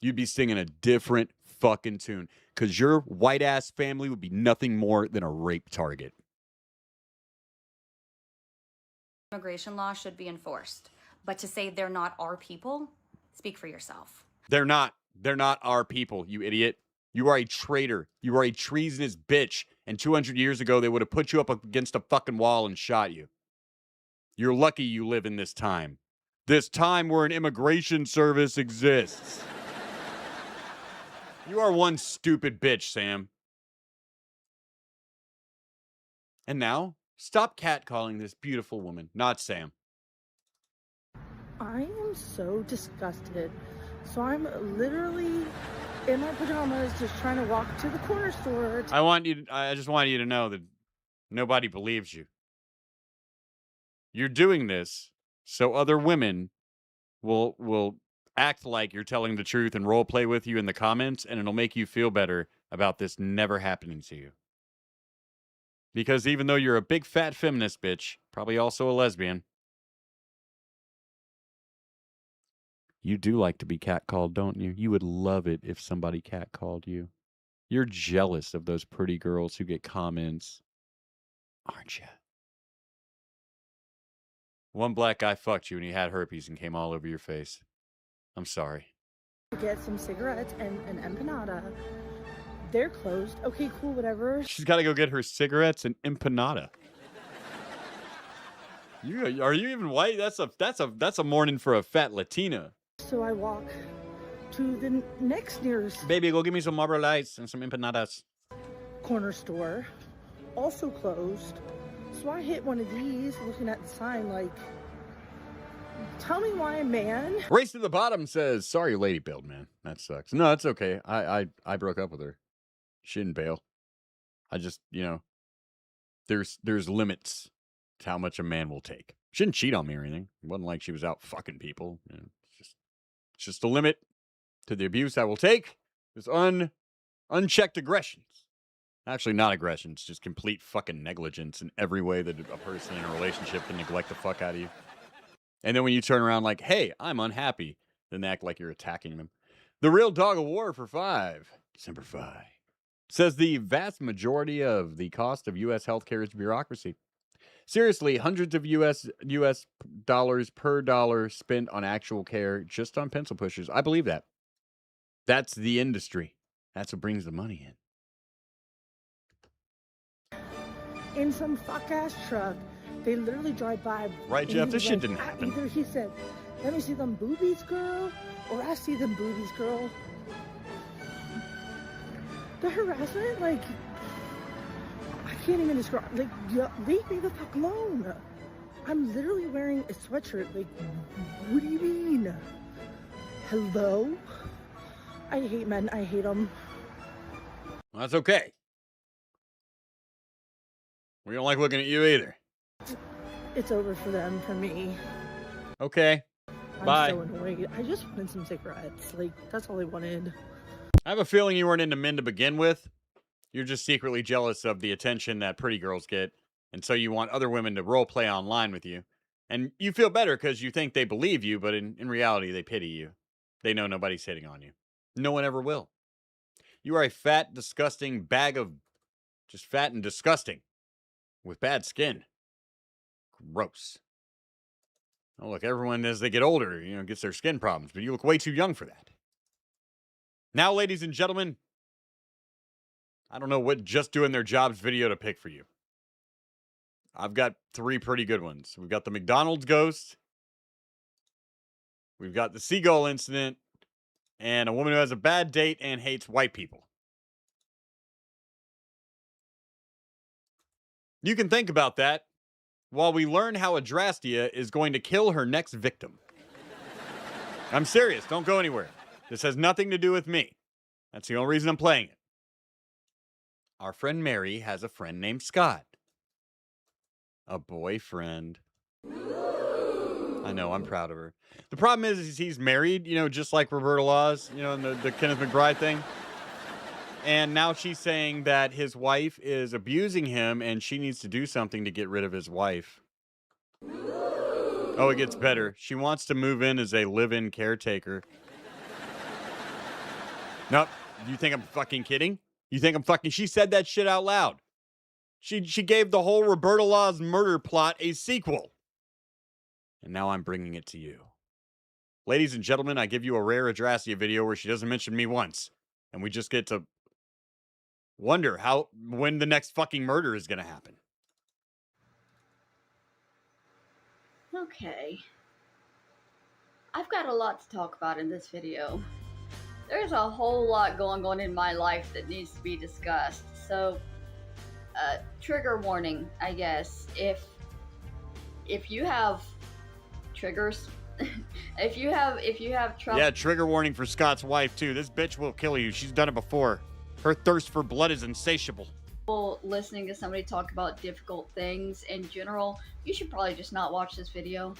You'd be singing a different fucking tune because your white-ass family would be nothing more than a rape target. Immigration law should be enforced. But to say they're not our people, speak for yourself. They're not our people, you idiot. You are a traitor. You are a treasonous bitch. And 200 years ago, they would have put you up against a fucking wall and shot you. You're lucky you live in this time. This time where an immigration service exists. You are one stupid bitch, Sam. And now, stop catcalling this beautiful woman, not Sam. I am so disgusted. So I'm literally in my pajamas just trying to walk to the corner store. I just want you to know that nobody believes you. You're doing this so other women will act like you're telling the truth and role play with you in the comments, and it'll make you feel better about this never happening to you. Because even though you're a big fat feminist bitch, probably also a lesbian, you do like to be catcalled, don't you? You would love it if somebody catcalled you. You're jealous of those pretty girls who get comments, aren't you? One black guy fucked you and he had herpes and came all over your face. I'm sorry. Get some cigarettes and an empanada. They're closed. Okay, cool, whatever. She's got to go get her cigarettes and empanada. Are you even white? That's a morning for a fat Latina. So I walk to the next nearest. Baby, go give me some Marlboro Lights and some empanadas. corner store, also closed. So I hit one of these, looking at the sign like, tell me why, man. Race to the Bottom says, sorry, lady bailed, man. That sucks. No, it's okay. I broke up with her. She didn't bail. I just, there's limits to how much a man will take. She didn't cheat on me or anything. It wasn't like she was out fucking people. It's just a limit to the abuse I will take. There's unchecked aggressions. Actually, not aggressions, just complete fucking negligence in every way that a person in a relationship can neglect the fuck out of you. And then when you turn around like, hey, I'm unhappy, then they act like you're attacking them. The Real Dog of War for 5, December 5, says the vast majority of the cost of U.S. healthcare is bureaucracy. Seriously, hundreds of U.S. dollars per dollar spent on actual care just on pencil pushers. I believe that. That's the industry. That's what brings the money in. In some fuck-ass truck, they literally drive by. Right, Jeff? This shit didn't happen. Either he said, let me see them boobies, girl, or I see them boobies, girl. The harassment, like, I can't even describe. Like, leave me the fuck alone. I'm literally wearing a sweatshirt. Like, what do you mean? Hello? I hate men. I hate them. Well, that's okay. We don't like looking at you either. It's over for them, for me. Okay. Bye. I'm so annoyed. I just wanted some cigarettes. Like, that's all I wanted. I have a feeling you weren't into men to begin with. You're just secretly jealous of the attention that pretty girls get. And so you want other women to role play online with you. And you feel better because you think they believe you, but in reality, they pity you. They know nobody's hitting on you. No one ever will. You are a fat, disgusting bag of just fat and disgusting with bad skin. Gross. Oh, look, everyone as they get older, gets their skin problems, but you look way too young for that. Now, ladies and gentlemen, I don't know what just doing their jobs video to pick for you. I've got 3 pretty good ones. We've got the McDonald's ghost. We've got the seagull incident. And a woman who has a bad date and hates white people. You can think about that while we learn how Adrastia is going to kill her next victim. I'm serious. Don't go anywhere. This has nothing to do with me. That's the only reason I'm playing it. Our friend Mary has a friend named Scott. A boyfriend. I know, I'm proud of her. The problem is he's married, just like Roberta Laws, in the Kenneth McBride thing. And now she's saying that his wife is abusing him and she needs to do something to get rid of his wife. Oh, it gets better. She wants to move in as a live-in caretaker. Nope. You think I'm fucking kidding? You think I'm fucking... She said that shit out loud. She gave the whole Roberta Laws murder plot a sequel. And now I'm bringing it to you. Ladies and gentlemen, I give you a rare Adrastia video where she doesn't mention me once. And we just get to wonder when the next fucking murder is going to happen. Okay. I've got a lot to talk about in this video. There's a whole lot going on in my life that needs to be discussed. So, trigger warning, I guess. If you have triggers, if you have trouble. Yeah, trigger warning for Scott's wife too. This bitch will kill you. She's done it before. Her thirst for blood is insatiable. Listening to somebody talk about difficult things in general, you should probably just not watch this video,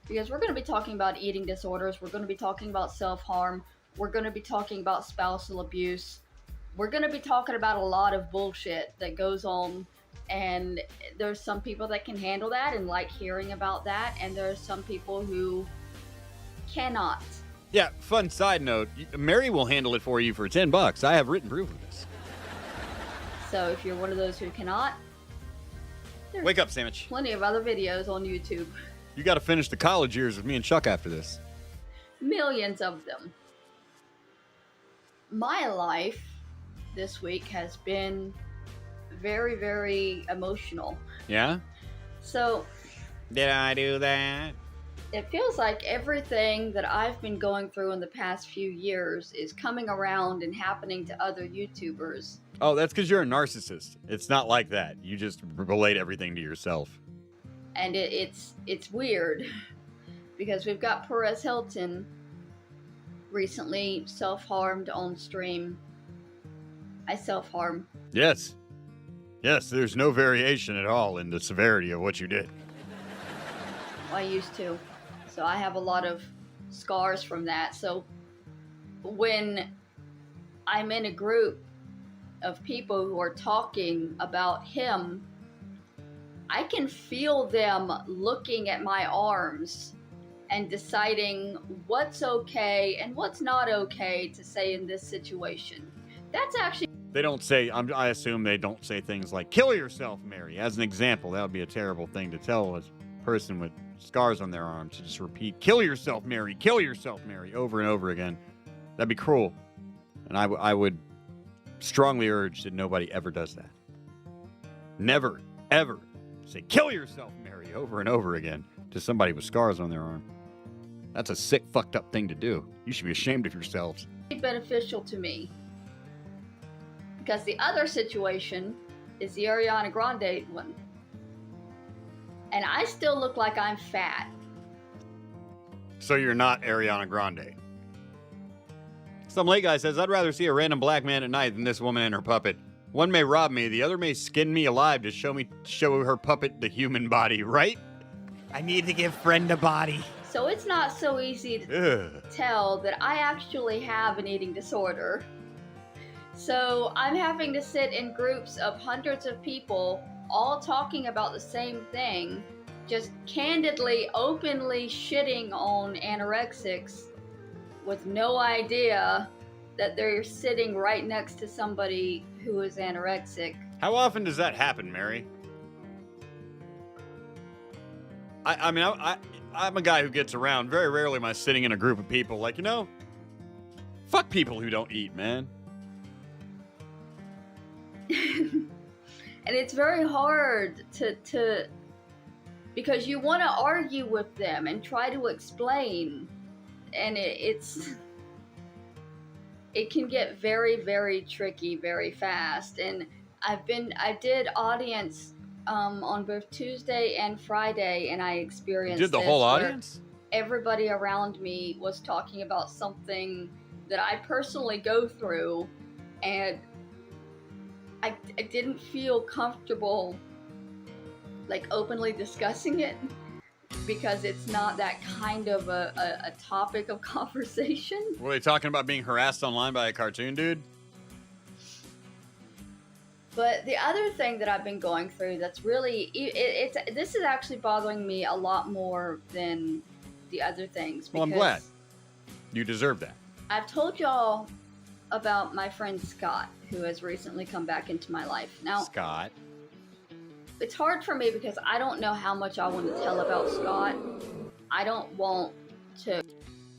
because we're going to be talking about eating disorders. We're going to be talking about self-harm. We're going to be talking about spousal abuse. We're going to be talking about a lot of bullshit that goes on. And there's some people that can handle that and like hearing about that, and there's some people who cannot. Yeah, fun side note, Mary will handle it for you for $10. I have written proof of this. So if you're one of those who cannot, there's Wake up, Sandwich. plenty of other videos on YouTube. You got to finish the college years with me and Chuck after this. Millions of them. My life this week has been very, very emotional. Yeah? So... Did I do that? It feels like everything that I've been going through in the past few years is coming around and happening to other YouTubers. Oh, that's because you're a narcissist. It's not like that. You just relate everything to yourself. And it's weird because we've got Perez Hilton recently self-harmed on stream. I self-harm. Yes. Yes, there's no variation at all in the severity of what you did. I used to. So I have a lot of scars from that. So when I'm in a group of people who are talking about him, I can feel them looking at my arms and deciding what's okay and what's not okay to say in this situation. That's actually... They don't say, I assume they don't say things like, kill yourself, Mary. As an example, that would be a terrible thing to tell a person with scars on their arms, to just repeat, kill yourself, Mary, over and over again. That'd be cruel. And I would strongly urge that nobody ever does that. Never, ever say, kill yourself, Mary, over and over again to somebody with scars on their arm. That's a sick, fucked up thing to do. You should be ashamed of yourselves. beneficial to me. Because the other situation is the Ariana Grande one. And I still look like I'm fat. So you're not Ariana Grande. Some late guy says, I'd rather see a random black man at night than this woman and her puppet. One may rob me, the other may skin me alive to show her puppet the human body, right? I need to give friend a body. So it's not so easy to tell that I actually have an eating disorder. So I'm having to sit in groups of hundreds of people all talking about the same thing, just candidly, openly shitting on anorexics with no idea that they're sitting right next to somebody who is anorexic. How often does that happen, Mary? I'm a guy who gets around. Very rarely am I sitting in a group of people like, fuck people who don't eat, man. And it's very hard to because you want to argue with them and try to explain, and it can get very, very tricky very fast. And I did audience on both Tuesday and Friday, and I experienced You did the this whole where audience? everybody around me was talking about something that I personally go through, and I didn't feel comfortable like openly discussing it because it's not that kind of a topic of conversation. Were they talking about being harassed online by a cartoon dude? But the other thing that I've been going through that's really, this is actually bothering me a lot more than the other things. Well, I'm glad. You deserve that. I've told y'all about my friend Scott, who has recently come back into my life. Now, Scott. It's hard for me because I don't know how much I want to tell about Scott. I don't want to.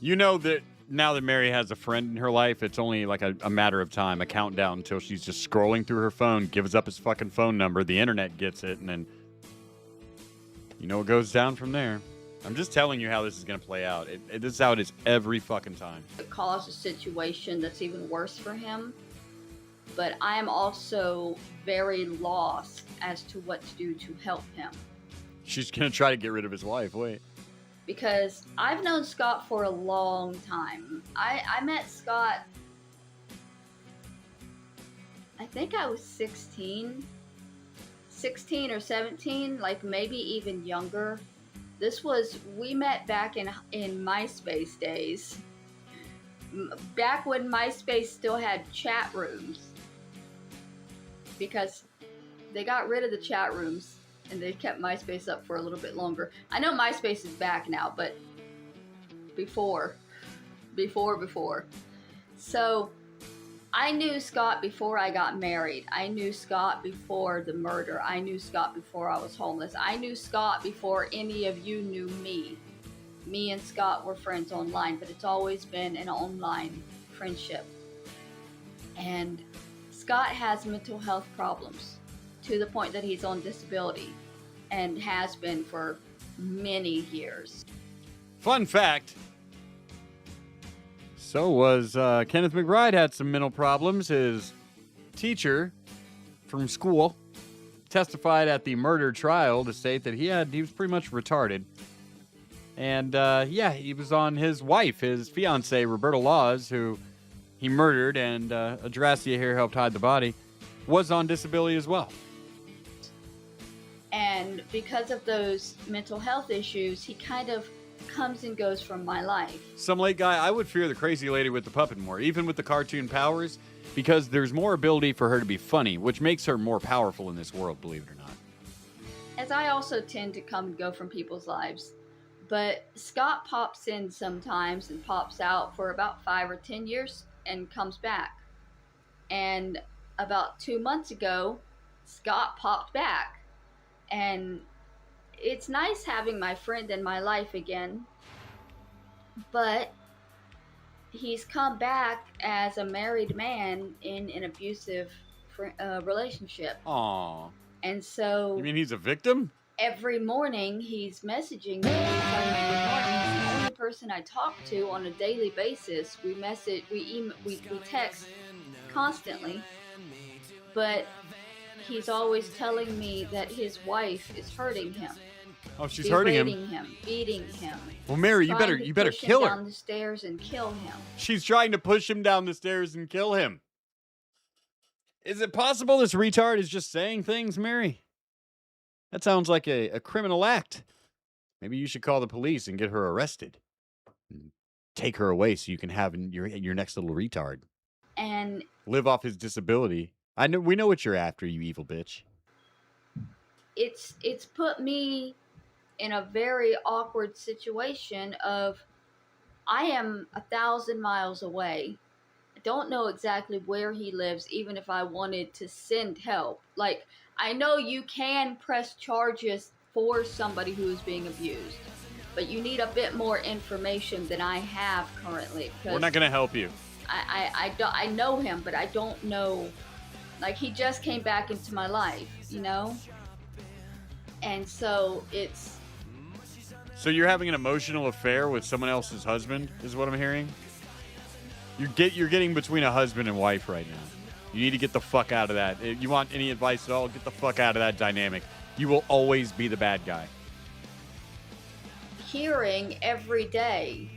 You know that now that Mary has a friend in her life, it's only like a matter of time, a countdown until she's just scrolling through her phone, gives up his fucking phone number, the internet gets it, and then it goes down from there. I'm just telling you how this is going to play out. This is how it is every fucking time. It caused a situation that's even worse for him. But I am also very lost as to what to do to help him. She's going to try to get rid of his wife. Wait. Because I've known Scott for a long time. I met Scott, I think I was 16 or 17, like maybe even younger. We met back in MySpace days. Back when MySpace still had chat rooms. Because they got rid of the chat rooms and they kept MySpace up for a little bit longer. I know MySpace is back now, but before. So I knew Scott before I got married. I knew Scott before the murder. I knew Scott before I was homeless. I knew Scott before any of you knew me. Me and Scott were friends online, but it's always been an online friendship. And Scott has mental health problems to the point that he's on disability and has been for many years. Fun fact. So was Kenneth McBride had some mental problems. His teacher from school testified at the murder trial to state that he was pretty much retarded. And he was on his wife, his fiance, Roberta Laws, who he murdered, and Adrastia here helped hide the body, was on disability as well. And because of those mental health issues, he kind of comes and goes from my life. Some late guy, I would fear the crazy lady with the puppet more, even with the cartoon powers, because there's more ability for her to be funny, which makes her more powerful in this world, believe it or not. As I also tend to come and go from people's lives. But Scott pops in sometimes and pops out for about 5 or 10 years and comes back. And about 2 months ago, Scott popped back. And it's nice having my friend in my life again. But he's come back as a married man in an abusive relationship. Aww. And so... You mean he's a victim? Every morning he's messaging me, telling me good morning. He's the only person I talk to on a daily basis. We message, we text constantly, but he's always telling me that his wife is hurting him. Oh, she's hurting him. Berating him, beating him. Well, Mary, you better kill her. Down the stairs and kill him. She's trying to push him down the stairs and kill him. Is it possible this retard is just saying things, Mary? That sounds like a criminal act. Maybe you should call the police and get her arrested. Take her away so you can have your next little retard. And live off his disability. We know what you're after, you evil bitch. It's put me in a very awkward situation of I am 1,000 miles away. I don't know exactly where he lives, even if I wanted to send help. Like, I know you can press charges for somebody who is being abused, but you need a bit more information than I have currently. We're not going to help you. I know him, but I don't know. Like, he just came back into my life, you know? And so it's... So you're having an emotional affair with someone else's husband, is what I'm hearing? You're getting between a husband and wife right now. You need to get the fuck out of that. If you want any advice at all, get the fuck out of that dynamic. You will always be the bad guy. Hearing every day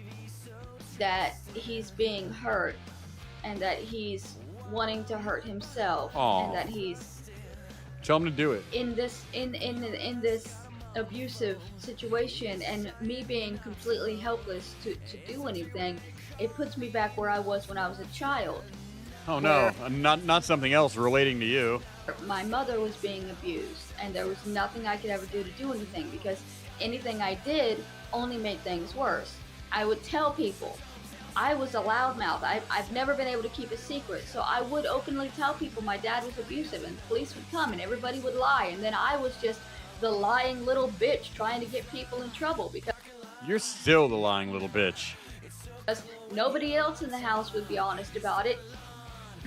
that he's being hurt and that he's wanting to hurt himself. Aww. And that he's tell him to do it. In this abusive situation, and me being completely helpless to do anything, it puts me back where I was when I was a child. Oh no, not something else relating to you. My mother was being abused, and there was nothing I could ever do to do anything, because anything I did only made things worse. I would tell people. I was a loudmouth. I've never been able to keep a secret, so I would openly tell people my dad was abusive, and the police would come, and everybody would lie, and then I was just the lying little bitch trying to get people in trouble, because you're still the lying little bitch. Nobody else in the house would be honest about it.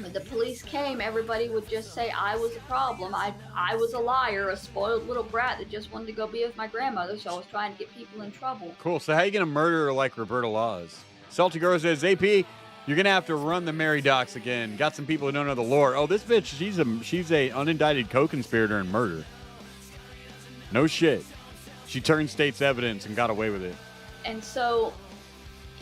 When the police came, everybody would just say I was a problem. I was a liar, a spoiled little brat that just wanted to go be with my grandmother, so I was trying to get people in trouble. Cool. So how you gonna murder her like Roberta Laws? Salty Girl says, AP, you're gonna have to run the Mary docs again. Got some people who don't know the lore. Oh, this bitch, she's a unindicted co-conspirator in murder. No shit. She turned state's evidence and got away with it. And so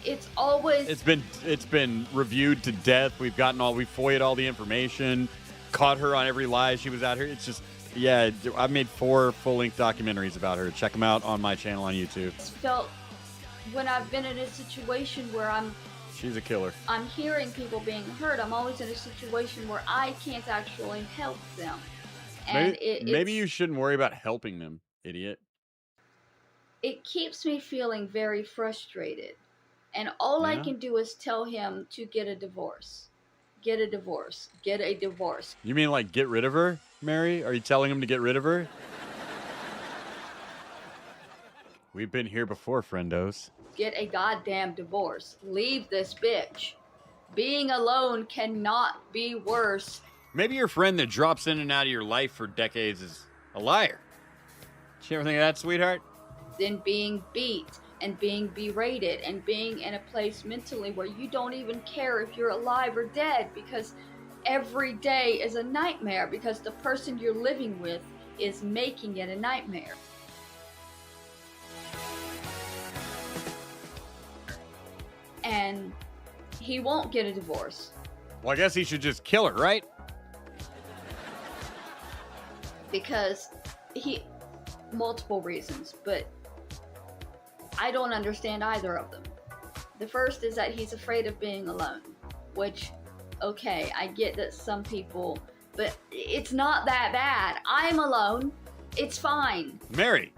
it's always... It's been reviewed to death. We've FOIA'd all the information, caught her on every lie she was out here. It's just, yeah, I've made 4 full-length documentaries about her. Check them out on my channel on YouTube. It's felt when I've been in a situation where she's a killer. I'm hearing people being hurt, I'm always in a situation where I can't actually help them. And maybe you shouldn't worry about helping them, idiot. It keeps me feeling very frustrated. And all I can do is tell him to get a divorce. Get a divorce. Get a divorce. You mean like get rid of her, Mary? Are you telling him to get rid of her? We've been here before, friendos. Get a goddamn divorce. Leave this bitch. Being alone cannot be worse. Maybe your friend that drops in and out of your life for decades is a liar. Did you ever think of that, sweetheart? Than being beat, and being berated and being in a place mentally where you don't even care if you're alive or dead, because every day is a nightmare because the person you're living with is making it a nightmare. And he won't get a divorce. Well, I guess he should just kill her, right? Because multiple reasons, but I don't understand either of them. The first is that he's afraid of being alone, which, okay, I get that some people, but it's not that bad. I'm alone. It's fine. Mary,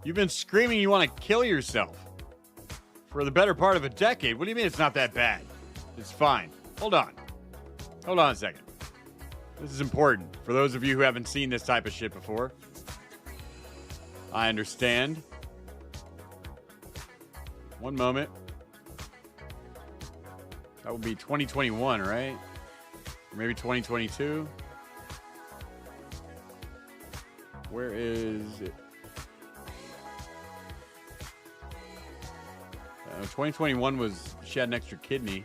you've been screaming you want to kill yourself for the better part of a decade. What do you mean it's not that bad? It's fine. Hold on. Hold on a second. This is important for those of you who haven't seen this type of shit before. I understand. One moment. That would be 2021, right? Or maybe 2022. Where is it? 2021 was she had an extra kidney.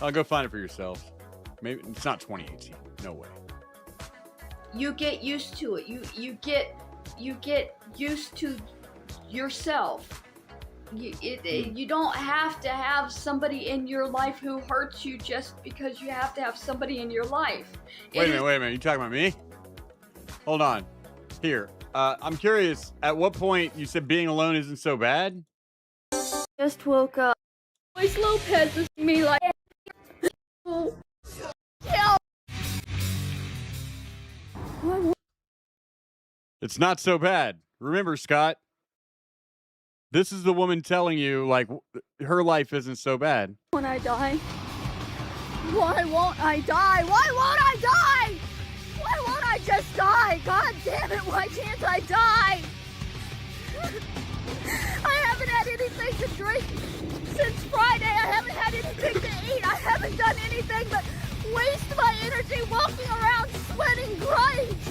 I'll go find it for yourself. Maybe it's not 2018. No way. You get used to it. You get used to yourself. You don't have to have somebody in your life who hurts you just because you have to have somebody in your life. Wait a minute. You talking about me? Hold on. Here. I'm curious, at what point you said being alone isn't so bad? Just woke up. Luis Lopez is me like. It's not so bad. Remember, Scott, this is the woman telling you, like, her life isn't so bad. When I die? Why won't I die? Why won't I die? Why won't I just die? God damn it, why can't I die? I haven't had anything to drink since Friday. I haven't had anything to eat. I haven't done anything but waste my energy walking around sweating,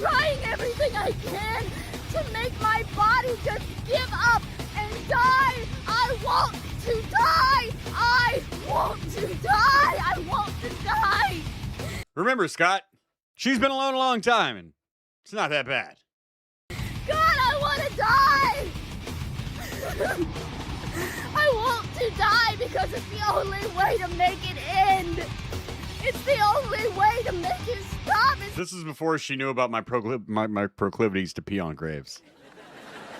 trying everything I can to make my body just give up and die. I want to die. I want to die. I want to die. Remember, Scott, she's been alone a long time, and it's not that bad. God, I want to die. I want to die because it's the only way to make it end. It's the only way to make it stop. This is before she knew about my proclivities to pee on graves.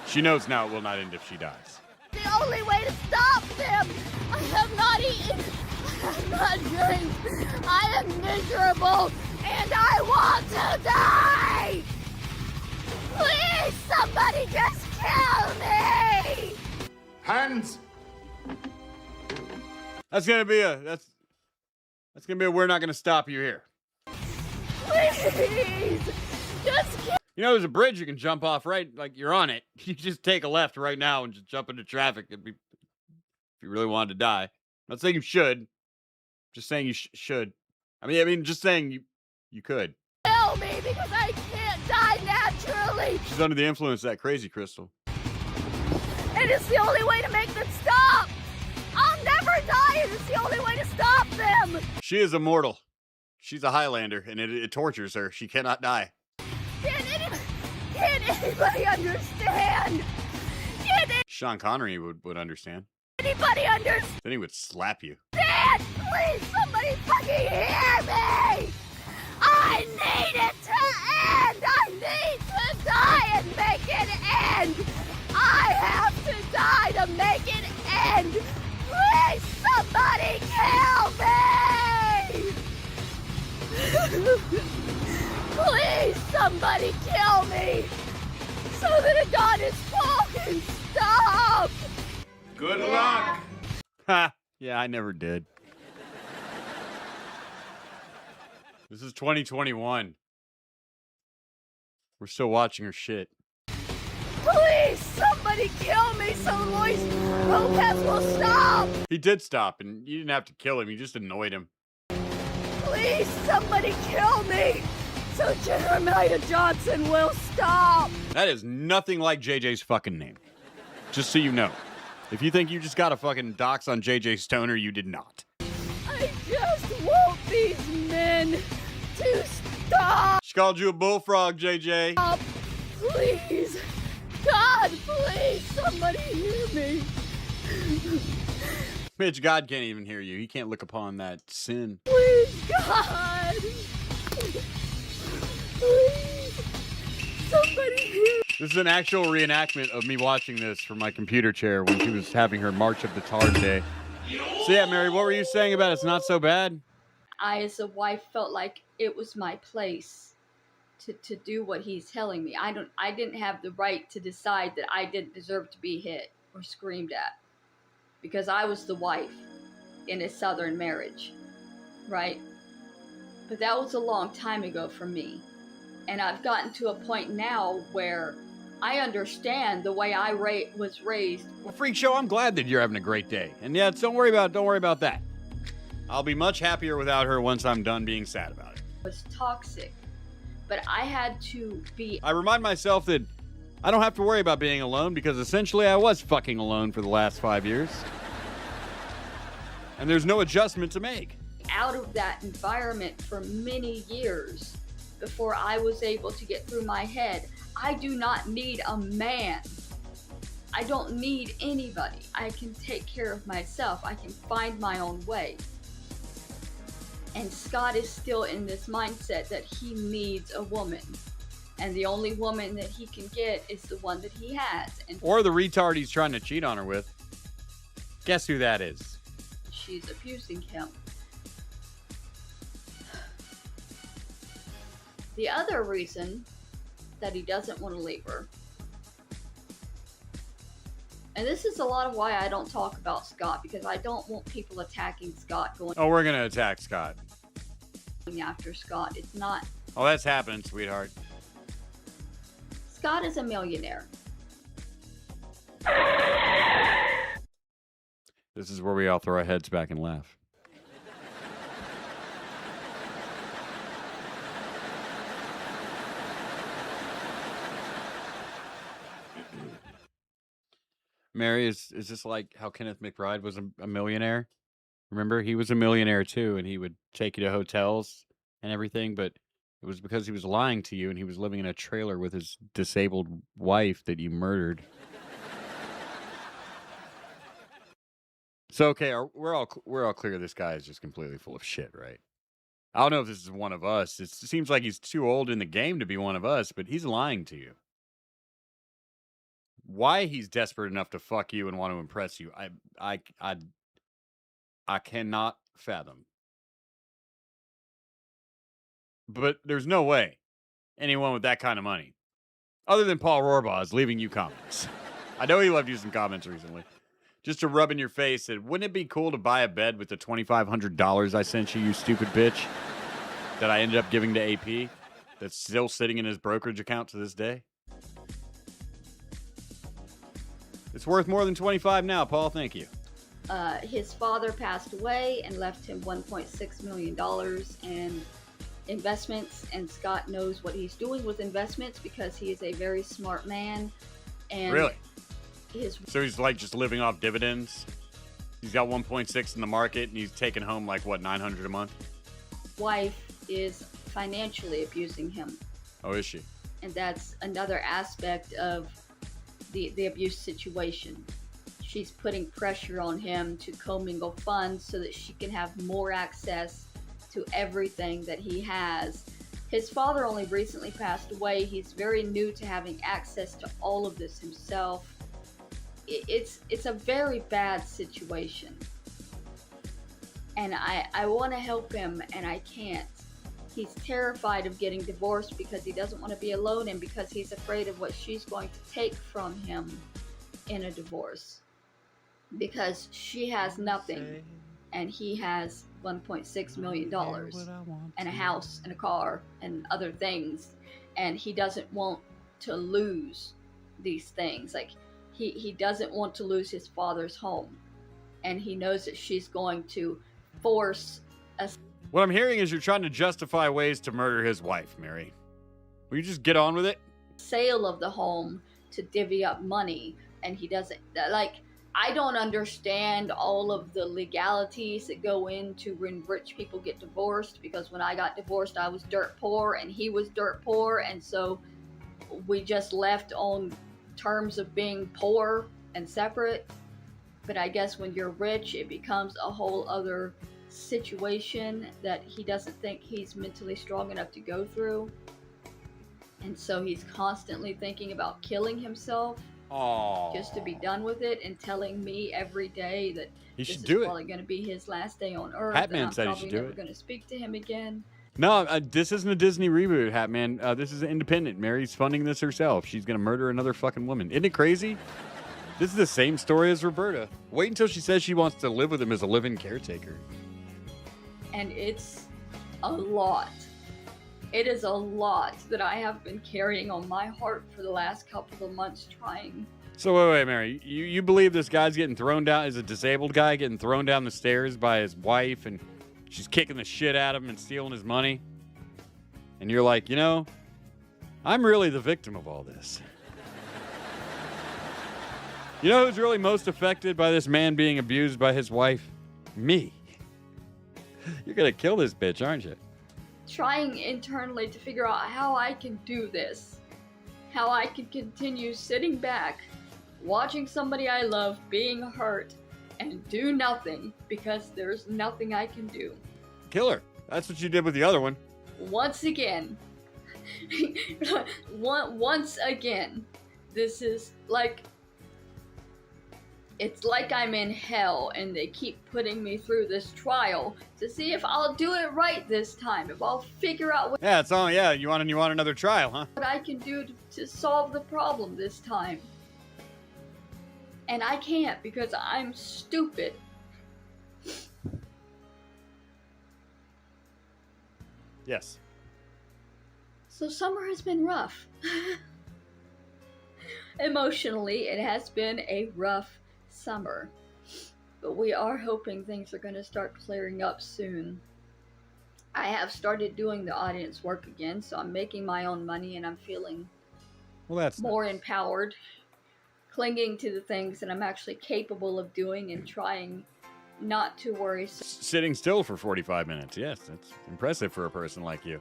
She knows now it will not end if she dies. It's the only way to stop them. I have not eaten. I have not drank. I am miserable and I want to die. Please, somebody just kill me. Hands. That's gonna be a we're not gonna stop you here. Please, just kill. You know, there's a bridge you can jump off, right? Like you're on it. You just take a left right now and just jump into traffic. If you really wanted to die. I'm not saying you should. Just saying you should. I mean, just saying you could. Kill me because I can't die naturally. She's under the influence of that crazy crystal. And it's the only way to make them stop. I'll never die, and it's the only way to stop them. She is immortal. She's a Highlander, and it tortures her. She cannot die. Can anybody understand? Sean Connery would understand. Anybody understand? Then he would slap you. Please, somebody fucking hear me! I need it to end! I need to die and make it end! I have to die to make it end! Please, somebody kill me! Please, somebody kill me! So that Adonis Paul can stop! Good luck! Ha! Yeah, I never did. This is 2021. We're still watching her shit. Please, somebody kill me so Luis Lopez will stop! He did stop, and you didn't have to kill him. You just annoyed him. Please, somebody kill me so Jeremiah Johnson will stop! That is nothing like JJ's fucking name. Just so you know. If you think you just got a fucking dox on JJ Stoner, you did not. I just want these men to stop. She called you a bullfrog, JJ. Please. God, please, somebody hear me. Mitch, God can't even hear you. He can't look upon that sin. Please, God. Please, somebody hear me. This is an actual reenactment of me watching this from my computer chair when she was having her March of the Tard Day. So yeah, Mary, what were you saying about It's Not So Bad? I, as a wife, felt like it was my place to do what he's telling me. I didn't have the right to decide that I didn't deserve to be hit or screamed at, because I was the wife in a Southern marriage, right? But that was a long time ago for me. And I've gotten to a point now where I understand the way I was raised. Well, Freak Show, I'm glad that you're having a great day. And yeah, don't worry about that. I'll be much happier without her once I'm done being sad about it. Was toxic, but I had to be. I remind myself that I don't have to worry about being alone because essentially I was fucking alone for the last 5 years. And there's no adjustment to make. Out of that environment for many years before I was able to get through my head. I do not need a man. I don't need anybody. I can take care of myself. I can find my own way. And Scott is still in this mindset that he needs a woman. And the only woman that he can get is the one that he has. And Or the retard he's trying to cheat on her with. Guess who that is? she's abusing him. The other reason that he doesn't want to leave her, and this is a lot of why I don't talk about Scott, because I don't want people attacking Scott, going Oh, we're going to attack Scott. after Scott. It's not. Oh, that's happening, sweetheart. Scott is a millionaire. This is where we all throw our heads back and laugh. Mary, is this like how Kenneth McBride was a millionaire? Remember, he was a millionaire too, and he would take you to hotels and everything, but it was because he was lying to you and he was living in a trailer with his disabled wife that you murdered. So, okay, we're all clear this guy is just completely full of shit, right? I don't know if this is one of us. It seems like he's too old in the game to be one of us, but he's lying to you. Why he's desperate enough to fuck you and want to impress you, I cannot fathom. But there's no way anyone with that kind of money, other than Paul Rohrbaugh, is leaving you comments. I know he left you some comments recently. Just to rub in your face that, wouldn't it be cool to buy a bed with the $2,500 I sent you, you stupid bitch, that I ended up giving to AP, that's still sitting in his brokerage account to this day? It's worth more than 25 now, Paul. Thank you. His father passed away and left him $1.6 million in investments, and Scott knows what he's doing with investments because he is a very smart man. And Really? So he's like just living off dividends? He's got 1.6 in the market and he's taking home like what, $900 a month? Wife is financially abusing him. Oh, is she? And that's another aspect of the abuse situation. She's putting pressure on him to commingle funds so that she can have more access to everything that he has. His father only recently passed away. He's very new to having access to all of this himself. It's a very bad situation. And I want to help him, and I can't. He's terrified of getting divorced because he doesn't want to be alone, and because he's afraid of what she's going to take from him in a divorce. Because she has nothing, and he has $1.6 million, and a house, and a car, and other things. And he doesn't want to lose these things. Like, he doesn't want to lose his father's home. And he knows that she's going to force a... What I'm hearing is you're trying to justify ways to murder his wife, Mary. Will you just get on with it? sale of the home to divvy up money and he doesn't, like, I don't understand all of the legalities that go into when rich people get divorced, because when I got divorced, I was dirt poor and he was dirt poor, and so we just left on terms of being poor and separate. But I guess when you're rich, it becomes a whole other situation that he doesn't think he's mentally strong enough to go through. And so he's constantly thinking about killing himself. Aww. Just to be done with it, and telling me every day that He this should is do it. probably going to be his last day on Earth. Hat Man and I'm said he probably should do never it. going to speak to him again. No, this isn't a Disney reboot, Hat Man. This is independent. Mary's funding this herself. She's going to murder another fucking woman. Isn't it crazy? This is the same story as Roberta. Wait until she says she wants to live with him as a live-in caretaker. And it's a lot. It is a lot that I have been carrying on my heart for the last couple of months trying. So wait, Mary. You believe this guy's getting thrown down, is a disabled guy getting thrown down the stairs by his wife, and she's kicking the shit out of him and stealing his money? And you're like, you know, I'm really the victim of all this. You know who's really most affected by this man being abused by his wife? Me. You're gonna kill this bitch, aren't you? Trying internally to figure out how I can do this. How I can continue sitting back, watching somebody I love being hurt, and do nothing because there's nothing I can do. Kill her. That's what you did with the other one. Once again. Once again. This is like... It's like I'm in hell and they keep putting me through this trial to see if I'll do it right this time, if I'll figure out what, Yeah, it's all. Yeah, you want another trial, huh? what I can do to solve the problem this time. And I can't because I'm stupid. Yes. So summer has been rough. Emotionally, it has been a rough summer, but we are hoping things are going to start clearing up soon. I have started doing the audience work again, so I'm making my own money and I'm feeling more empowered, clinging to the things that I'm actually capable of doing and trying not to worry. Sitting still for 45 minutes. Yes, that's impressive for a person like you.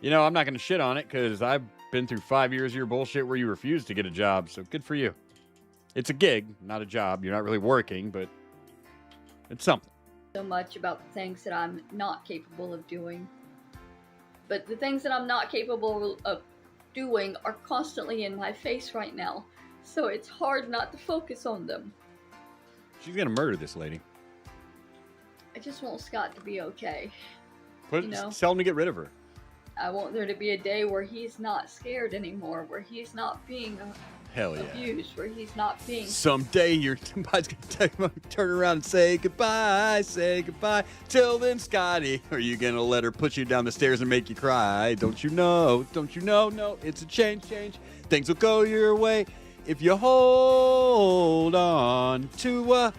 You know, I'm not going to shit on it because I've been through 5 years of your bullshit where you refused to get a job, so good for you. It's a gig, not a job. You're not really working, but it's something. So much about the things that I'm not capable of doing. But the things that I'm not capable of doing are constantly in my face right now. So it's hard not to focus on them. She's going to murder this lady. I just want Scott to be okay. Tell him to get rid of her. I want there to be a day where he's not scared anymore, where he's not being Hell yeah. abused, where he's not being... Someday somebody's going to turn around and say goodbye. Till then, Scotty, are you going to let her push you down the stairs and make you cry? Don't you know? No, it's a change. Things will go your way if you hold on to a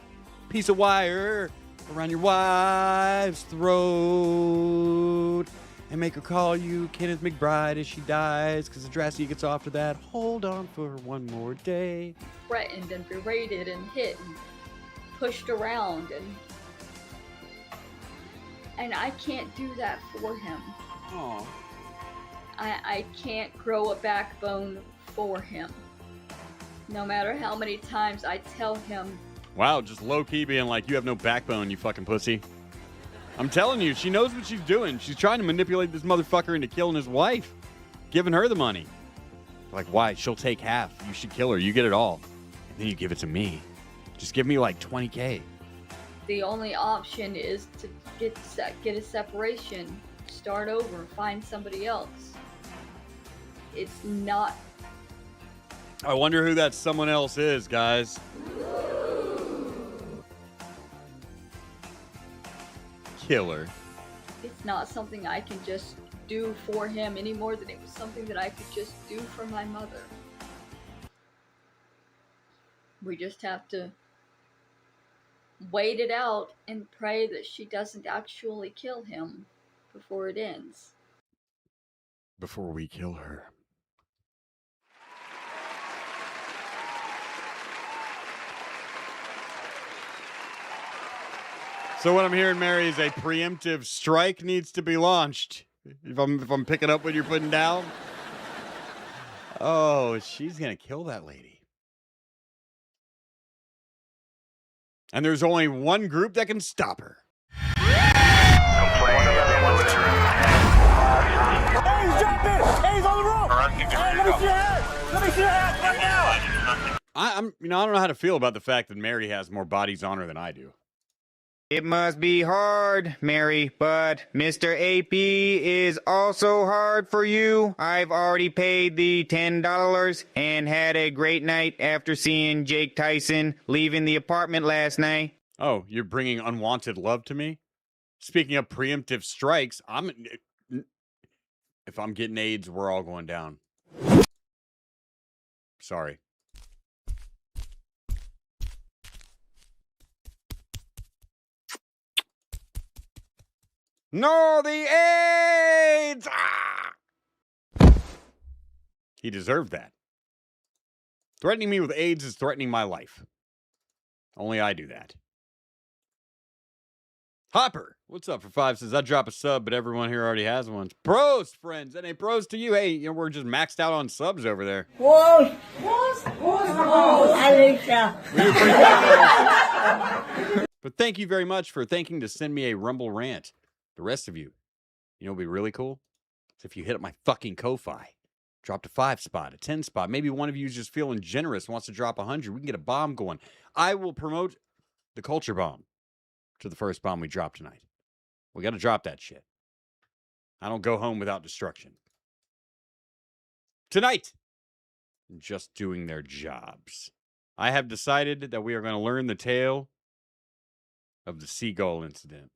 piece of wire around your wife's throat. And make her call you Kenneth McBride as she dies, because the drastic gets off to that. Hold on for one more day. Threatened and berated and hit and pushed around, and I can't do that for him. Aww. I can't grow a backbone for him. No matter how many times I tell him. Wow, just low-key being like, you have no backbone, you fucking pussy. I'm telling you, she knows what she's doing. She's trying to manipulate this motherfucker into killing his wife, giving her the money. Like, why? She'll take half. You should kill her. You get it all. And then you give it to me. Just give me like $20K. The only option is to get a separation, start over, find somebody else. It's not... I wonder who that someone else is, guys. Killer. It's not something I can just do for him any more than it was something that I could just do for my mother. We just have to wait it out and pray that she doesn't actually kill him before it ends. Before we kill her. So what I'm hearing, Mary, is a preemptive strike needs to be launched. If I'm picking up what you're putting down. Oh, she's gonna kill that lady. And there's only one group that can stop her. Hey, he's jumping! Hey, he's on the rope! Hey, let me see your head! Let me see your head right now! I don't know how to feel about the fact that Mary has more bodies on her than I do. It must be hard, Mary, but Mr. AP is also hard for you. I've already paid the $10 and had a great night after seeing Jake Tyson leaving the apartment last night. Oh, you're bringing unwanted love to me? Speaking of preemptive strikes, if I'm getting AIDS, we're all going down. Sorry. No, the AIDS! Ah! He deserved that. Threatening me with AIDS is threatening my life. Only I do that. Hopper, what's up for 5? Says, I drop a sub, but everyone here already has one. Pros, friends. And a pros to you. Hey, we're just maxed out on subs over there. Whoa! Alexa. But thank you very much for thinking to send me a Rumble rant. The rest of you, you know what would be really cool? Is if you hit up my fucking Ko-Fi. Dropped a 5 spot, a 10 spot. Maybe one of you is just feeling generous, wants to drop 100. We can get a bomb going. I will promote the culture bomb to the first bomb we drop tonight. We got to drop that shit. I don't go home without destruction. Tonight, just doing their jobs. I have decided that we are going to learn the tale of the seagull incident.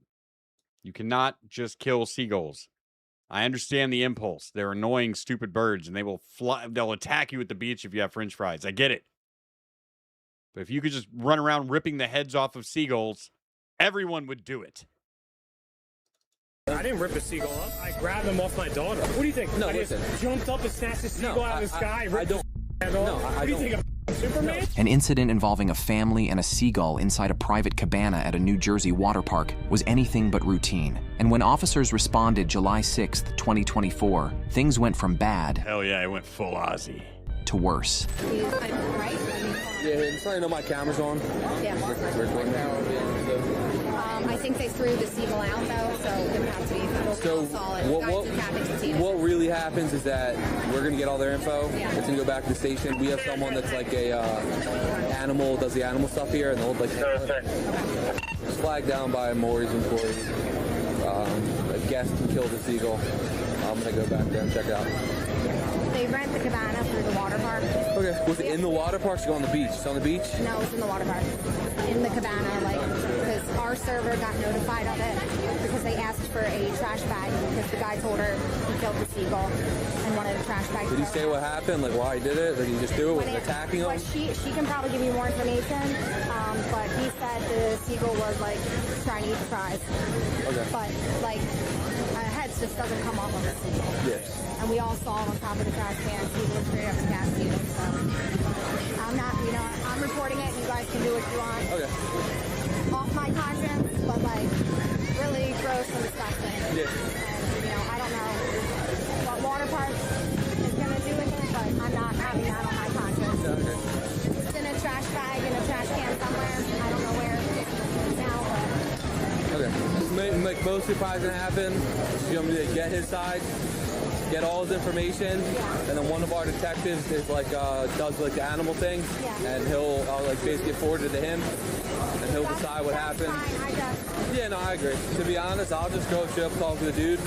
You cannot just kill seagulls. I understand the impulse. They're annoying, stupid birds, and they will fly. They'll attack you at the beach if you have French fries. I get it. But if you could just run around ripping the heads off of seagulls, everyone would do it. I didn't rip a seagull up. I grabbed him off my daughter. What do you think? No, I listen. just jumped up and snatched a seagull out of the sky. I don't. What do you think? I'm Superman? An incident involving a family and a seagull inside a private cabana at a New Jersey water park was anything but routine. And when officers responded July 6th, 2024, things went from bad. Hell yeah, it went full Aussie. To worse. Yeah, sorry, I know my camera's on. Yeah. Recording now. I think they threw the seagull out though, so it would have to be So what really happens is that we're gonna get all their info. Yeah. It's gonna go back to the station. We have someone that's like a does the animal stuff here, and they'll like it's flagged down by a Maury's employee. A guest who killed a seagull. I'm gonna go back there and check out. They rent the cabana through the water park. Okay. Was it in the water park? So go on the beach. It's on the beach? No, it's in the water park. In the cabana, like, because our server got notified of it because they asked for a trash bag because the guy told her he killed the seagull and wanted a trash bag. Did he say what happened? Like why he did it? Did he just do it? Was he attacking him? But she can probably give you more information. But he said the seagull was like trying to eat the fries. Okay. But like a head just doesn't come off of the seagull. Yes. And we all saw him on top of the trash can. He was straight up to gas tube. So I'm not, I'm reporting it. You guys can do what you want. Okay. Off my conscience, but like really gross and disgusting. Yeah. And I don't know what water park is gonna do with it, but I'm not having that on my conscience. Okay. It's in a trash bag in a trash can somewhere. I don't know where now, but Okay. Like mostly probably gonna happen. You want me to get his side, get all his information, and then one of our detectives is like does like the animal thing, and he'll like basically forward it to him, and he'll decide what happened. Yeah, no, I agree. To be honest, I'll just go straight up talk to the dude.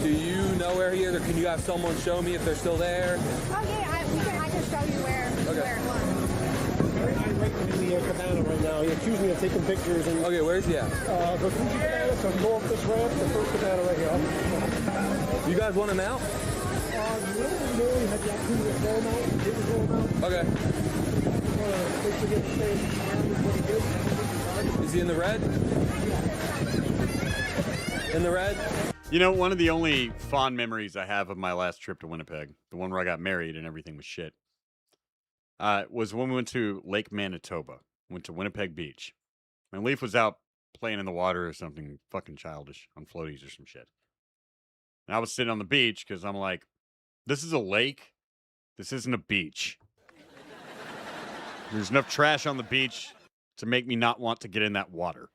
Do you know where he is, or can you have someone show me if they're still there? oh yeah, I can show you where it was. I'm right in the cabana right now. He accused me of taking pictures. And okay, where's he at? The Fuji cabana, so go up this ramp, the first cabana right here. You guys want him out? No, had the activity to throw him out, didn't throw him out. Okay. Is he in the red? In the red? You know, one of the only fond memories I have of my last trip to Winnipeg, the one where I got married and everything was shit, was when we went to Lake Manitoba. Went to Winnipeg Beach. And Leaf was out playing in the water or something fucking childish on floaties or some shit. And I was sitting on the beach because I'm like, this is a lake. This isn't a beach. There's enough trash on the beach to make me not want to get in that water.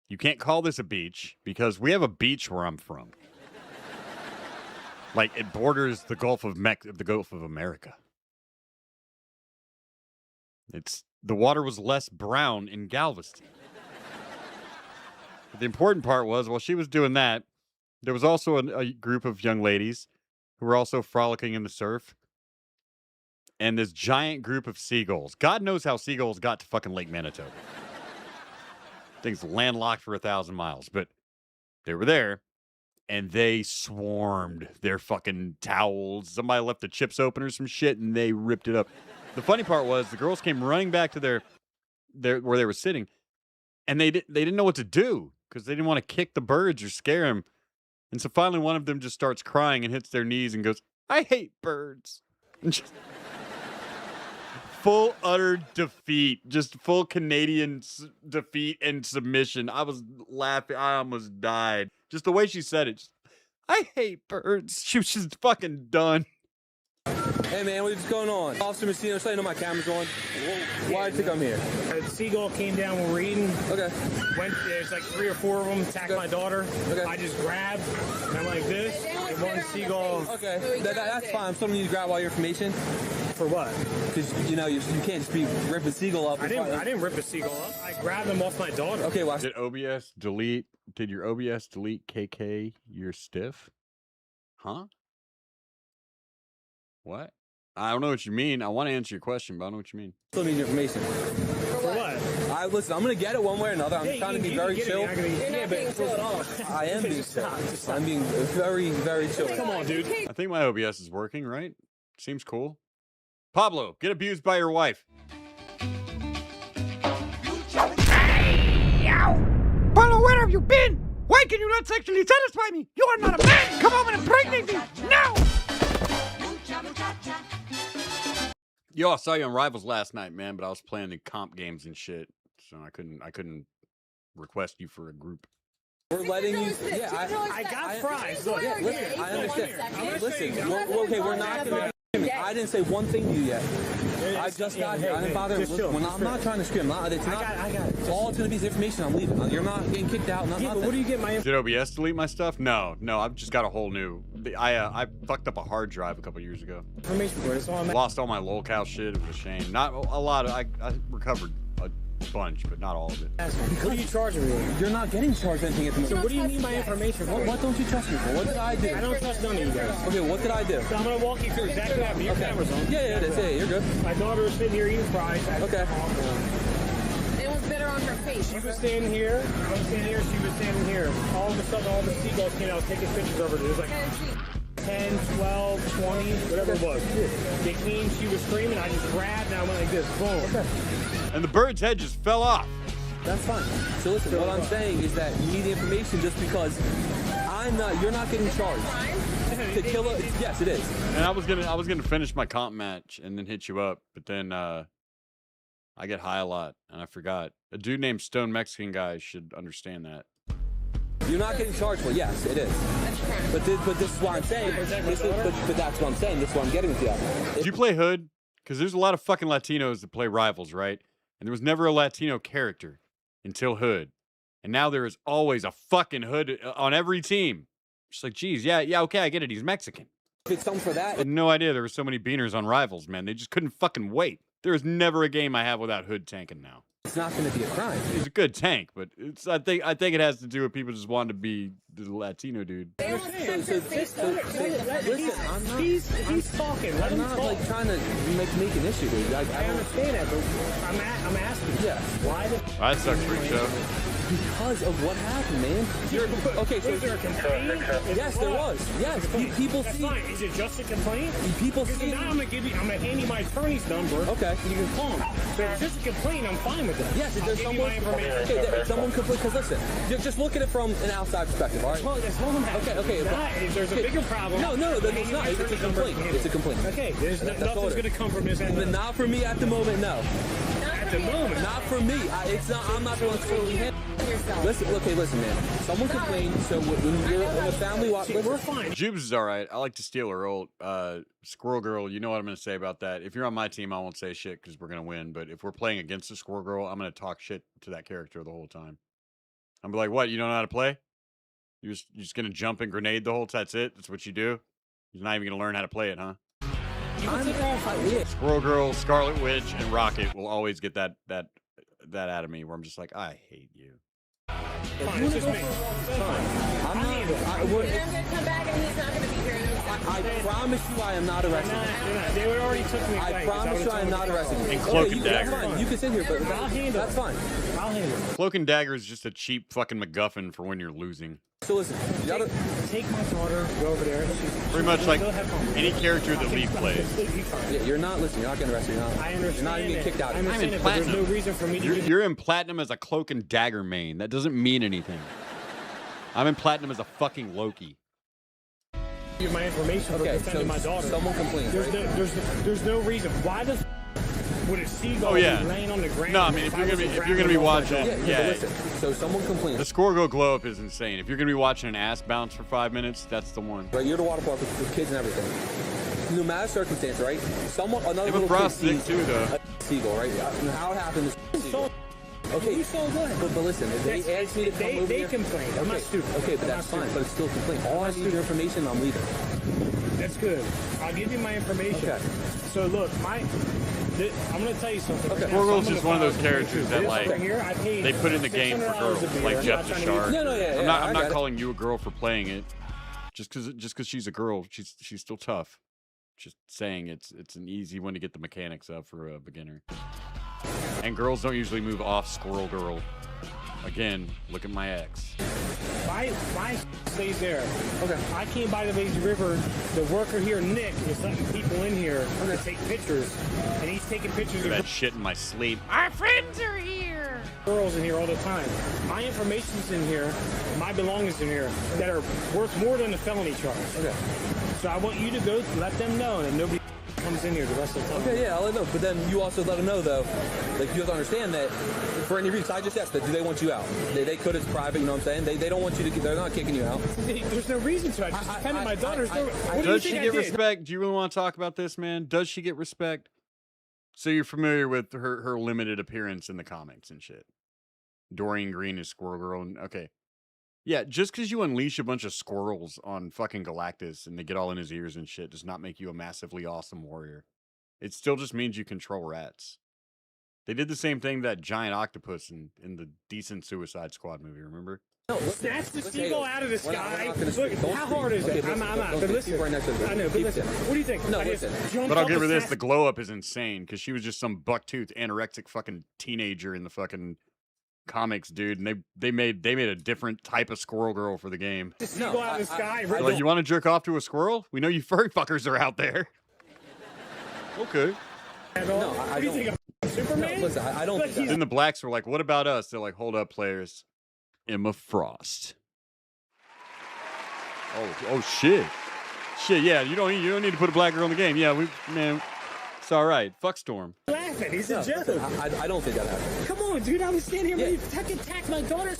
You can't call this a beach because we have a beach where I'm from. Like, it borders the Gulf of America. The water was less brown in Galveston. But the important part was, while she was doing that, there was also a group of young ladies who were also frolicking in the surf. And this giant group of seagulls. God knows how seagulls got to fucking Lake Manitoba. Things landlocked for 1,000 miles. But they were there. And they swarmed their fucking towels. Somebody left the chips open or some shit, and they ripped it up. The funny part was the girls came running back to their where they were sitting, and they didn't know what to do because they didn't want to kick the birds or scare them. And so finally one of them just starts crying and hits their knees and goes, "I hate birds." And just full utter defeat, just full Canadian defeat and submission. I was laughing. I almost died. Just the way she said it. Just, "I hate birds." She was just fucking done. Hey man, what's going on? Officer Messina, so I know my camera's on. Why do you think I'm here? A seagull came down when we were eating. Okay. There's like 3 or 4 of them, attacked my daughter. Okay. I just grabbed, and I'm like this, and one seagull. Okay, that's fine. I'm still gonna need to grab all your information. For what? Because, you can't just be ripping seagull up. I didn't rip a seagull up. I grabbed them off my daughter. Okay, well. Did your OBS delete KK your stiff? Huh? What? I don't know what you mean. I want to answer your question, but I don't know what you mean. Still need your information. For what? Listen, I'm going to get it one way or another. I'm trying to be very chill. You're not being chill at all. I am being chill. I'm being very, very chill. Come on, dude. I think my OBS is working, right? Seems cool. Pablo, get abused by your wife. Pablo, where have you been? Why can you not sexually satisfy me? You are not a man. Come home and impregnate me now. Yo, I saw you on Rivals last night, man, but I was playing the comp games and shit, so I couldn't request you for a group. We're letting you. Yeah, I got fries. Look, yeah, listen, I understand. Listen, okay, we're not gonna. I didn't say one thing to you yet. I just got here. I didn't bother. I'm not trying to scream. I got it. All it's gonna be is information. I'm leaving. You're not getting kicked out. Yeah, but what do you get my information? Did OBS delete my stuff? No. I've just got a whole new. I fucked up a hard drive a couple years ago. Information for it. Lost all my lolcow shit. It was a shame. Not a lot of. I recovered a bunch, but not all of it. What are you charging me? You're not getting charged anything at the moment. So what do you need my information for? What don't you trust me for? What did I do? I don't trust none of you guys. Okay, what did I do? So I'm gonna walk you through exactly what happened. Your camera's on. Yeah, it is. Yeah, you're good. My daughter was sitting here eating fries. Okay. It was better on her face. She was standing here. I was standing here. She was standing here. All of a sudden, all the seagulls came out taking pictures of her. It was like 10, 12, 20, whatever it was. They came. She was screaming. I just grabbed and I went like this. Boom. Okay. And the bird's head just fell off. That's fine. So listen, what I'm saying is that you need the information just because you're not getting charged. To kill it, yes, it is. And I was gonna finish my comp match and then hit you up, but then I get high a lot and I forgot. A dude named Stone Mexican guy should understand that. You're not getting charged for it. Yes, it is. But this is what I'm saying. But that's what I'm saying. This is what I'm getting with you. Did you play Hood? Because there's a lot of fucking Latinos that play Rivals, right? And there was never a Latino character until Hood. And now there is always a fucking Hood on every team. Just like, geez, yeah, okay, I get it. He's Mexican. It's something for that. I had no idea there were so many beaners on Rivals, man. They just couldn't fucking wait. There is never a game I have without Hood tanking now. It's not going to be a crime. He's a good tank, but I think it has to do with people just wanting to be the Latino dude. Listen, I'm not. He's talking. Let him talk. I'm not like trying to make an issue, dude. I understand that, but I'm asking. Yeah. Why? That sucks, freak show. Because of what happened, man. Okay, so was there a complaint? Yes, there was. Yes, people see. Fine. Is it just a complaint? People see. Now I'm gonna hand you my attorney's number. Okay. And you can call him. So if it's just a complaint, I'm fine with that. Yes, if there's someone. Okay, someone could. Because listen, just look at it from an outside perspective, all right? Well, that's not Okay. If there's a bigger problem. No, it's not. It's a complaint. It's a complaint. Okay, nothing's gonna come from this. But not for me at the moment. No. At at the moment. Not for me. It's not. I'm not going to totally handle. Listen, okay, listen, man. Someone complained. So when you're in a family walk, we're fine. Jubes is all right. I like to steal her old Squirrel Girl. You know what I'm going to say about that. If you're on my team, I won't say shit because we're going to win. But if we're playing against the Squirrel Girl, I'm going to talk shit to that character the whole time. I'm like, what? You don't know how to play? You're just going to jump and grenade the whole time? That's it? That's what you do? You're not even going to learn how to play it, huh? Squirrel Girl, Scarlet Witch, and Rocket will always get that out of me where I'm just like, I hate you. Fine, it's just me. Fine. I'm not. Come back and he's not going to be here. I promise you I am not arresting you. They would already took me. I promise you I am not arresting you. And Cloak and Dagger. That's fine. You can sit here, but I'll handle that's it. fine. I'll handle it. Cloak and Dagger is just a cheap fucking MacGuffin for when you're losing. So listen, you gotta take my daughter, go over there. Pretty much like any character that Leaf plays. Yeah, you're not listening. You're not getting arrested. I understand. You're not even getting kicked out. I understand it, but there's no reason for me to. You're in Platinum as a Cloak and Dagger main. That doesn't mean anything. I'm in Platinum as a fucking Loki. Give my information for defending my daughter. Someone complains. There's no reason. Why the would a seagull be laying on the ground? No, I mean if you're gonna be watching, listen. So someone complains. The Squirrel Girl glow up is insane. If you're gonna be watching an ass bounce for 5 minutes, that's the one. Right, you're the water park with kids and everything. No matter circumstance, right? Another little bra kid stick sees too, though. a seagull, right? How it happened is seagull. Okay, you so good. But listen, if they ask me to come over they here, complain. I'm not stupid. Okay, but that's fine. But it's still a complaint. All I need is your information. I'm leaving. That's good. I'll give you my information. Okay. So look, I'm going to tell you something. Okay. Squirrel's just one of those characters that like they put in the game for girls, like Jeff the Shark. I'm not calling you a girl for playing it. Just because she's a girl, she's still tough. Just saying it's an easy one to get the mechanics of for a beginner. And girls don't usually move off Squirrel Girl. Again, look at my ex. My stays there. Okay. I came by the lazy river. The worker here, Nick, is letting people in here to take pictures, and he's taking pictures of that shit in my sleep. Our friends are here. Girls in here all the time. My information's in here. My belongings in here that are worth more than a felony charge. Okay. So I want you to go let them know that nobody comes in here the rest of the time. Okay, yeah, I'll let them know. But then you also let them know, though, like you have to understand that for any reason, I just asked that, do they want you out? They could, it's private, you know what I'm saying? They don't want you to, they're not kicking you out. There's no reason to. I just defended my daughter's. Does she get respect? Do you really want to talk about this, man? Does she get respect? So you're familiar with her limited appearance in the comics and shit. Doreen Green is Squirrel Girl. And, okay. Yeah, just because you unleash a bunch of squirrels on fucking Galactus and they get all in his ears and shit does not make you a massively awesome warrior. It still just means you control rats. They did the same thing to that giant octopus in the decent Suicide Squad movie, remember? No, snatch the seagull out of the sky. Look, how hard is it? I'm not. But listen, I know, but listen. What do you think? No, listen. But I'll give her this. The glow up is insane because she was just some buck-toothed anorexic fucking teenager in the fucking comics, dude, and they made a different type of Squirrel Girl for the game. The seagull out of the sky. Like, you want to jerk off to a squirrel? We know you furry fuckers are out there. Okay. No, I don't. Think of Superman? No, listen, I don't think that. Then the blacks were like, what about us? They're like, hold up, players. Emma Frost. Oh shit. Shit, yeah, you don't need to put a black girl in the game. Yeah, it's all right. Fuck Storm. Laughing, he's a joke. I don't think that happened. Come on, dude, I was standing here ready to attack my daughter.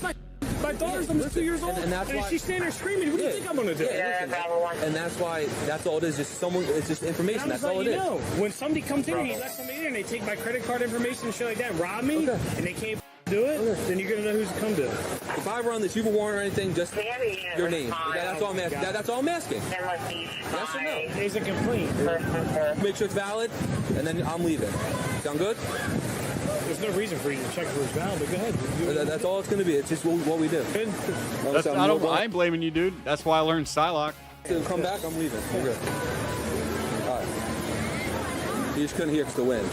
My daughter's almost 2 years old, and that's why she's standing there screaming. What do you think I'm gonna do? And that's why. That's all it is. Just someone. It's just information. That's all it is. Know, when somebody comes in and he lets somebody in, and they take my credit card information and shit like that, rob me, and they can't do it, then you're gonna know who's to come to. If I run this, you were warrant or anything, just your name. That's all I'm asking. That's all I'm asking. Yes or no? There's a complaint. Make sure it's valid, and then I'm leaving. Sound good? There's no reason for you to check for it's valid, but go ahead. That's all it's going to be. It's just what we do. I ain't blaming you, dude. That's why I learned Psylocke. Come back, I'm leaving. I'm good. All right. He just couldn't hear because of the wind.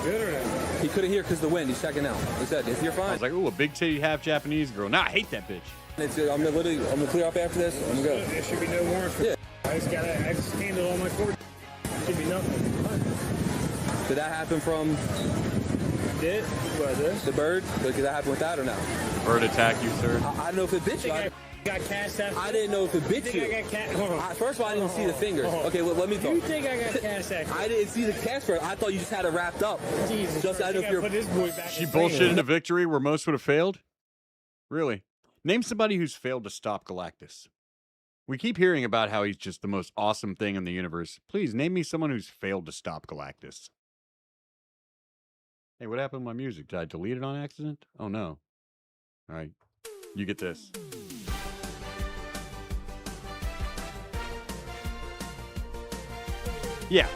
Good or not? He couldn't hear because of the wind. He's checking out. He said, if you're fine. I was like, ooh, a big titty, half Japanese girl. Nah, I hate that bitch. I'm gonna clear up after this. I'm gonna go. There should be no warrant for I just handled all my court. Should be nothing. Did that happen from did? What, this? The bird? Did that happen with that or no? Bird attack you, sir? I don't know if it bit you. I got cast after. I didn't know if it bit you. I got hold on. First of all, I didn't see the fingers. Okay, well, let me talk. You think I got cast after? I didn't see the cast first. I thought you just had it wrapped up. Jesus just I know if you're. put this boy back She in bullshitted a victory where most would have failed? Really? Name somebody who's failed to stop Galactus. We keep hearing about how he's just the most awesome thing in the universe. Please, name me someone who's failed to stop Galactus. Hey, what happened to my music? Did I delete it on accident? Oh, no. All right. You get this. Yeah.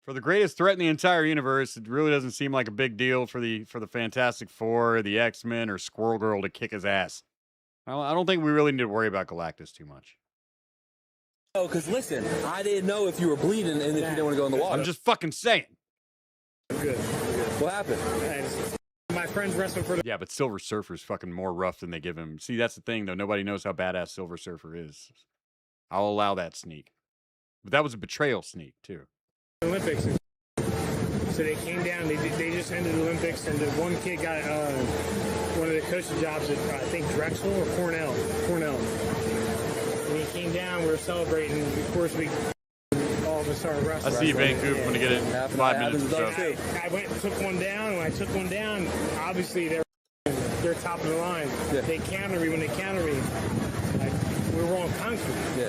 For the greatest threat in the entire universe, it really doesn't seem like a big deal for the Fantastic Four, the X-Men, or Squirrel Girl to kick his ass. I don't think we really need to worry about Galactus too much. Oh, because listen, I didn't know if you were bleeding and if you didn't want to go in the water. I'm just fucking saying. Good. What happened? My friend's wrestling for the... Yeah, but Silver Surfer's fucking more rough than they give him. See, that's the thing, though. Nobody knows how badass Silver Surfer is. I'll allow that sneak. But that was a betrayal sneak, too. Olympics. So they came down. They just ended the Olympics, and the one kid got one of the coaching jobs at I think Drexel or Cornell. When he came down, we were celebrating. Of course, we all of us started wrestling. I see Vancouver going to get it in 5 minutes or so. I went and took one down. When I took one down, obviously they're top of the line. Yeah. They counter me. When they counter me, we were on concrete. Yeah.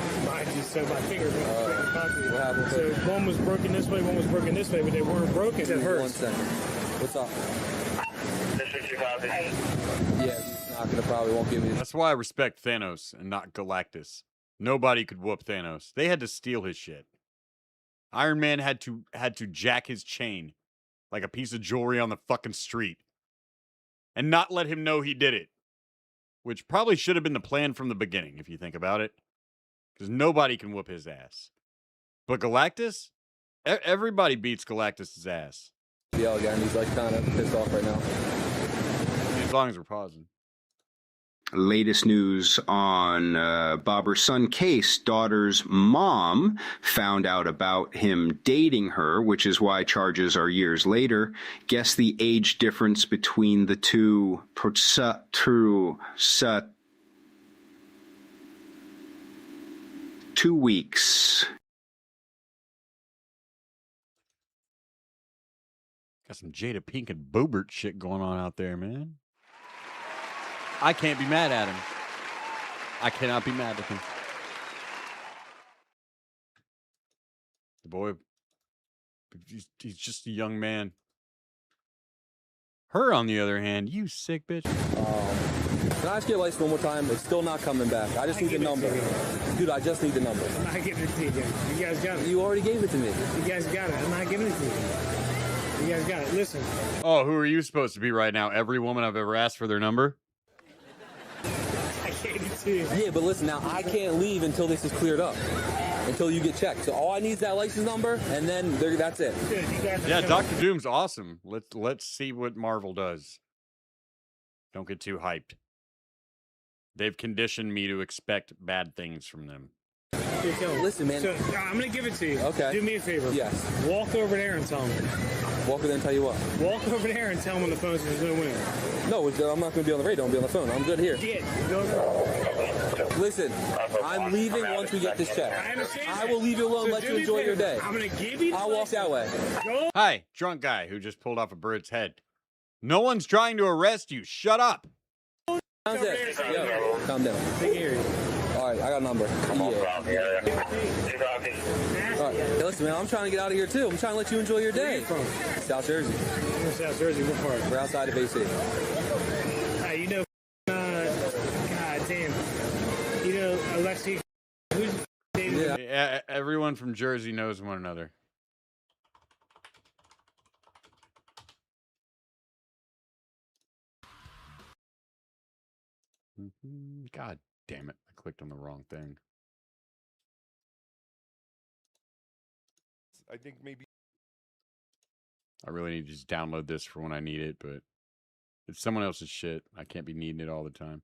So my fingers went straight on concrete. What happened? So one was broken this way, one was broken this way, but they weren't broken. It hurts. 1 second. What's up? Yeah, he's not gonna probably won't give me. That's why I respect Thanos and not Galactus. Nobody could whoop Thanos. They had to steal his shit. Iron Man had to jack his chain like a piece of jewelry on the fucking street and not let him know he did it. Which probably should have been the plan from the beginning, if you think about it. Because nobody can whoop his ass. But Galactus? Everybody beats Galactus' ass. Yeah, again, he's like kind of pissed off right now. As long as we're pausing. Latest news on Bobber's son Case, daughter's mom found out about him dating her, which is why charges are years later. Guess the age difference between the two. 2 weeks. Got some Jada Pinkett Boobert shit going on out there, man. I can't be mad at him. I cannot be mad at him. The boy, he's just a young man. Her, on the other hand, you sick bitch. Can I ask you a license one more time? It's still not coming back. I just need the number. Dude, I just need the number. I'm not giving it to you again. You guys got it. You already gave it to me. You guys got it. I'm not giving it to you. You guys got it. Listen. Oh, who are you supposed to be right now? Every woman I've ever asked for their number? I gave it to you. Yeah, but listen, now I can't leave until this is cleared up. Until you get checked. So all I need is that license number, and then that's it. Yeah, Dr. Doom's awesome. Let's see what Marvel does. Don't get too hyped. They've conditioned me to expect bad things from them. Listen, man. So, I'm going to give it to you. Okay. Do me a favor. Yes. Walk over there and tell them. Walk over there and tell you what? Walk over there and tell them on the phone there's no winner. No, I'm not going to be on the radio. I'm going to be on the phone. I'm good here. Listen, I'm leaving once we get this check. I will leave you alone, let you enjoy your day. I'm going to give you. I'll walk that way. Hi, drunk guy who just pulled off a bird's head. No one's trying to arrest you. Shut up. Yo, calm down. All right, I got a number. All right, hey, listen, man, I'm trying to get out of here, too. I'm trying to let you enjoy your day. Where are you from? South Jersey. South Jersey, what part? We're outside of AC. You know, God damn. You know, Alexi, who's dating? Yeah, everyone from Jersey knows one another. God damn it. I clicked on the wrong thing. I think maybe I really need to just download this for when I need it, but it's someone else's shit. I can't be needing it all the time.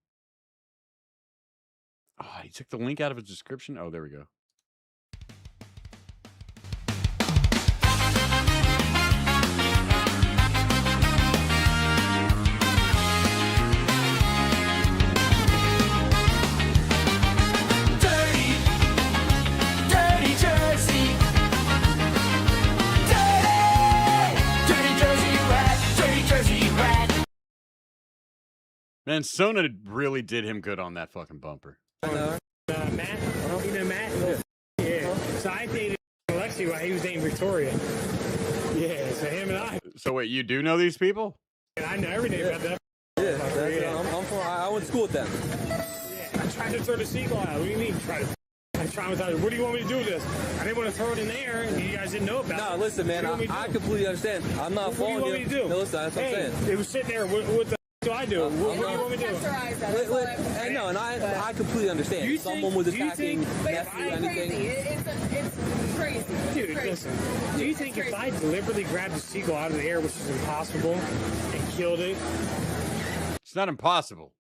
Oh, he took the link out of his description. Oh, there we go. Man, Sona really did him good on that fucking bumper. Matt? You know Matt? Yeah. So I dated Alexi while he was dating Victoria. Yeah, so him and I. So wait, you do know these people? I know everything about that. I went to school with them. Yeah, I tried to throw the seagull out. What do you mean try to? I traumatized. What do you want me to do with this? I didn't want to throw it in the air, and you guys didn't know about it. No, listen, man. I completely understand. I'm not following you. What do you want me to do? No, listen, that's what I'm saying. It was sitting there. What the do I do? What do you want me to do? I know, and I completely understand. If someone was attacking nephew, anything. It's crazy. Dude, listen. Do you think if I deliberately grabbed a seagull out of the air, which is impossible, and killed it? It's not impossible.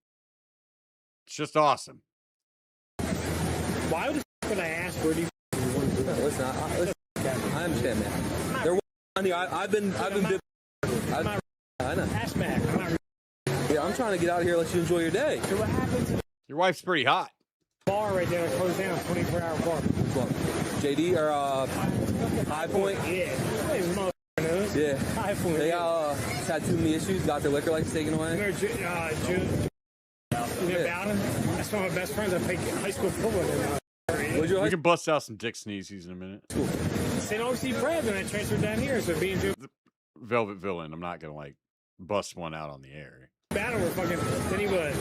It's just awesome. Why would I ask where do you want to do it? Listen, I understand, man. They're on here. I've been. I know. Ask Mac. I'm not. Yeah, I'm trying to get out of here. Let you enjoy your day. So what happened to your wife's pretty hot? Bar right there that closed down. 24-hour bar. JD or High Point. Yeah. Yeah. High Point. They had too many issues. Got their liquor license taken away. Remember June? You know about him? That's one of my best friends. I played high school football with him. We can bust out some Dick Sneezies in a minute. Cool. St. Augustine Prep, and I transferred down here. So being Joe. Velvet Villain. I'm not gonna bust one out on the air. Battle with fucking. Then he would.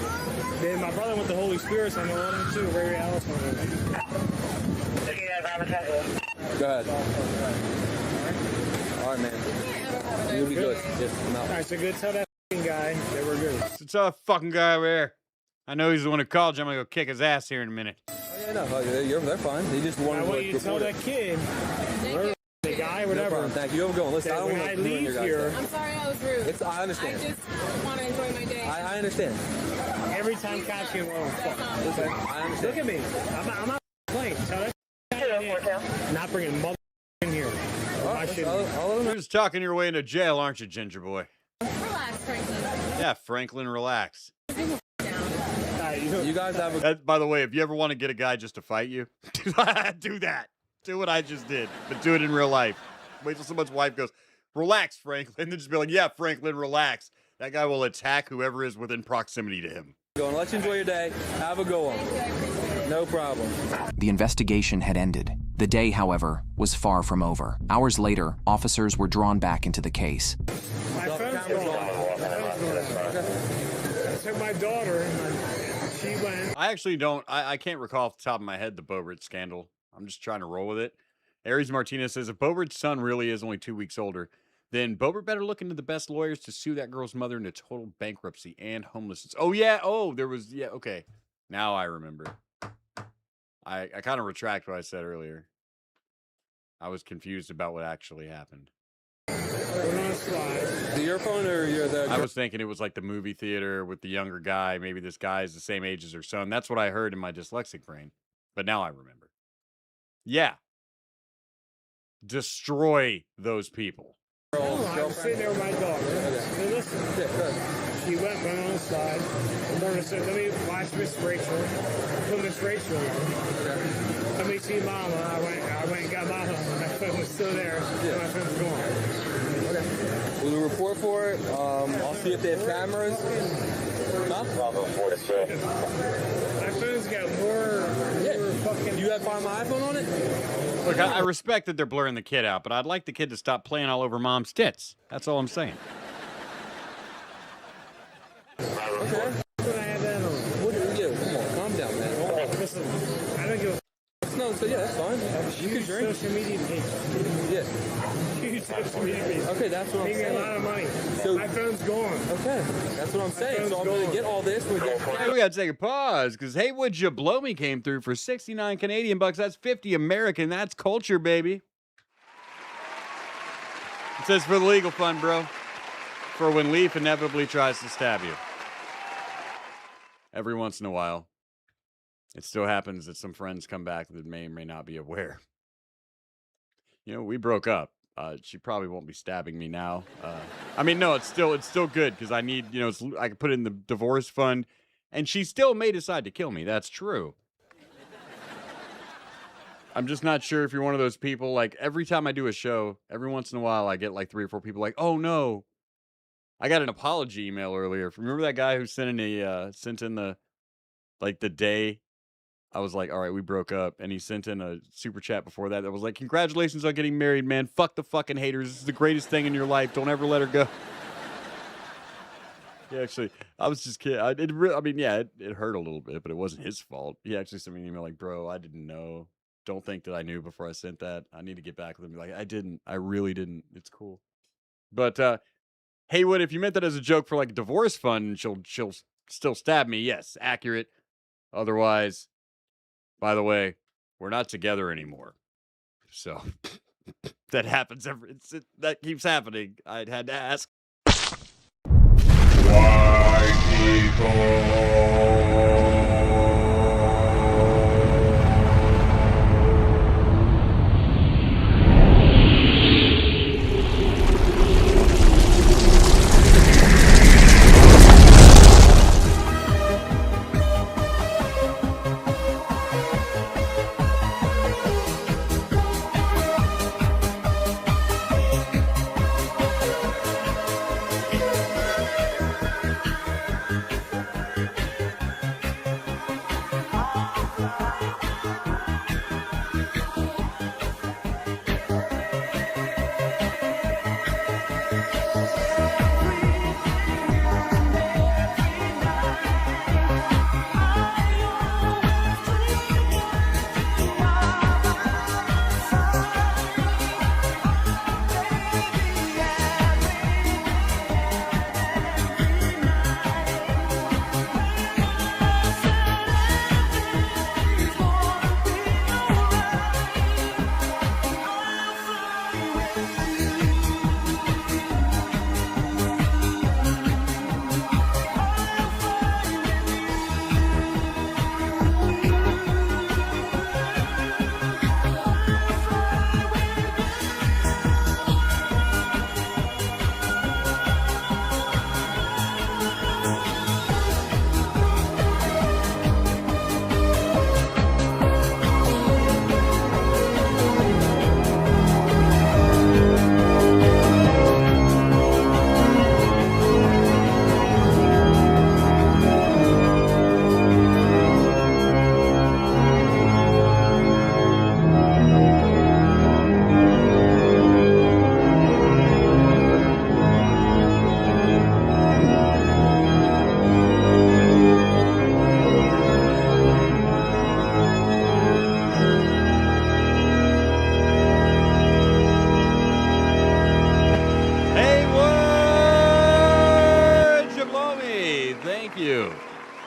Then my brother went the Holy Spirit, so I know one too. Ray Alice one. Go ahead. All right, man. You'll be good. Just come out. All right, so good. Tell that guy that we're good. So tell that fucking guy over there. I know he's the one who called you. I'm gonna go kick his ass here in a minute. Oh, yeah, no, they're fine. They just wanted I want you to tell that kid. The guy, whatever. No, thank you. Have a good one. Listen, I don't when want I to ruin your leave guys' here, I'm sorry I was rude. I understand. I just want to enjoy my day. I understand. every time cops get wrong, fuck. Listen, I understand. look at me. I'm not playing. Tell that guy not bringing mother in here. You're just talking your way into jail, aren't you, Ginger Boy? Relax, Franklin. Yeah, Franklin, relax. You guys have a... By the way, if you ever want to get a guy just to fight you, do that. Do what I just did, but do it in real life. Wait till someone's wife goes, relax, Franklin. Then just be like, yeah, Franklin, relax. That guy will attack whoever is within proximity to him. Go on, let you enjoy your day. Have a good one. No problem. The investigation had ended. The day, however, was far from over. Hours later, officers were drawn back into the case. My phone's gone. I took my daughter and she went. I actually don't. I can't recall off the top of my head the Bobert scandal. I'm just trying to roll with it. Aries Martinez says if Bobert's son really is only 2 weeks older, then Bobert better look into the best lawyers to sue that girl's mother into total bankruptcy and homelessness. Oh, yeah. Oh, there was. Yeah. Okay. Now I remember. I kind of retract what I said earlier. I was confused about what actually happened. Your phone or your the? I was thinking it was like the movie theater with the younger guy. Maybe this guy is the same age as her son. That's what I heard in my dyslexic brain. But now I remember. Yeah. Destroy those people. I was sitting there with my daughter. Hey, listen. She went on the side. And Mona said, let me watch Miss Rachel. Put Miss Rachel on. Let me see Mama. I went and got Mama. My phone was still there. And my phone was gone. Okay. We'll report for it. I'll see if they have cameras. Huh? My phone's got more fucking... You have Find My iPhone on it? Look, I respect that they're blurring the kid out, but I'd like the kid to stop playing all over mom's tits. That's all I'm saying. Okay. When I had that on. What do you do? Come on, calm down, man. Hold on. Listen, I don't give a... No, so yeah, that's fine. You can drink. Social media page. Yeah. Huge social media page. Okay, that's what I'm saying. Pay me a lot of money. So, my phone's gone. Okay, that's what I'm saying. So I'm going to get all this. Hey, we got to take a pause because Hey Would Ya Blow Me came through for 69 Canadian bucks. That's 50 American. That's culture, baby. It says for the legal fund, bro. For when Leaf inevitably tries to stab you. Every once in a while. It still happens that some friends come back that may or may not be aware. You know, we broke up. She probably won't be stabbing me now. I mean, no, it's still good because I need, you know, I can put it in the divorce fund, and she still may decide to kill me. That's true. I'm just not sure if you're one of those people. Like every time I do a show, every once in a while, I get like 3 or 4 people like, "Oh no, I got an apology email earlier. Remember that guy who sent in the day I was like, all right, we broke up, and he sent in a super chat before that was like, congratulations on getting married, man. Fuck the fucking haters. This is the greatest thing in your life. Don't ever let her go. Yeah, actually, I was just kidding. It hurt a little bit, but it wasn't his fault. He actually sent me an email like, bro, I didn't know. Don't think that I knew before I sent that. I need to get back with him. Like, I didn't. I really didn't. It's cool. But, Haywood, if you meant that as a joke for like a divorce fund, she'll still stab me. Yes, accurate. Otherwise, by the way, we're not together anymore. So that happens that keeps happening. I had to ask. White people.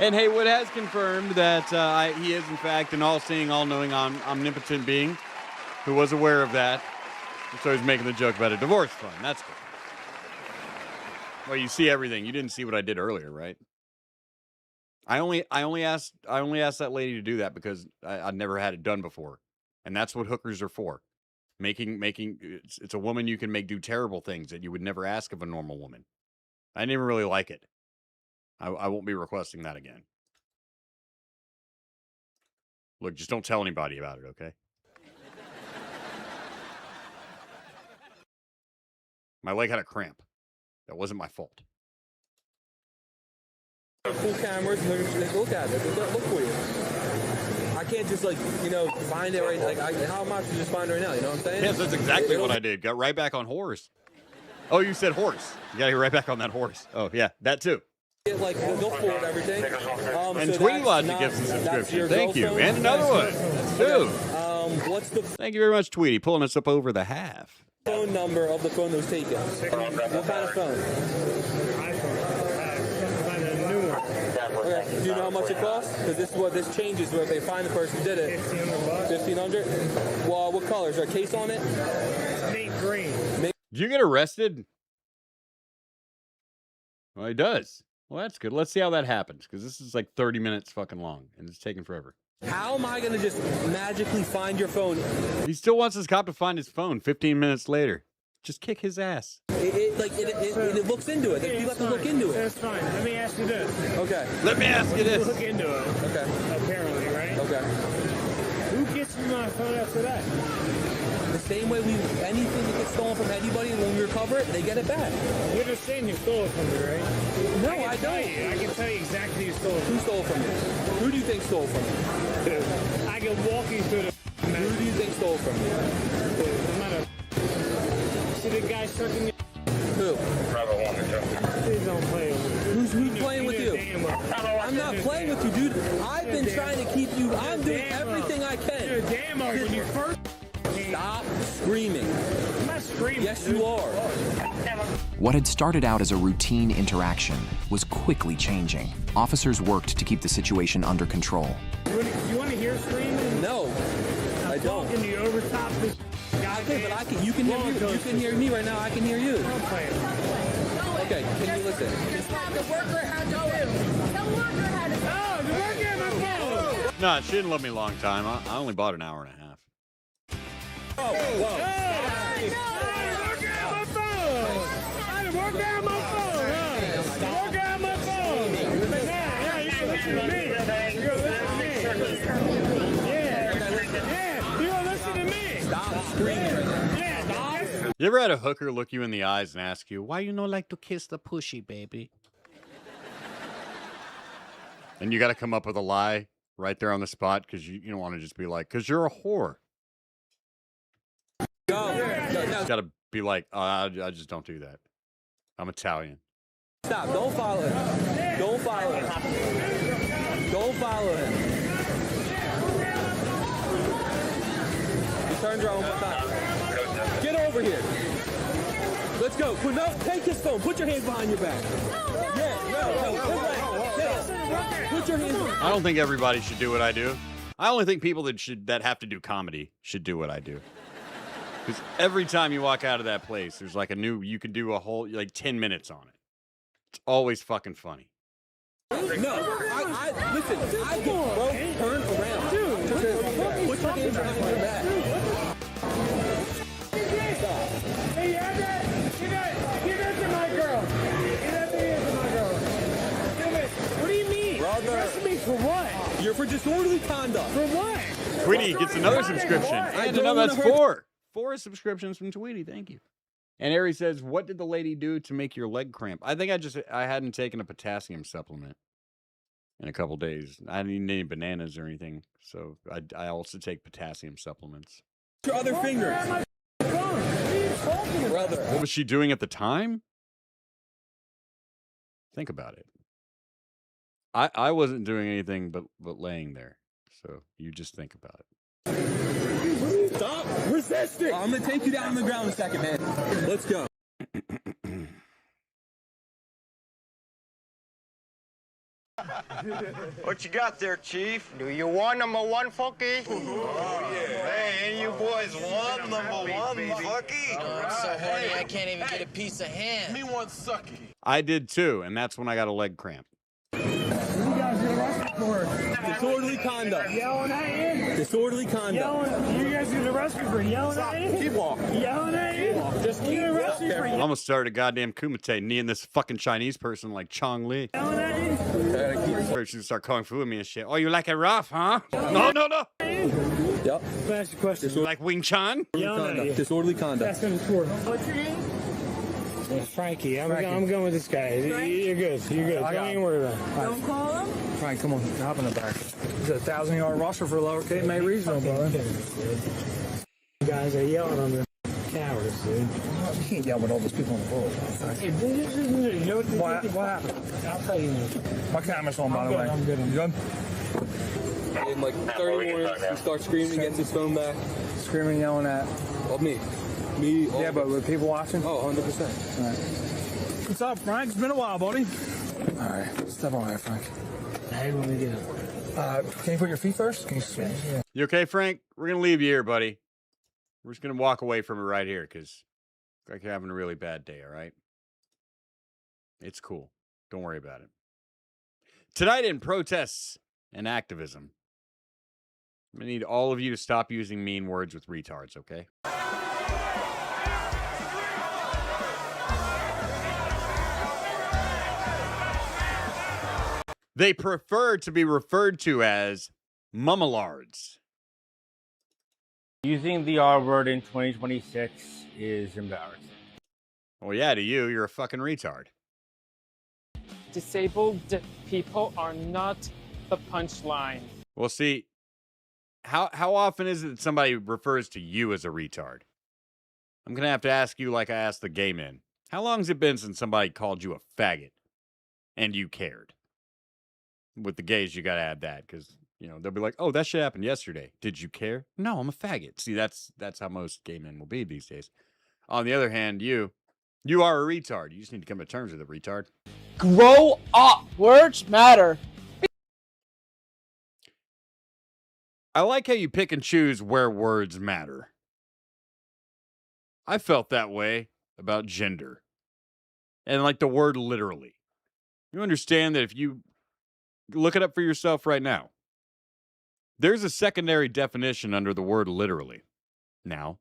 And Haywood has confirmed that he is, in fact, an all-seeing, all-knowing, omnipotent being who was aware of that. So he's making the joke about a divorce fund. That's cool. Well, you see everything. You didn't see what I did earlier, right? I only asked that lady to do that because I'd never had it done before, and that's what hookers are for. It's a woman you can make do terrible things that you would never ask of a normal woman. I didn't even really like it. I won't be requesting that again. Look, just don't tell anybody about it, okay? My leg had a cramp. That wasn't my fault. Full cameras, they look at it. They look for you. I can't just find it right. How am I to just find it right now? You know what I'm saying? Yes, that's exactly what I did. Got right back on horse. Oh, you said horse. You gotta get right back on that horse. Oh, yeah, that too. They'll forward everything. And Tweety Logic gives a subscription. Thank you. And another one. That's two. Thank you very much, Tweety, pulling us up over the half. Phone number of the phone that was taken. What kind of phone? Okay. Do you know how much it costs? Because this changes where they find the person who did it. $1,500. Well, what color? Is there a case on it? Mint green. Did you get arrested? Well, he does. Well, that's good. Let's see how that happens, because this is like 30 minutes fucking long, and it's taking forever. How am I going to just magically find your phone? He still wants his cop to find his phone 15 minutes later. Just kick his ass. It looks into it. You have to look into it. That's fine. Let me ask you this. Okay. Let me ask you this. Look into it. Okay. Apparently, right? Okay. Who gets me my phone after that? The same way anything that gets stolen from anybody, when we recover it, they get it back. You're just saying you stole it from me, right? No, I don't. I can tell you exactly who stole it. Who stole from you? Who do you think stole from you? I can walk you through the. Who do you think stole from you? No matter. See the guy sucking your. Who? Please don't play with me. Who's playing with you? I'm not playing with you, dude. I've been trying to keep you. I'm doing everything I can. You're a damn when you first. Stop screaming. I'm not screaming. Yes, you are. What had started out as a routine interaction was quickly changing. Officers worked to keep the situation under control. You want to hear screaming? No, I don't. Talking to you over top this. Okay, but you can hear me. You can hear me right now. I can hear you. Okay, can you listen? Just have the worker how to do. The worker how to do. Oh, the worker had my phone. No, she didn't let me a long time. I only bought an hour and a half. Whoa. Hey, the worker had my phone. The worker had my phone. The worker had my phone. Yeah, you can listen to me. You can listen to me. Yeah, you can listen to me. Stop screaming. Yeah, dog. You ever had a hooker look you in the eyes and ask you, why you no like to kiss the pushy, baby? And you got to come up with a lie right there on the spot because you don't want to just be like, because you're a whore. Go. You got to be like, I just don't do that. I'm Italian. Stop. Don't follow him. Don't follow him. Don't follow him. You turned around one more time. Get over here. Let's go. No, take his phone. Put your hands behind your back. Yeah. Put your hands behind. I don't think everybody should do what I do. I only think people that have to do comedy should do what I do. Because every time you walk out of that place, there's like you can do a whole, 10 minutes on it. It's always fucking funny. No, listen, I get broke, turn around. Dude, put your hands behind your back. Hey, you have that? Give that to my girl. Give that to my girl. Give it. What do you mean? Brother. Arrested me for what? You're for disorderly conduct. For what? Tweety gets another subscription. And that's four. 4 subscriptions from Tweety. Thank you. And Ari says, what did the lady do to make your leg cramp? I think I hadn't taken a potassium supplement in a couple days. I didn't eat any bananas or anything. So I also take potassium supplements. Your other finger. Brother. What was she doing at the time? Think about it. I wasn't doing anything but laying there. So you just think about it. Stop resisting. I'm going to take you down on the ground in a second, man. Let's go. What you got there, Chief? Do you want number one, Funky? Oh, yeah. Hey, you boys want number one, Funky? Oh, I'm so horny I can't even get a piece of ham. Me want sucky. I did too, and that's when I got a leg cramp. What you guys get arrested for? Disorderly conduct. Yelling at you? Disorderly conduct. You guys get arrested for yelling at you? Keep walking. Yelling at you? Just keep arrested for I almost started a goddamn kumite, kneeing this fucking Chinese person like Chong Li. yelling at you? First, she start kung fu with me and shit. Oh, you like it rough, huh? No. Yep. Let me ask you a question. You like Wing Chun? Yelling at you. Disorderly conduct. That's going to score. What's your name? It's Frankie. I'm going with this guy. You're good. You're good. Don't even worry about it. Don't call him. Frank, come on. Hop in the back. It's a 1,000-yard rusher for lower Cape May regional, brother. You guys are yelling on the cowards, dude. You can't yell with all those people on the road. Hey, you know what happened? I'll tell you. My camera's on, by the way. I'm good. You good? In like 30 minutes, he starts screaming, gets his phone back. Screaming, yelling at. Oh, me. Yeah, but with people watching? Oh, 100%. All right. What's up, Frank? It's been a while, buddy. All right. Step on that, Frank. Hey, when we get can you put your feet first? Can you swing? Yeah. You okay, Frank? We're going to leave you here, buddy. We're just going to walk away from it right here because like you're having a really bad day, all right? It's cool. Don't worry about it. Tonight in protests and activism, I'm going to need all of you to stop using mean words with retards, okay? They prefer to be referred to as mummalards. Using the R word in 2026 is embarrassing. Well, yeah, to you, you're a fucking retard. Disabled people are not the punchline. Well, see, how often is it that somebody refers to you as a retard? I'm going to have to ask you like I asked the gay men. How long has it been since somebody called you a faggot and you cared? With the gays, you got to add that because, you know, they'll be like, oh, that shit happened yesterday. Did you care? No, I'm a faggot. See, that's how most gay men will be these days. On the other hand, you are a retard. You just need to come to terms with it, retard. Grow up. Words matter. I like how you pick and choose where words matter. I felt that way about gender. And like the word literally. You understand that if you look it up for yourself right now, there's a secondary definition under the word literally. Now,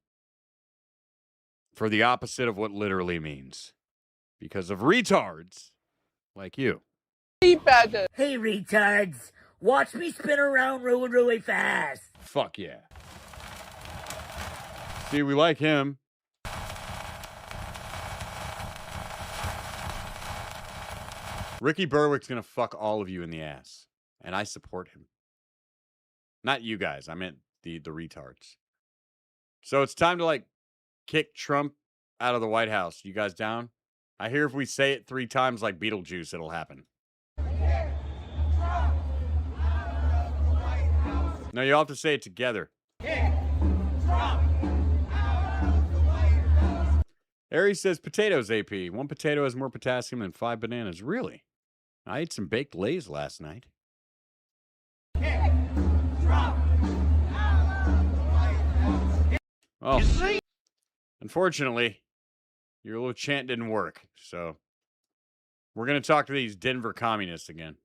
for the opposite of what literally means. Because of retards like you. Hey, retards. Watch me spin around really fast. Fuck yeah. See, we like him. Ricky Berwick's gonna fuck all of you in the ass. And I support him. Not you guys. I meant the retards. So it's time to, like, kick Trump out of the White House. You guys down? I hear if we say it 3 times like Beetlejuice, it'll happen. No, you all have to say it together. Aries says potatoes, AP. 1 potato has more potassium than 5 bananas. Really? I ate some baked Lay's last night. Oh. Unfortunately, your little chant didn't work, so we're going to talk to these Denver communists again.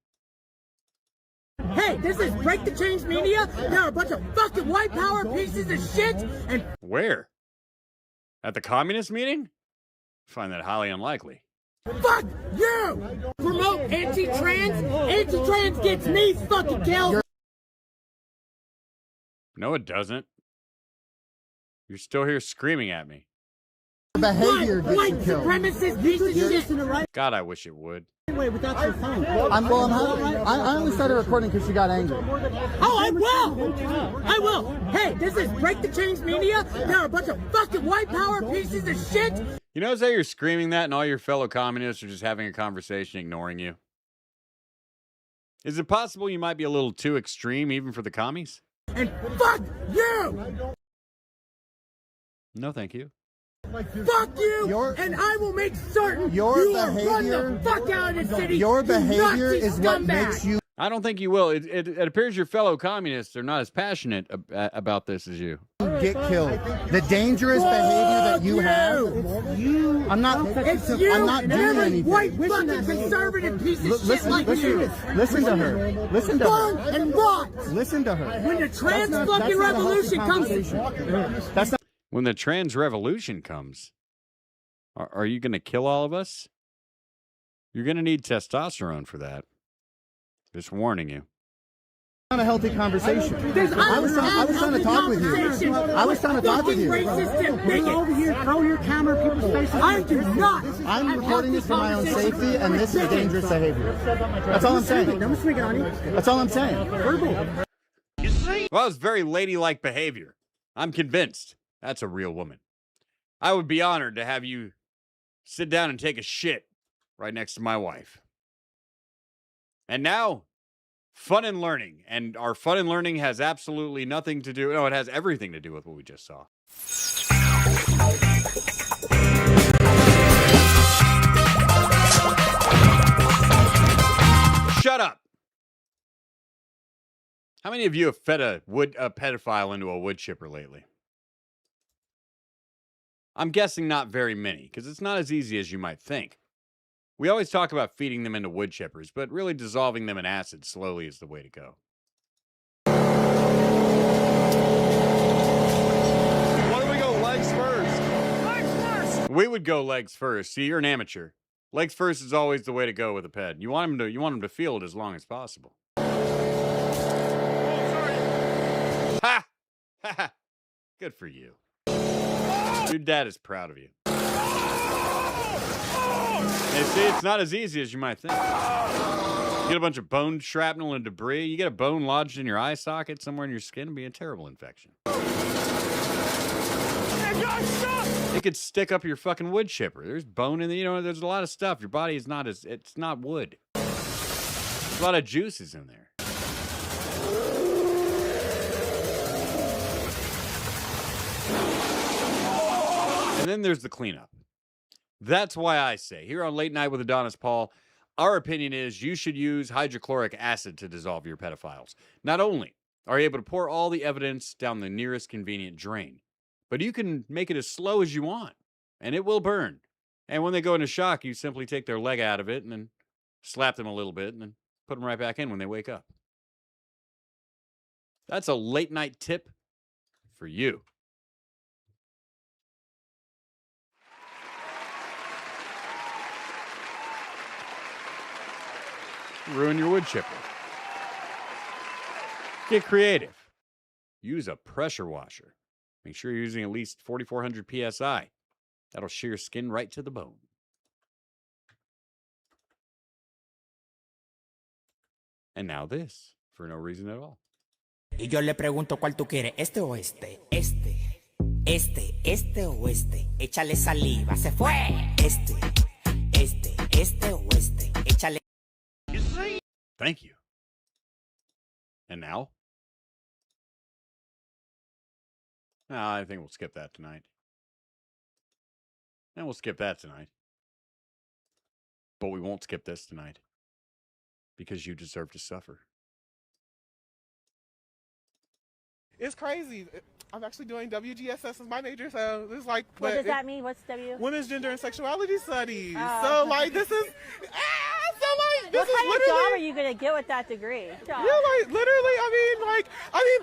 Hey, this is Break the Change Media. They're a bunch of fucking white power pieces of shit. And where? At the communist meeting? I find that highly unlikely. fuck you! Promote anti-trans. Anti-trans gets me fucking killed. No, it doesn't. You're still here screaming at me. Behavior gets you killed. Supremacist piece of shit. God, I wish it would. Without your phone. I only started recording because she got angry. Oh, I will! I will! Hey, this is Break the Change Media. They're a bunch of fucking white power pieces of shit. You notice how you're screaming that and all your fellow communists are just having a conversation ignoring you? Is it possible you might be a little too extreme even for the commies? And fuck you! No, thank you. Fuck you! And I will make certain your you behavior, run the fuck out of the city. Your behavior is what scumbag. makes you. I don't think you will. It appears your fellow communists are not as passionate about this as you. Get killed. The dangerous behavior that you have. I'm not. It's you. I'm not doing anything. White fucking conservative piece of shit like you. Listen to her. Listen to Burn her. and rot. Listen to her. When the trans fucking revolution comes. That's not. When the trans revolution comes, are you going to kill all of us? You're going to need testosterone for that. Just warning you. Not a healthy conversation. I was trying to talk with you. I was trying to talk with you. Go over here, throw your camera in people's faces. I do not. I'm recording this for my own safety, and this is dangerous behavior. That's all I'm saying. That's all I'm saying. Verbal. Well, it's very ladylike behavior. I'm convinced. That's a real woman. I would be honored to have you sit down and take a shit right next to my wife. And now, fun and learning. And our fun and learning has absolutely nothing to do... No, it has everything to do with what we just saw. Shut up. How many of you have fed a pedophile into a wood chipper lately? I'm guessing not very many, because it's not as easy as you might think. We always talk about feeding them into wood chippers, but really dissolving them in acid slowly is the way to go. Why do we go legs first? Legs first! We would go legs first. See, you're an amateur. Legs first is always the way to go with a ped. You want him to feel it as long as possible. Ha! Ha! Good for you. Your dad is proud of you. They see it's not as easy as you might think. You get a bunch of bone shrapnel and debris. You get a bone lodged in your eye socket somewhere in your skin, it'd be a terrible infection. It could stick up your fucking wood chipper. There's bone in the, there's a lot of stuff. Your body is not it's not wood. There's a lot of juices in there. And then there's the cleanup. That's why I say, here on Late Night with Adonis Paul, our opinion is you should use hydrochloric acid to dissolve your pedophiles. Not only are you able to pour all the evidence down the nearest convenient drain, but you can make it as slow as you want, and it will burn. And when they go into shock, you simply take their leg out of it and then slap them a little bit and then put them right back in when they wake up. That's a late night tip for you. Ruin your wood chipper. Get creative. Use a pressure washer. Make sure you're using at least 4,400 PSI. That'll shear skin right to the bone. And now this, for no reason at all. Y yo le pregunto cuál tú quieres, este o este, este o este. Échale saliva, se fue. Este o este. Échale. Thank you. And now? I think we'll skip that tonight. And we'll skip that tonight. But we won't skip this tonight. Because you deserve to suffer. It's crazy. I'm actually doing WGSS as my major, so this is like... What does that mean? What's W? Women's Gender and Sexuality Studies. Oh. So, like, this is... What kind of job are you going to get with that degree? Yeah, like, literally,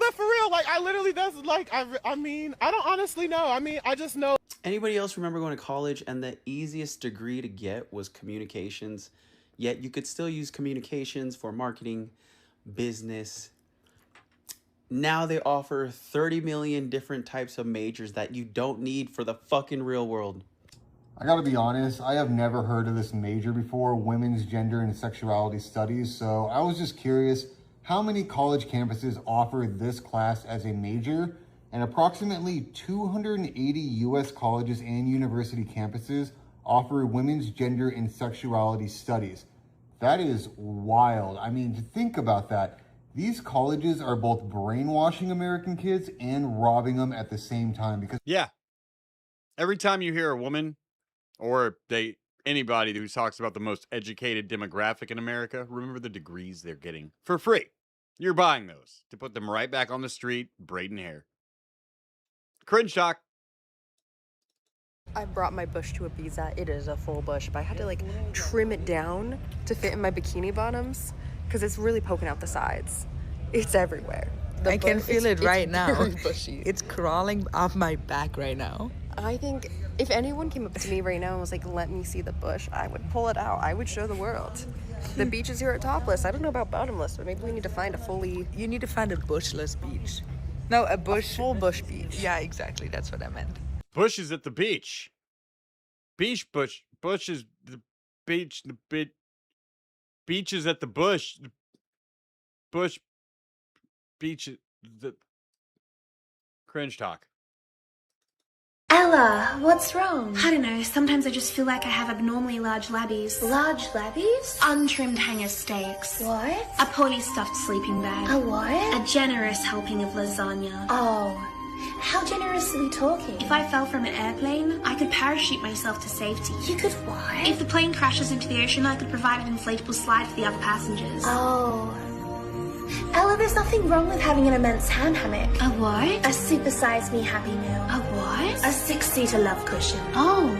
but for real, like, I literally, that's, like, I mean, I don't honestly know. I mean, I just know. Anybody else remember going to college and the easiest degree to get was communications? Yet you could still use communications for marketing, business. Now they offer 30 million different types of majors that you don't need for the fucking real world. I gotta be honest, I have never heard of this major before, Women's Gender and Sexuality Studies, so I was just curious how many college campuses offer this class as a major, and approximately 280 US colleges and university campuses offer Women's Gender and Sexuality Studies. That is wild. I mean, to think about that, these colleges are both brainwashing American kids and robbing them at the same time because... Yeah. Every time you hear a woman or anybody who talks about the most educated demographic in America, remember the degrees they're getting for free. You're buying those to put them right back on the street, braiding hair. Cringe talk. I brought my bush to Ibiza. It is a full bush, but I had to like trim it down to fit in my bikini bottoms because it's really poking out the sides. It's everywhere. I can feel it right now. Very bushy. It's crawling off my back right now. I think if anyone came up to me right now and was like, let me see the bush, I would pull it out. I would show the world. The beaches here are topless. I don't know about bottomless, but maybe we need to find a fully... You need to find a bushless beach. No, a full bush beach. Yeah, exactly. That's what I meant. Bush is at the beach. Bush is the beach. Beach is at the bush. Beach is the cringe talk. Ella, what's wrong? I don't know. Sometimes I just feel like I have abnormally large labbies. Large labbies? Untrimmed hanger steaks. What? A poorly stuffed sleeping bag. A what? A generous helping of lasagna. Oh. How generous are we talking? If I fell from an airplane, I could parachute myself to safety. You could what? If the plane crashes into the ocean, I could provide an inflatable slide for the other passengers. Oh. Ella, there's nothing wrong with having an immense hand hammock. A what? A supersized me Happy Meal. A what? A 6-seater love cushion. Oh,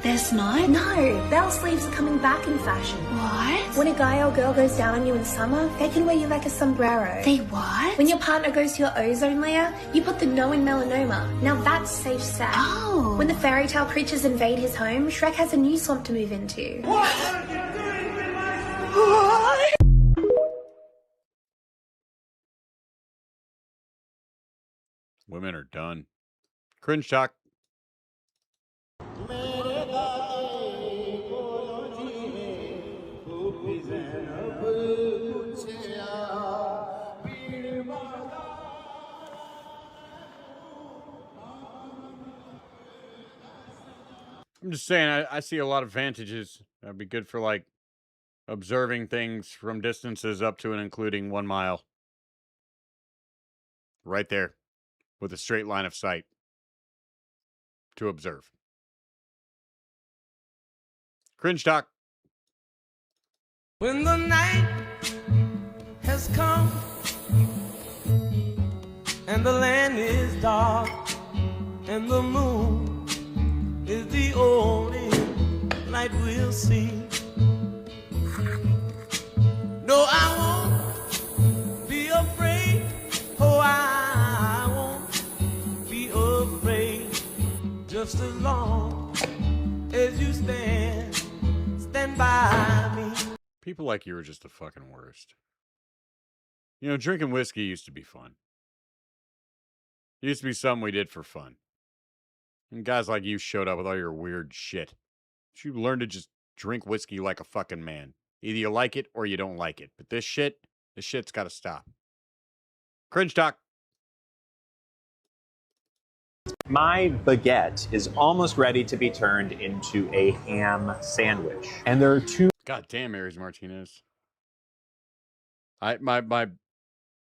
there's not? No, bell sleeves are coming back in fashion. What? When a guy or girl goes down on you in summer, they can wear you like a sombrero. They what? When your partner goes to your ozone layer, you put the no in melanoma. Now that's safe sex. Oh. When the fairy tale creatures invade his home, Shrek has a new swamp to move into. What? What? Women are done. Cringe talk. I'm just saying, I see a lot of advantages. That'd be good for, like, observing things from distances up to and including 1 mile. Right there, with a straight line of sight to observe. Cringe talk. When the night has come and the land is dark and the moon is the only light we'll see. No, I won't be afraid. Oh, I won't be afraid. Just as long as you stand by me. People like you are just the fucking worst. You know, drinking whiskey used to be fun. It used to be something we did for fun. And guys like you showed up with all your weird shit. You learned to just drink whiskey like a fucking man. Either you like it or you don't like it. But this shit's got to stop. Cringe talk. My baguette is almost ready to be turned into a ham sandwich. And there are two... God damn, Aries Martinez. My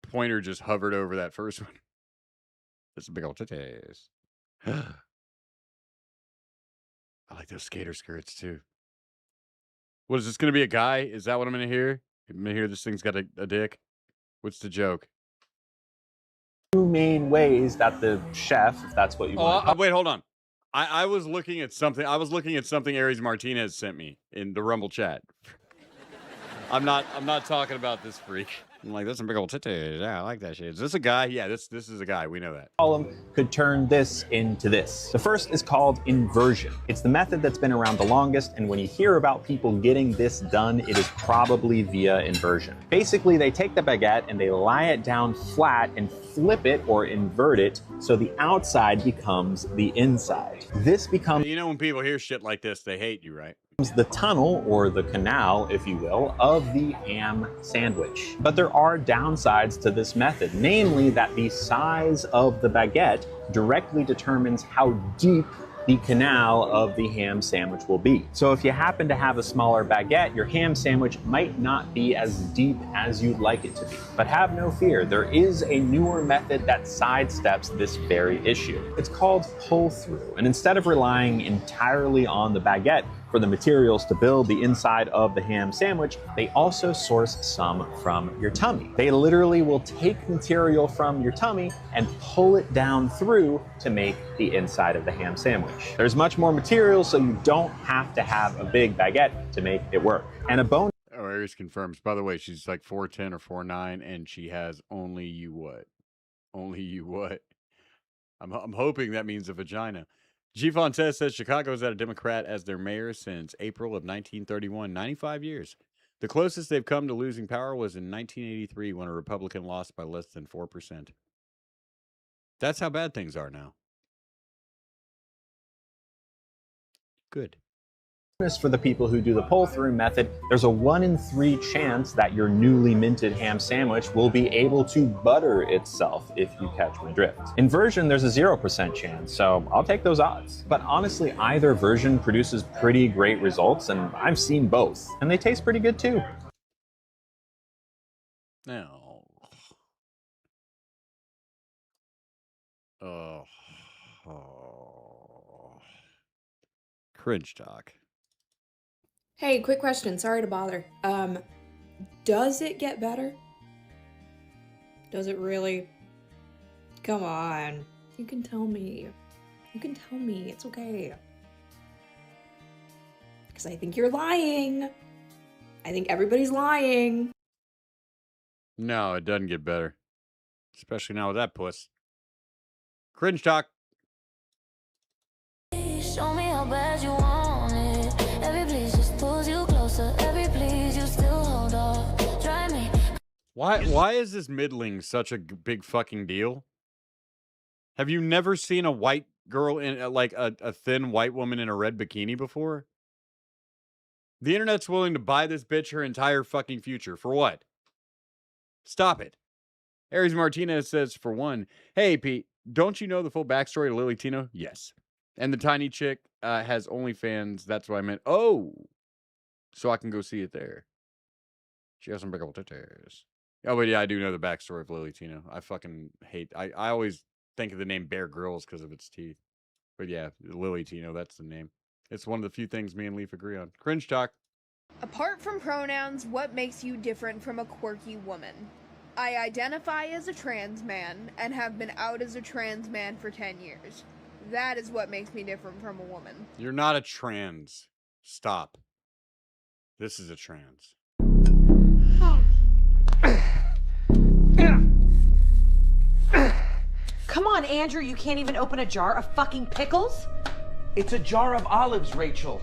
pointer just hovered over that first one. That's a big old titties. I like those skater skirts too. What is this going to be, a guy? Is that what I'm going to hear? I'm going to hear this thing's got a dick? What's the joke? Two main ways that the chef, if that's what you want. Wait, hold on. I was looking at something. I was looking at something Aries Martinez sent me in the Rumble chat. I'm not talking about this freak. I'm like, that's some big old titties. Yeah, I like that shit. Is this a guy? Yeah, this is a guy. We know that. Column could turn this into this. The first is called inversion. It's the method that's been around the longest, and when you hear about people getting this done, it is probably via inversion. Basically, they take the baguette and they lie it down flat and flip it or invert it so the outside becomes the inside. This becomes... You know, when people hear shit like this, they hate you, right? The tunnel, or the canal, if you will, of the ham sandwich. But there are downsides to this method, namely that the size of the baguette directly determines how deep the canal of the ham sandwich will be. So if you happen to have a smaller baguette, your ham sandwich might not be as deep as you'd like it to be. But have no fear, there is a newer method that sidesteps this very issue. It's called pull-through, and instead of relying entirely on the baguette for the materials to build the inside of the ham sandwich, they also source some from your tummy. They literally will take material from your tummy and pull it down through to make the inside of the ham sandwich. There's much more material, so you don't have to have a big baguette to make it work. And a bonus... Oh, Aries confirms. By the way, she's like 4'10" or 4'9", and she has only you what? Only you what? I'm hoping that means a vagina. G. Fontes says Chicago's had a Democrat as their mayor since April of 1931, 95 years. The closest they've come to losing power was in 1983 when a Republican lost by less than 4%. That's how bad things are now. Good. For the people who do the pull-through method, there's a 1 in 3 chance that your newly minted ham sandwich will be able to butter itself, if you catch my drift. Inversion, there's a 0% chance, so I'll take those odds. But honestly, either version produces pretty great results, and I've seen both, and they taste pretty good too. No. Oh. Cringe talk. Hey, quick question. Sorry to bother. Does it get better? Does it really? Come on. You can tell me. You can tell me. It's okay. Because I think you're lying. I think everybody's lying. No, it doesn't get better. Especially now with that puss. Cringe talk. Show me how bad you want it. Every please just pulls you closer. Every please you still hold off. Try me. Why is this middling such a big fucking deal? Have you never seen a white girl in like a thin white woman in a red bikini before? The internet's willing to buy this bitch her entire fucking future. For what? Stop it. Aries Martinez says, for one, hey, Pete, don't you know the full backstory to Lily Tino? Yes. And the tiny chick has OnlyFans. That's what I meant. Oh, so I can go see it there. She has some big old titties. Oh, but yeah, I do know the backstory of Lily Tino. I fucking hate... I always think of the name Bear Grylls because of its teeth. But yeah, Lily Tino, that's the name. It's one of the few things me and Leaf agree on. Cringe talk. Apart from pronouns, what makes you different from a quirky woman? I identify as a trans man and have been out as a trans man for 10 years. That is what makes me different from a woman. You're not a trans. Stop. This is a trans. Come on, Andrew, you can't even open a jar of fucking pickles? It's a jar of olives, Rachel.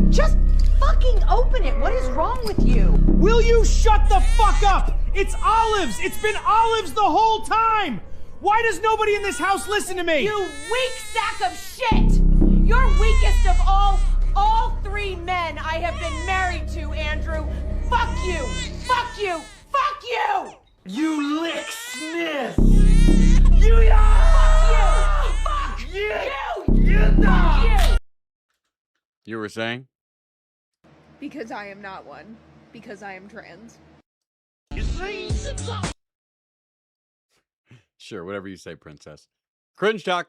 Just fucking open it. What is wrong with you? Will you shut the fuck up? It's olives. It's been olives the whole time. Why does nobody in this house listen to me? You weak sack of shit! You're weakest of all three men I have been married to, Andrew. Fuck you! Fuck you! Fuck you! You lick Smith! You Fuck you! Fuck you! You Fuck you! You were saying? Because I am not one. Because I am trans. Sure, whatever you say, princess. Cringe talk.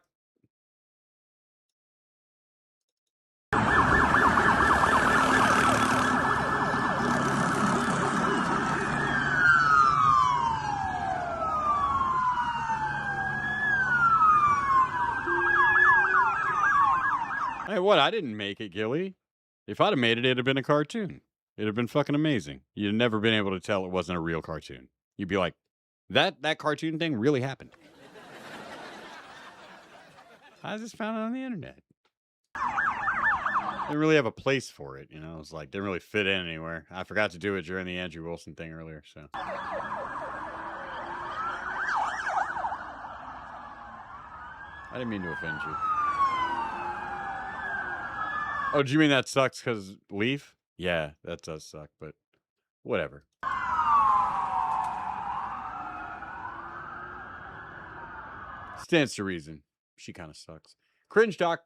Hey, what? I didn't make it, Gilly. If I'd have made it, it'd have been a cartoon. It'd have been fucking amazing. You'd never been able to tell it wasn't a real cartoon. You'd be like, that cartoon thing really happened. I just found it on the internet. Didn't really have a place for it, you know? It was like, didn't really fit in anywhere. I forgot to do it during the Andrew Wilson thing earlier, so. I didn't mean to offend you. Oh, do you mean that sucks because Leaf? Yeah, that does suck, but whatever. Stands to reason. She kind of sucks. Cringe talk.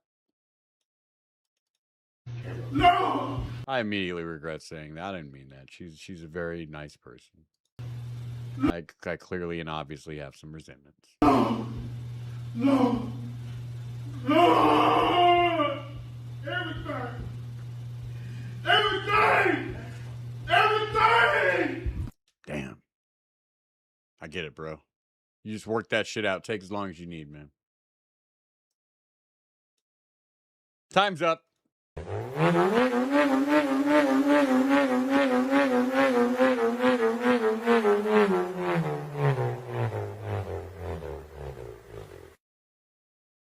No! I immediately regret saying that. I didn't mean that. She's a very nice person. I clearly and obviously have some resentments. No! No! No! Everything! Everything! Everything! Damn. I get it, bro. You just work that shit out. Take as long as you need, man. Time's up.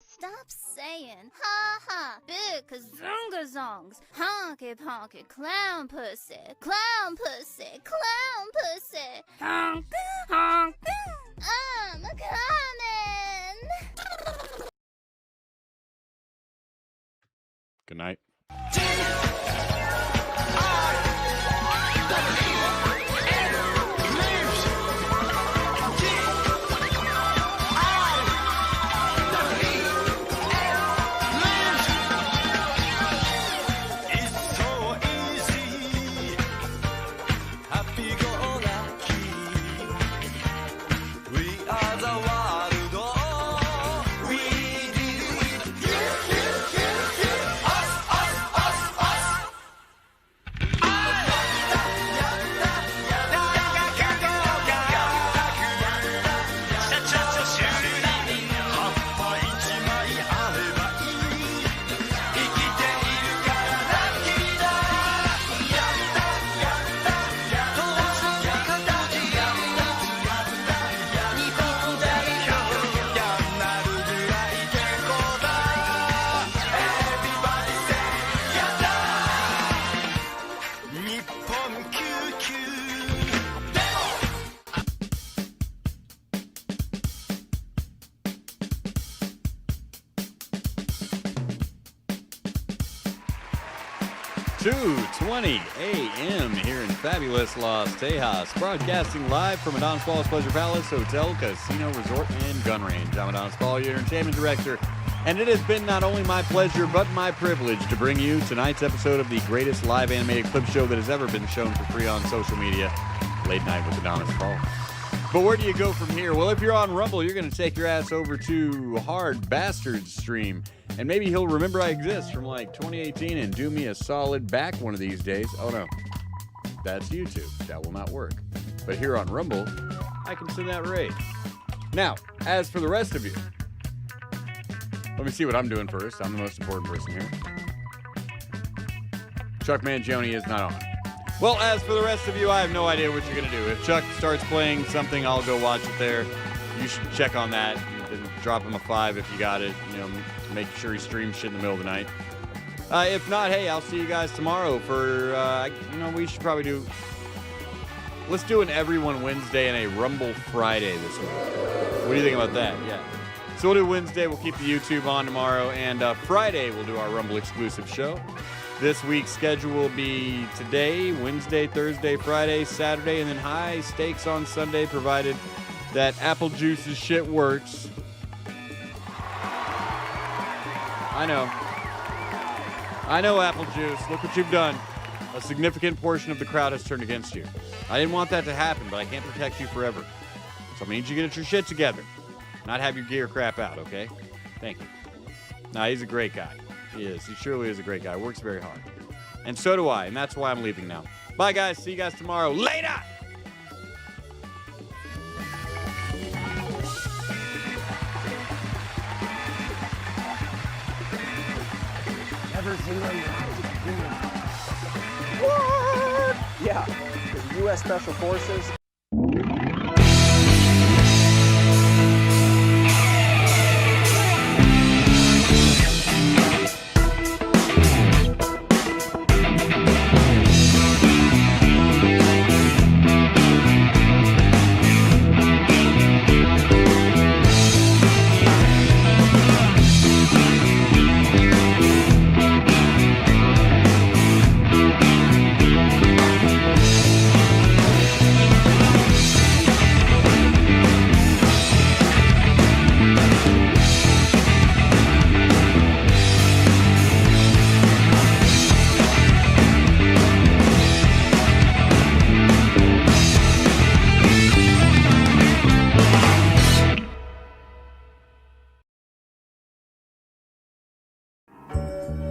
Stop saying ha ha, big kazunga zongs, honky ponky, clown pussy, clown pussy, clown pussy, honk, honk, I'm coming. Good night. 2:20 a.m. here in fabulous Las Tejas, broadcasting live from Adonis Paul's Pleasure Palace Hotel, Casino, Resort, and Gun Range. I'm Adonis Paul, your entertainment director, and it has been not only my pleasure, but my privilege to bring you tonight's episode of the greatest live animated clip show that has ever been shown for free on social media, Late Night with Adonis Paul. But where do you go from here? Well, if you're on Rumble, you're going to take your ass over to Hard Bastard's stream. And maybe he'll remember I exist from like 2018 and do me a solid back one of these days. Oh no, that's YouTube. That will not work. But here on Rumble, I can send that raid. Now, as for the rest of you, let me see what I'm doing first. I'm the most important person here. Chuck Mangione is not on. Well, as for the rest of you, I have no idea what you're going to do. If Chuck starts playing something, I'll go watch it there. You should check on that. And drop him a 5 if you got it. You know, make sure he streams shit in the middle of the night. If not, hey, I'll see you guys tomorrow for, we should probably do... Let's do an Everyone Wednesday and a Rumble Friday this week. What do you think about that? Yeah. So we'll do Wednesday. We'll keep the YouTube on tomorrow. And Friday, we'll do our Rumble exclusive show. This week's schedule will be today, Wednesday, Thursday, Friday, Saturday, and then high stakes on Sunday, provided that Apple Juice's shit works. I know, Apple Juice. Look what you've done. A significant portion of the crowd has turned against you. I didn't want that to happen, but I can't protect you forever. So I need you to get your shit together. Not have your gear crap out, okay? Thank you. Nah, he's a great guy. He is. He surely is a great guy. Works very hard. And so do I, and that's why I'm leaving now. Bye, guys. See you guys tomorrow. Later! What? Yeah, the U.S. Special Forces.